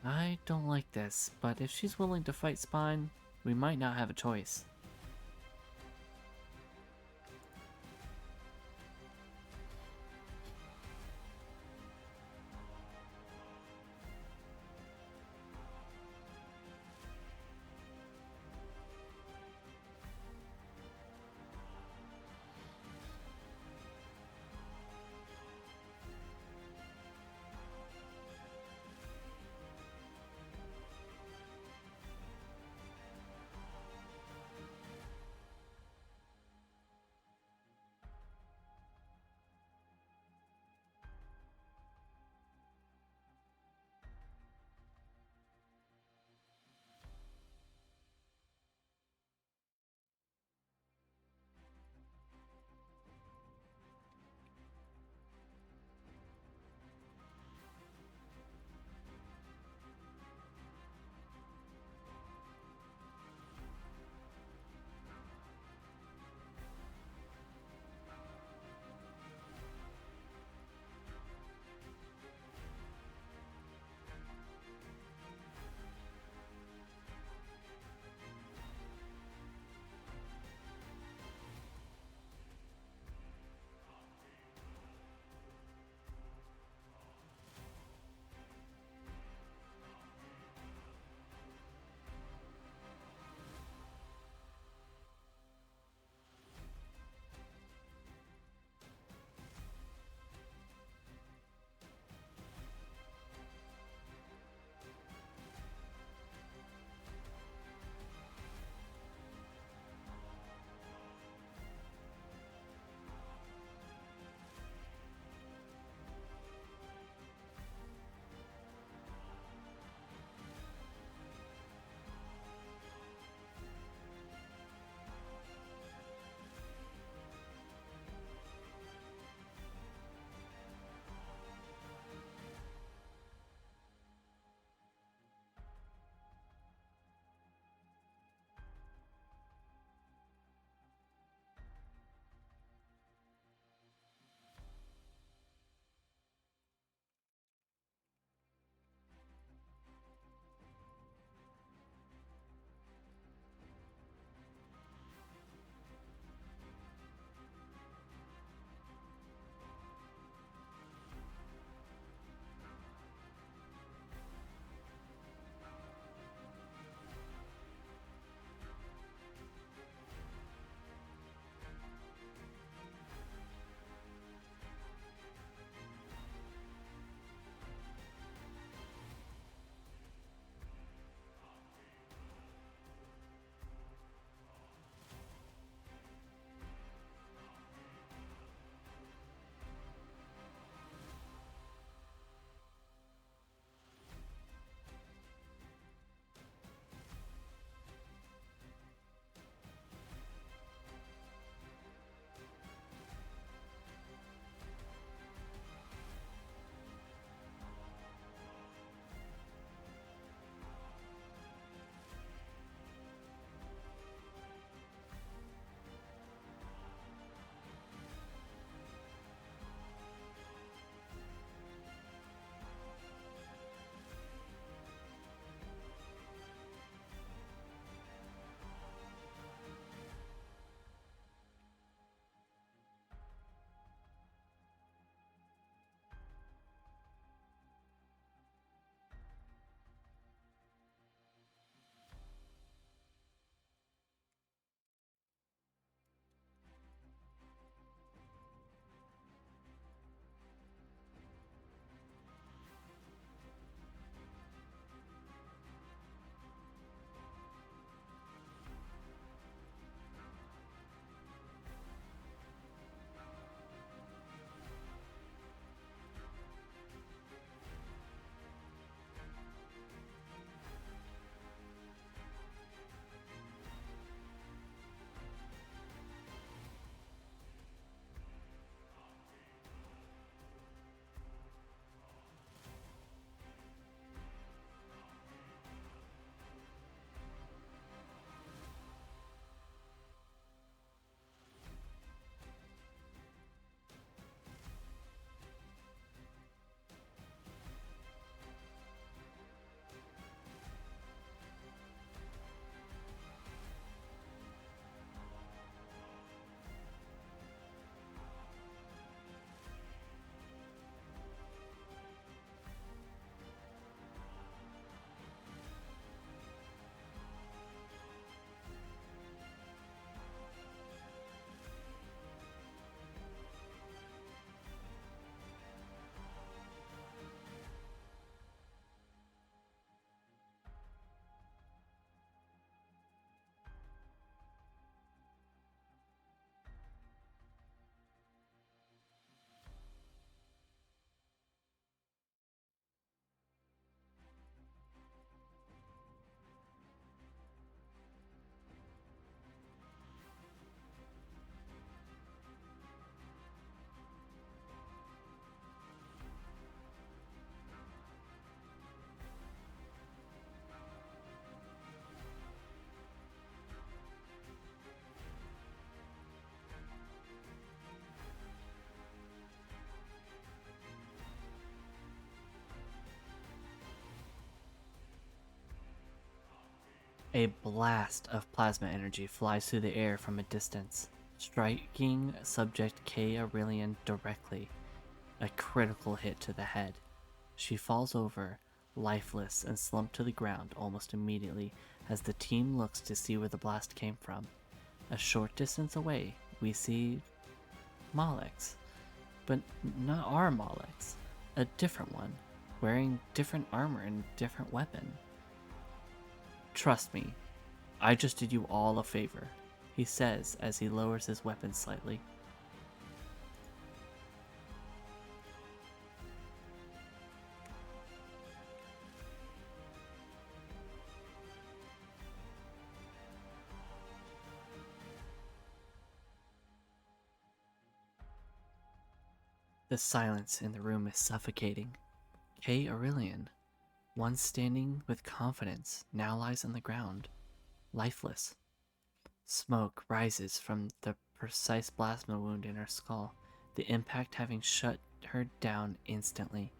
Speaker 3: I don't like this, but if she's willing to fight Spine, we might not have a choice. A blast of plasma energy flies through the air from a distance, striking subject K. Aurelian directly, a critical hit to the head. She falls over, lifeless, and slumped to the ground almost immediately as the team looks to see where the blast came from. A short distance away, we see Malix, but not our Malix, a different one, wearing different armor and different weapon. Trust me, I just did you all a favor, he says as he lowers his weapon slightly. The silence in the room is suffocating. K. Aurelian, once standing with confidence, now lies on the ground, lifeless. Smoke rises from the precise plasma wound in her skull, the impact having shut her down instantly.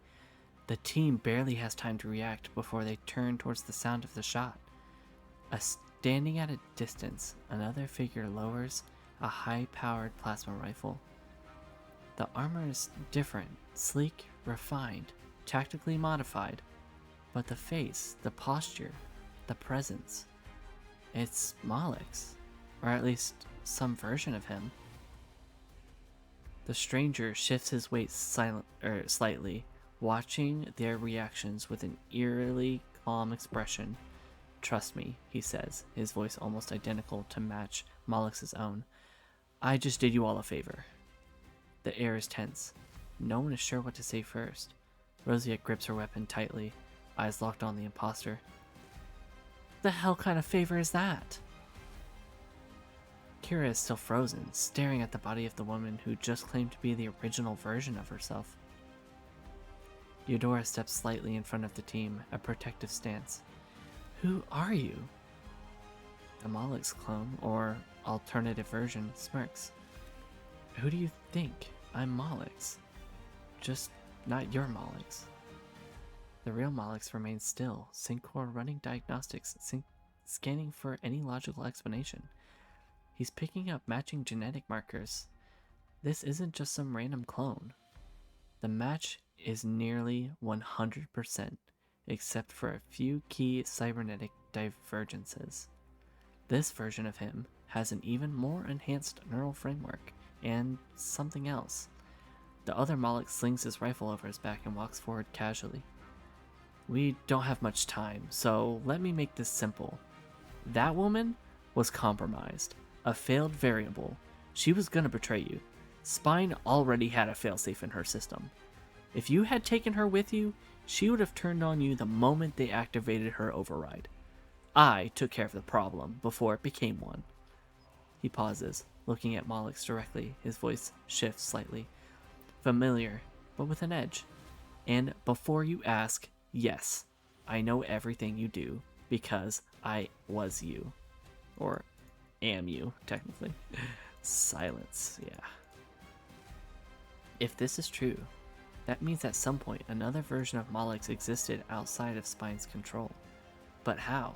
Speaker 3: The team barely has time to react before they turn towards the sound of the shot. Standing at a distance, another figure lowers a high-powered plasma rifle. The armor is different, sleek, refined, tactically modified, but the face, the posture, the presence, it's Malix, or at least some version of him. The stranger shifts his weight slightly, watching their reactions with an eerily calm expression. Trust me, he says, his voice almost identical to match Malix's own. I just did you all a favor. The air is tense. No one is sure what to say first. Rosette grips her weapon tightly, eyes locked on the imposter. The hell kind of favor is that? Kira is still frozen, staring at the body of the woman who just claimed to be the original version of herself. Eudora steps slightly in front of the team, a protective stance. Who are you? The Malix clone, or alternative version, smirks. Who do you think? I'm Malix. Just not your Malix. The real Malix remains still, Syncor running diagnostics, scanning for any logical explanation. He's picking up matching genetic markers. This isn't just some random clone. The match is nearly 100%, except for a few key cybernetic divergences. This version of him has an even more enhanced neural framework, and something else. The other Malix slings his rifle over his back and walks forward casually. We don't have much time, so let me make this simple. That woman was compromised, a failed variable. She was gonna betray you. Spine already had a failsafe in her system. If you had taken her with you, she would have turned on you the moment they activated her override. I took care of the problem before it became one. He pauses, looking at Malix directly. His voice shifts slightly. Familiar, but with an edge. And before you ask, yes, I know everything you do because I was you. Or am you, technically. Silence, yeah. If this is true, that means at some point another version of Malix existed outside of Spine's control. But how?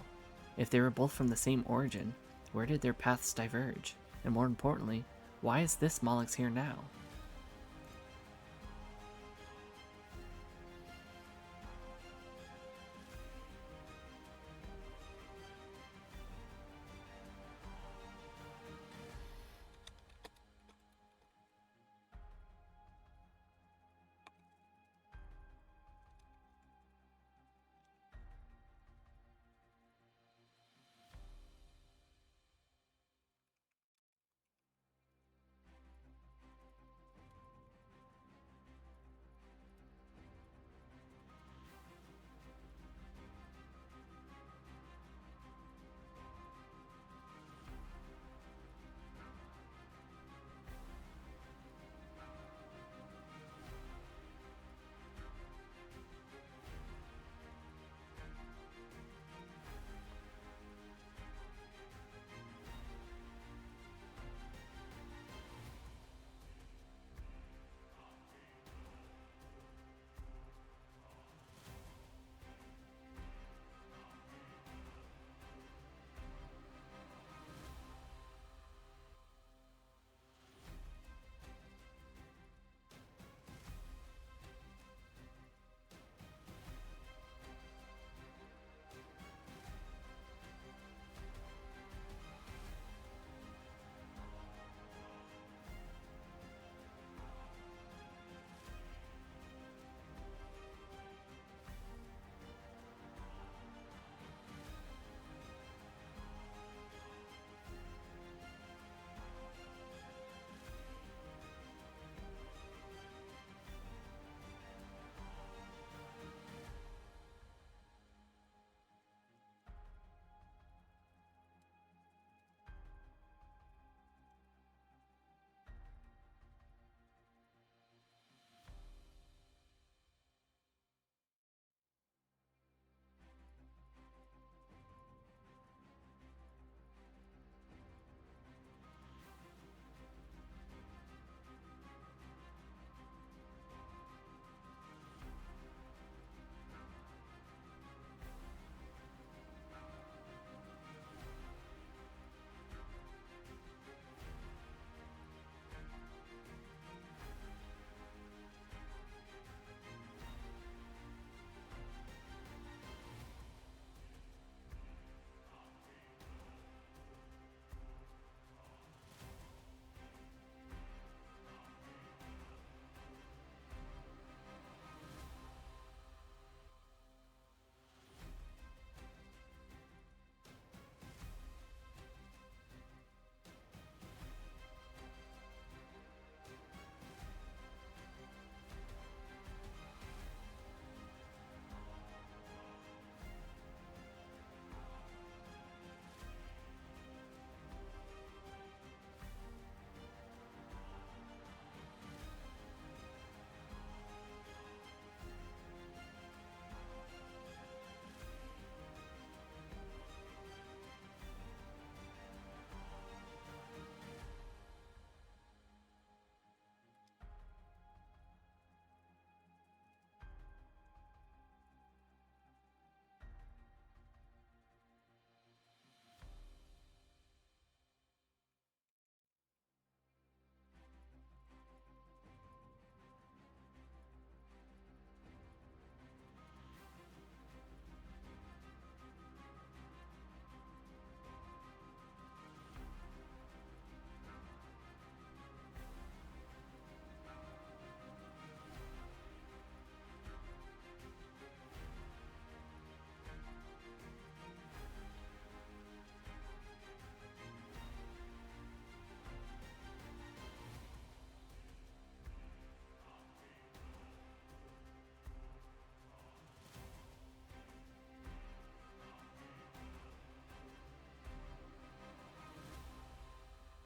Speaker 3: If they were both from the same origin, where did their paths diverge? And more importantly, why is this Malix here now?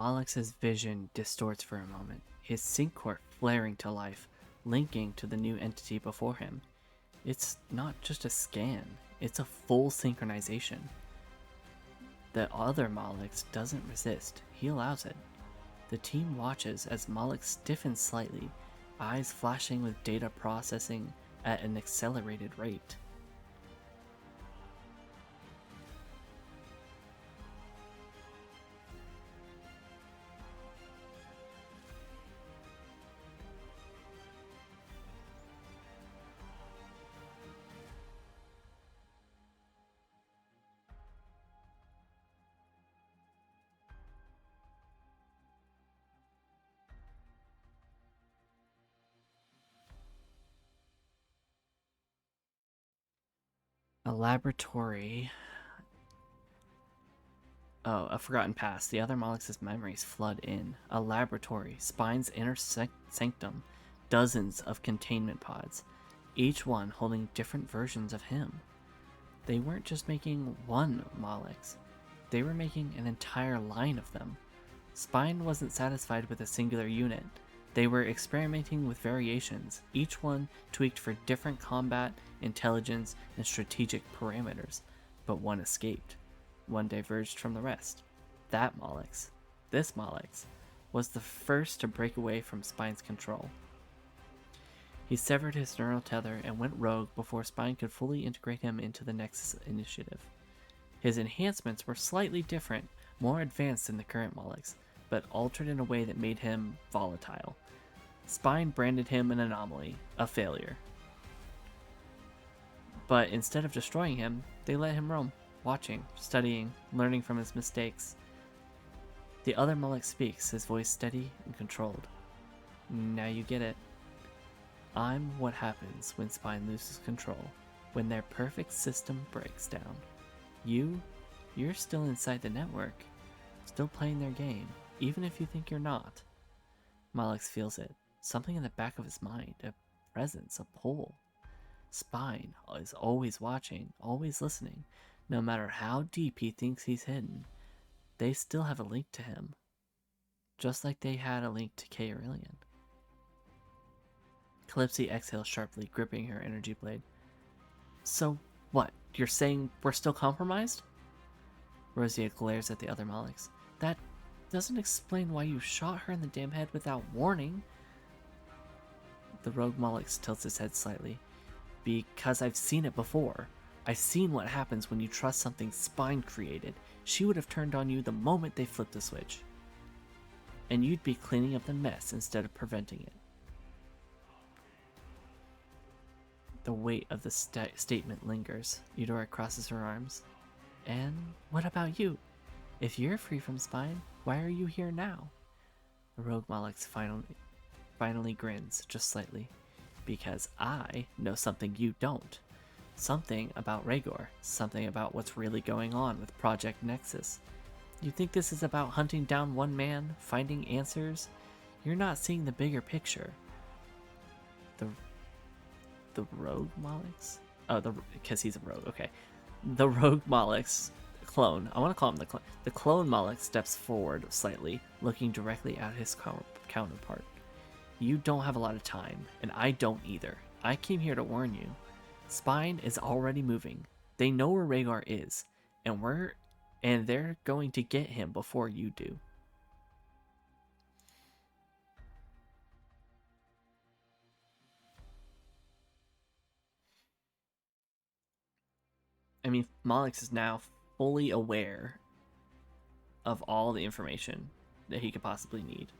Speaker 3: Alex's vision distorts for a moment, his sync core flaring to life, linking to the new entity before him. It's not just a scan, it's a full synchronization. The other Malix doesn't resist, he allows it. The team watches as Malix stiffens slightly, eyes flashing with data processing at an accelerated rate. A laboratory. Oh, a forgotten past. The other Mollux's memories flood in. A laboratory, Spine's inner sanctum, dozens of containment pods, each one holding different versions of him. They weren't just making one Mollux, they were making an entire line of them. Spine wasn't satisfied with a singular unit. They were experimenting with variations, each one tweaked for different combat, intelligence, and strategic parameters, but one escaped. One diverged from the rest. That Mollux, this Mollux, was the first to break away from Spine's control. He severed his neural tether and went rogue before Spine could fully integrate him into the Nexus initiative. His enhancements were slightly different, more advanced than the current Mollux, but altered in a way that made him volatile. Spine branded him an anomaly, a failure. But instead of destroying him, they let him roam, watching, studying, learning from his mistakes. The other Mollux speaks, his voice steady and controlled. Now you get it. I'm what happens when Spine loses control, when their perfect system breaks down. You're still inside the network, still playing their game, even if you think you're not. Mollux feels it, something in the back of his mind, a presence, a pull. Spine is always watching, always listening, no matter how deep he thinks he's hidden. They still have a link to him, just like they had a link to K. Aurelian. Calypsy exhales sharply, gripping her energy blade. So what? You're saying we're still compromised? Rosia glares at the other Mollux. That doesn't explain why you shot her in the damn head without warning. The rogue Mollux tilts his head slightly. Because I've seen it before. I've seen what happens when you trust something Spine created. She would have turned on you the moment they flipped the switch. And you'd be cleaning up the mess instead of preventing it. The weight of the statement lingers. Eudora crosses her arms. And what about you? If you're free from Spine, why are you here now? The rogue Mollux finally grins, just slightly. Because I know something you don't. Something about Rhaegor. Something about what's really going on with Project Nexus. You think this is about hunting down one man, finding answers? You're not seeing the bigger picture. The rogue Mollux? Oh, because he's a rogue, okay. The rogue Mollux clone, I want to call him the clone. The clone Mollux steps forward slightly, looking directly at his counterpart. You don't have a lot of time, and I don't either. I came here to warn you. Spine is already moving. They know where Rhaegar is, and they're going to get him before you do. I mean, Mollux is now fully aware of all the information that he could possibly need.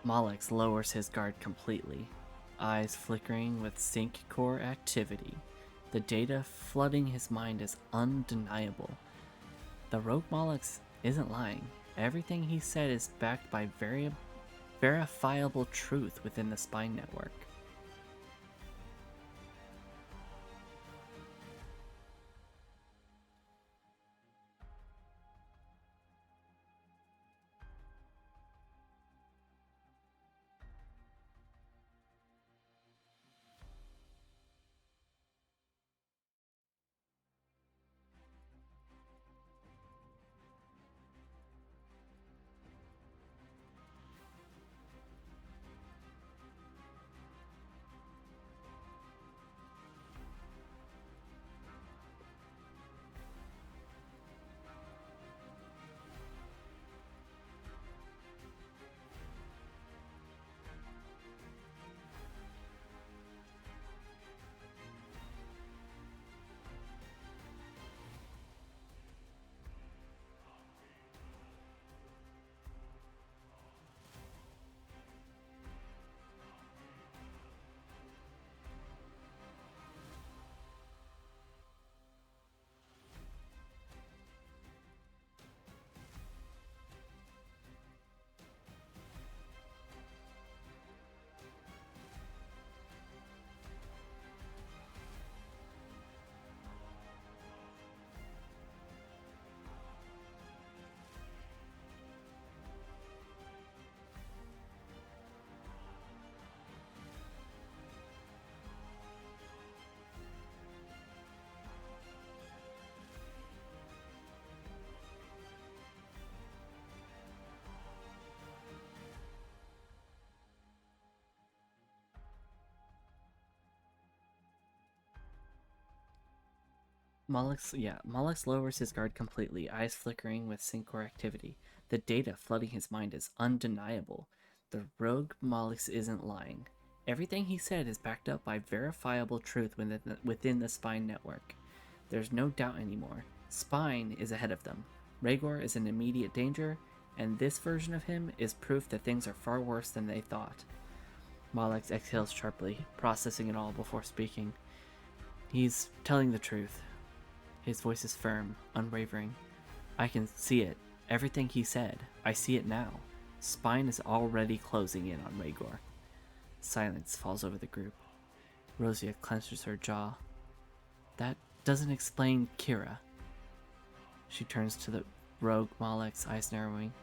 Speaker 3: Molex lowers his guard completely, eyes flickering with sync core activity. The data flooding his mind is undeniable. The rogue Molex isn't lying. Everything he said is backed by verifiable truth within the spine network. Molex lowers his guard completely, eyes flickering with sync core activity. The data flooding his mind is undeniable. The rogue Molex isn't lying. Everything he said is backed up by verifiable truth within the Spine network. There's no doubt anymore. Spine is ahead of them. Rhaegor is in immediate danger, and this version of him is proof that things are far worse than they thought. Molex exhales sharply, processing it all before speaking. He's telling the truth. His voice is firm, unwavering. I can see it. Everything he said. I see it now. Spine is already closing in on Rhaegor. Silence falls over the group. Rosia clenches her jaw. That doesn't explain Kira. She turns to the rogue Molex, eyes narrowing.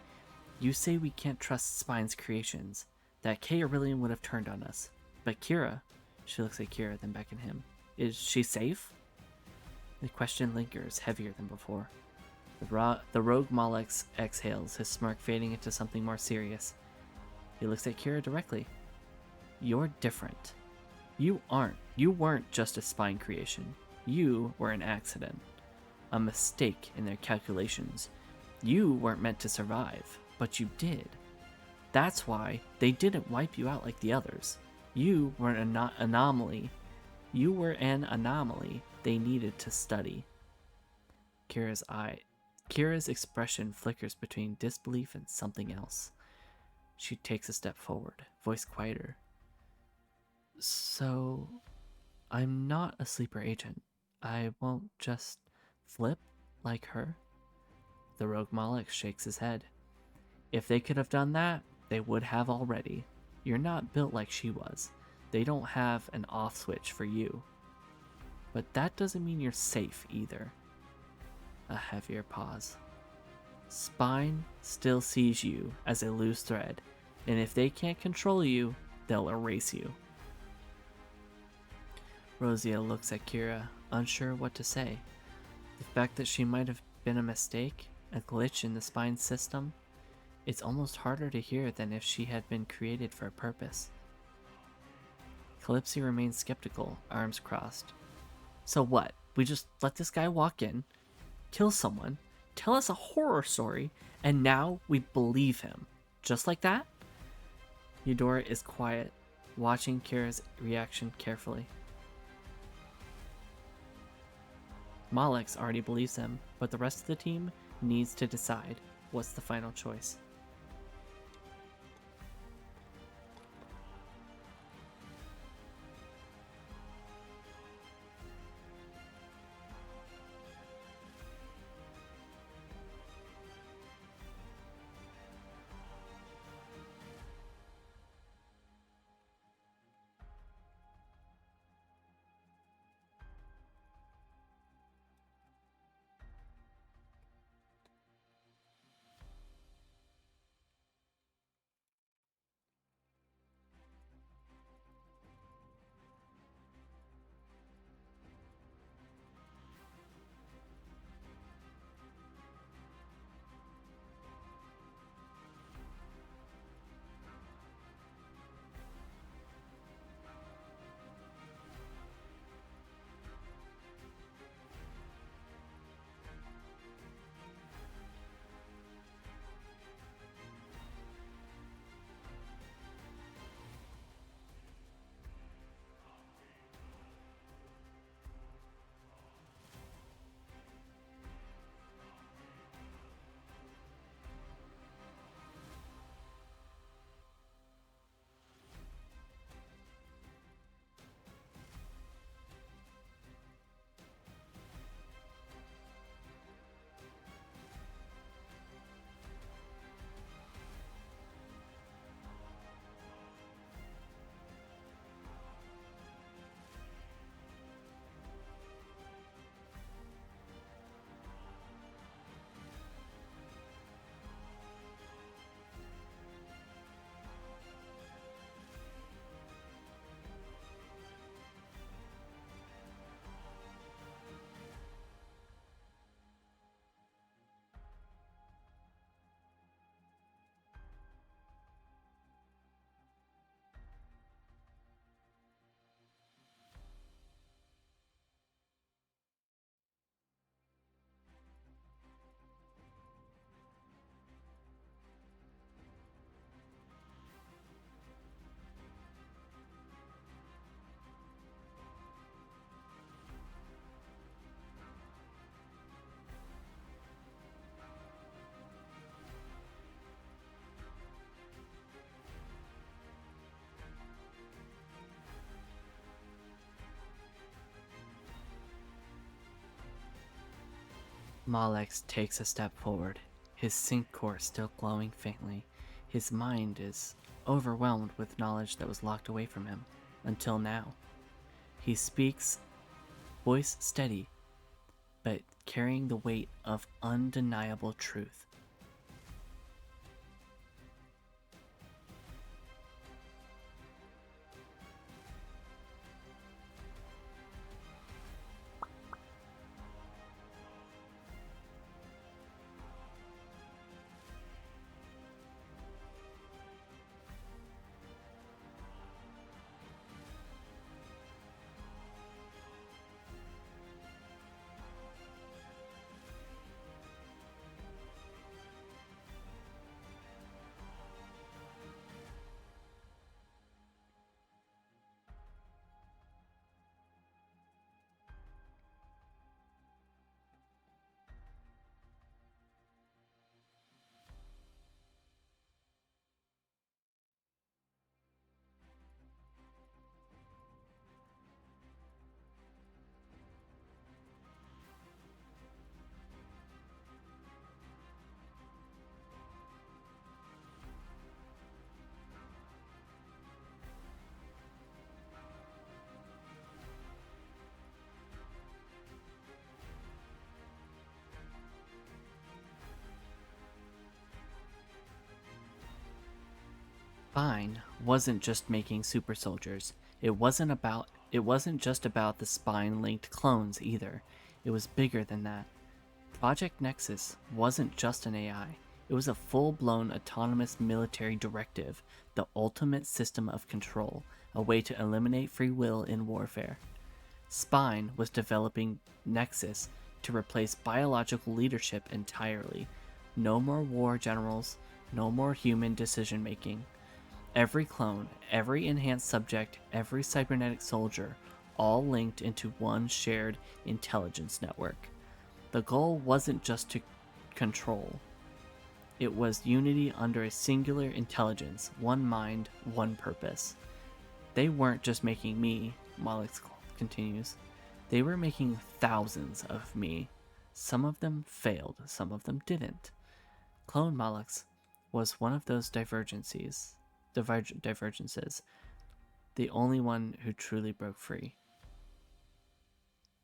Speaker 3: You say we can't trust Spine's creations. That K Aurelian would have turned on us. But Kira, she looks at Kira, then back at him. Is she safe? The question lingers, heavier than before. The rogue Molex exhales, his smirk fading into something more serious. He looks at Kira directly. You're different. You weren't just a Spine creation. You were an accident. A mistake in their calculations. You weren't meant to survive, but you did. That's why they didn't wipe you out like the others. You were an anomaly. You were an anomaly they needed to study. Kira's expression flickers between disbelief and something else. She takes a step forward, voice quieter. So, I'm not a sleeper agent. I won't just flip like her. The rogue Molex shakes his head. If they could have done that, they would have already. You're not built like she was. They don't have an off switch for you. But that doesn't mean you're safe either. A heavier pause. Spine still sees you as a loose thread, and if they can't control you, they'll erase you. Rosia looks at Kira, unsure what to say. The fact that she might have been a mistake, a glitch in the Spine system, it's almost harder to hear than if she had been created for a purpose. Calypsy remains skeptical, arms crossed. So what? We just let this guy walk in, kill someone, tell us a horror story, and now we believe him. Just like that? Eudora is quiet, watching Kira's reaction carefully. Molex already believes him, but the rest of the team needs to decide what's the final choice. Malex takes a step forward, his sync core still glowing faintly. His mind is overwhelmed with knowledge that was locked away from him until now. He speaks, voice steady, but carrying the weight of undeniable truth. Spine wasn't just making super soldiers. It wasn't just about the spine linked clones either. It was bigger than that. Project Nexus wasn't just an AI. It was a full-blown autonomous military directive, the ultimate system of control, a way to eliminate free will in warfare. Spine was developing Nexus to replace biological leadership entirely. No more war generals, no more human decision making. Every clone, every enhanced subject, every cybernetic soldier, all linked into one shared intelligence network. The goal wasn't just to control. It was unity under a singular intelligence, one mind, one purpose. They weren't just making me, Malex continues. They were making thousands of me. Some of them failed, some of them didn't. Clone Malex was one of those divergences, the only one who truly broke free.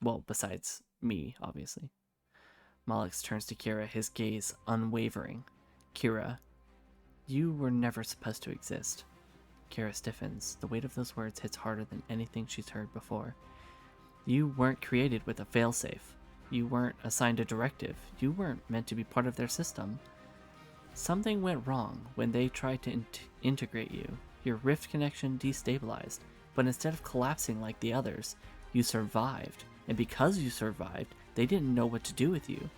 Speaker 3: Well, besides me, obviously. Malex turns to Kira, his gaze unwavering. Kira, you were never supposed to exist. Kira stiffens. The weight of those words hits harder than anything she's heard before. You weren't created with a failsafe. You weren't assigned a directive. You weren't meant to be part of their system. Something went wrong when they tried to integrate you. Your rift connection destabilized, but instead of collapsing like the others, you survived. And because you survived, they didn't know what to do with you.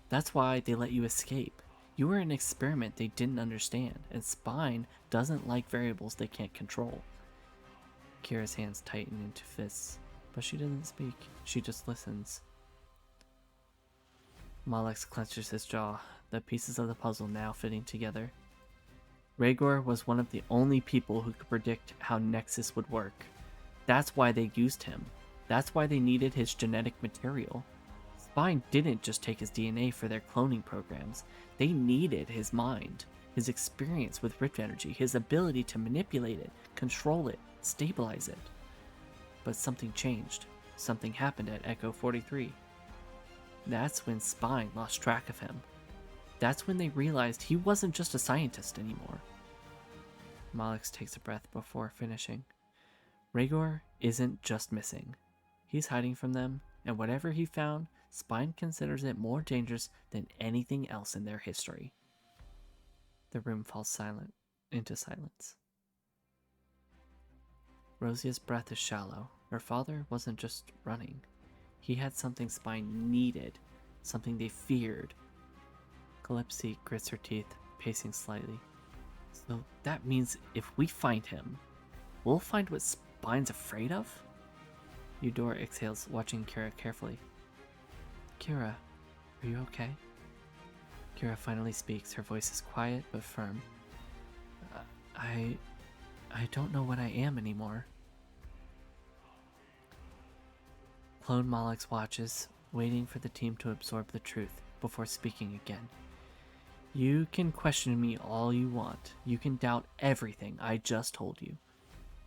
Speaker 3: That's why they let you escape. You were an experiment they didn't understand, and Spine doesn't like variables they can't control. Kira's hands tighten into fists, but she doesn't speak. She just listens. Malex clenches his jaw, the pieces of the puzzle now fitting together. Rhaegor was one of the only people who could predict how Nexus would work. That's why they used him. That's why they needed his genetic material. Spine didn't just take his DNA for their cloning programs. They needed his mind, his experience with Rift energy, his ability to manipulate it, control it, stabilize it. But something changed. Something happened at ECHO-43. That's when Spine lost track of him. That's when they realized he wasn't just a scientist anymore. Malex takes a breath before finishing. Rhaegor isn't just missing. He's hiding from them, and whatever he found, Spine considers it more dangerous than anything else in their history. The room falls into silence. Rosia's breath is shallow. Her father wasn't just running. He had something Spine needed, something they feared. Calypsy grits her teeth, pacing slightly. So that means if we find him, we'll find what Spine's afraid of? Eudora exhales, watching Kira carefully. Kira, are you okay? Kira finally speaks. Her voice is quiet but firm. I don't know what I am anymore. Clone Malex watches, waiting for the team to absorb the truth before speaking again. You can question me all you want. You can doubt everything I just told you.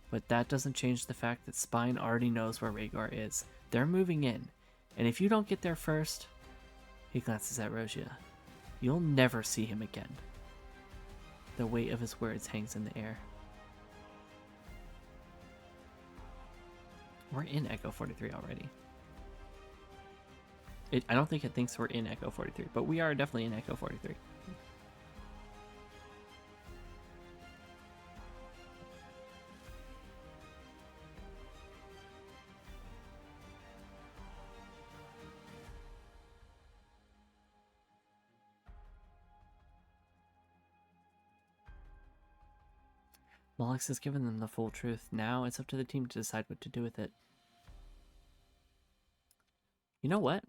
Speaker 3: But that doesn't change the fact that Spine already knows where Rhaegar is. They're moving in, and if you don't get there first, he glances at Rosia, you'll never see him again. The weight of his words hangs in the air. We're in ECHO-43 already. I don't think it thinks we're in ECHO-43, but we are definitely in ECHO-43. Mollix has given them the full truth. Now it's up to the team to decide what to do with it. You know what?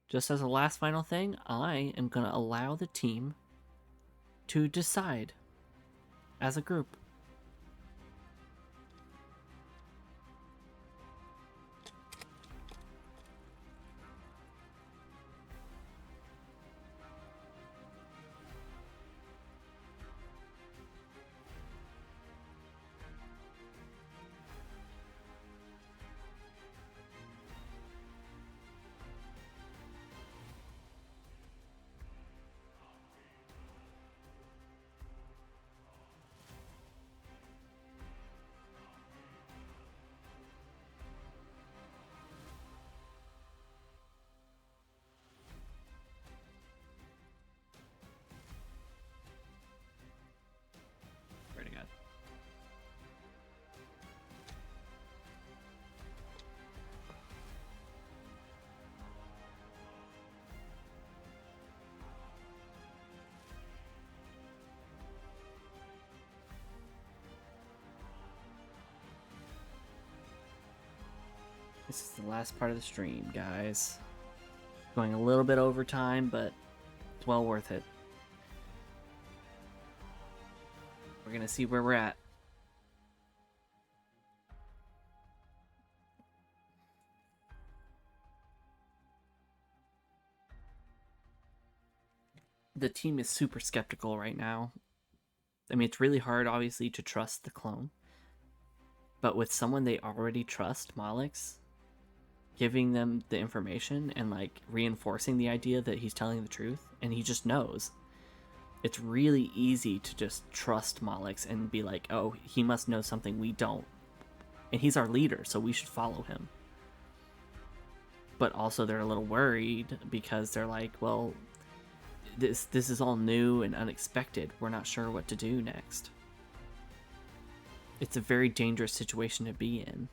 Speaker 3: Just as a last final thing, I am going to allow the team to decide as a group. Swear to God. This is the last part of the stream, guys. Going a little bit over time, but it's well worth it. We're going to see where we're at. The team is super skeptical right now. I mean, it's really hard, obviously, to trust the clone. But with someone they already trust, Mollix, giving them the information and like reinforcing the idea that he's telling the truth and he just knows, it's really easy to just trust Mollix and be like, oh, he must know something we don't, and he's our leader, so we should follow him. But also they're a little worried because they're like, well, this is all new and unexpected. We're not sure what to do next. It's a very dangerous situation to be in.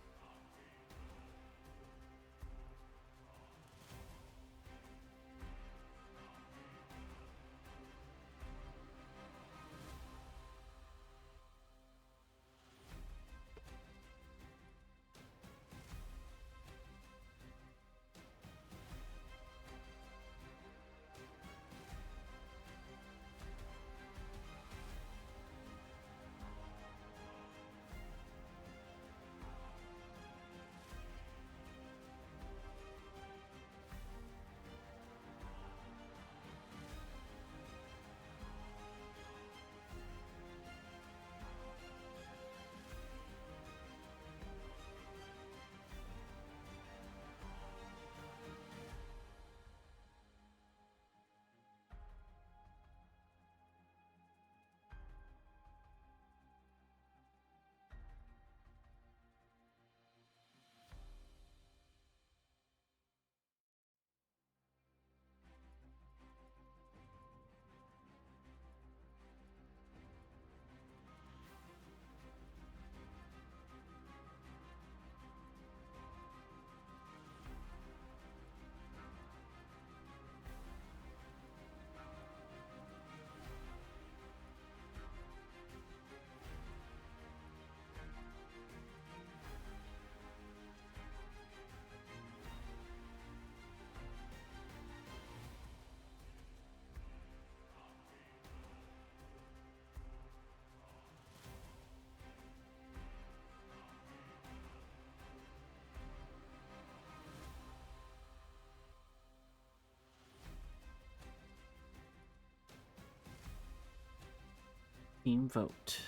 Speaker 3: Team vote.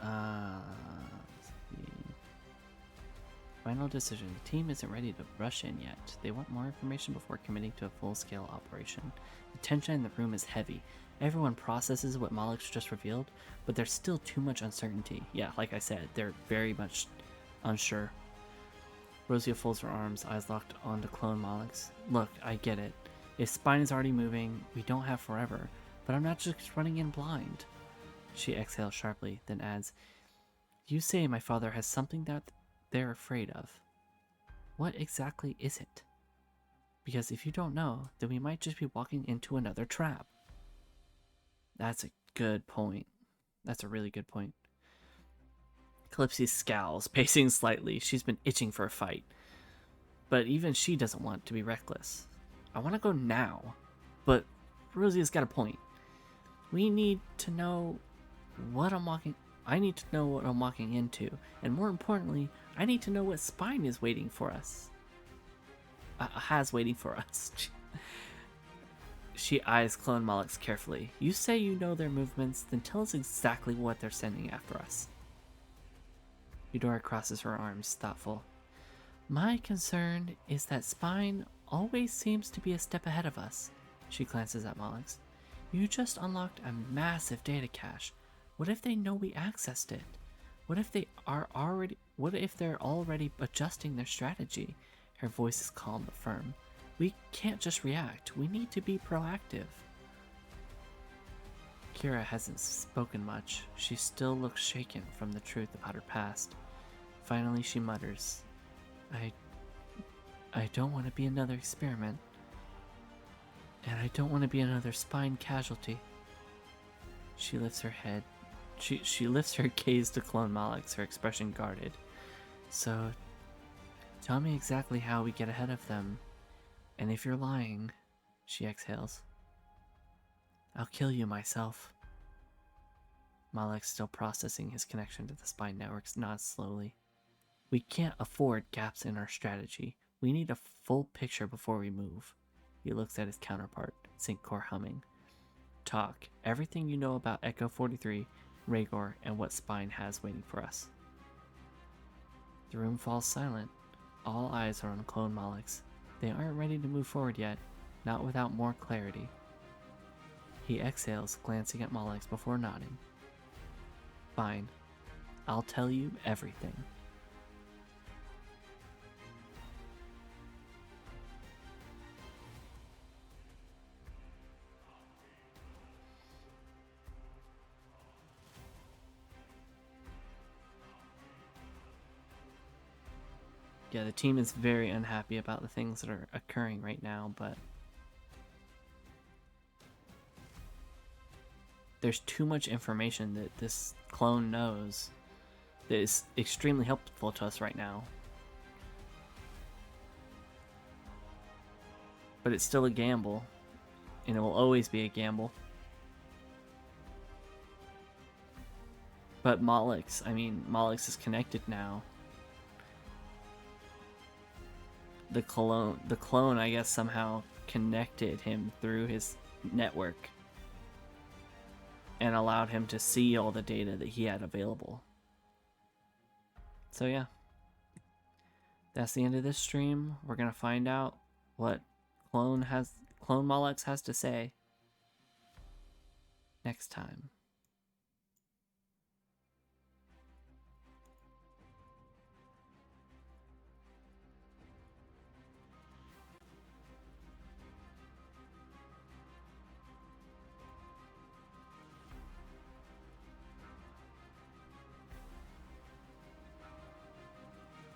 Speaker 3: Let's see. Final decision. The team isn't ready to rush in yet. They want more information before committing to a full-scale operation. The tension in the room is heavy. Everyone processes what Malix just revealed, but there's still too much uncertainty. Yeah, like I said, they're very much unsure. Rosia folds her arms, eyes locked onto clone Malix. Look, I get it. If Spine is already moving, we don't have forever, but I'm not just running in blind. She exhales sharply, then adds, You say my father has something that they're afraid of. What exactly is it? Because if you don't know, then we might just be walking into another trap. That's a good point. That's a really good point. Calypsy scowls, pacing slightly. She's been itching for a fight. But even she doesn't want to be reckless. I want to go now. But Rosia's got a point. We need to know what I need to know what I'm walking into. And more importantly, I need to know what Spine is waiting for us. Has waiting for us. She eyes Clone Malix carefully. You say you know their movements, then tell us exactly what they're sending after us. Eudora crosses her arms, thoughtful. My concern is that Spine always seems to be a step ahead of us. She glances at Malix. You just unlocked a massive data cache. What if they know we accessed it? What if they're already adjusting their strategy? Her voice is calm but firm. We can't just react. We need to be proactive. Kira hasn't spoken much. She still looks shaken from the truth about her past. Finally, she mutters, I don't want to be another experiment. And I don't want to be another Spine casualty. She lifts her head. She lifts her gaze to Clone Malix, her expression guarded. So, tell me exactly how we get ahead of them. And if you're lying, she exhales, I'll kill you myself. Malix, still processing his connection to the Spine networks, nods slowly. We can't afford gaps in our strategy. We need a full picture before we move. He looks at his counterpart, sync core humming. Talk. Everything you know about ECHO-43, Rhaegor, and what Spine has waiting for us. The room falls silent. All eyes are on Clone Malix. They aren't ready to move forward yet, not without more clarity. He exhales, glancing at Malix before nodding. Fine. I'll tell you everything. Yeah, the team is very unhappy about the things that are occurring right now, but there's too much information that this clone knows that is extremely helpful to us right now. But it's still a gamble, and it will always be a gamble. But Malix is connected now. The clone, I guess, somehow connected him through his network and allowed him to see all the data that he had available. So yeah, that's the end of this stream. We're gonna find out what Clone Malix has to say next time.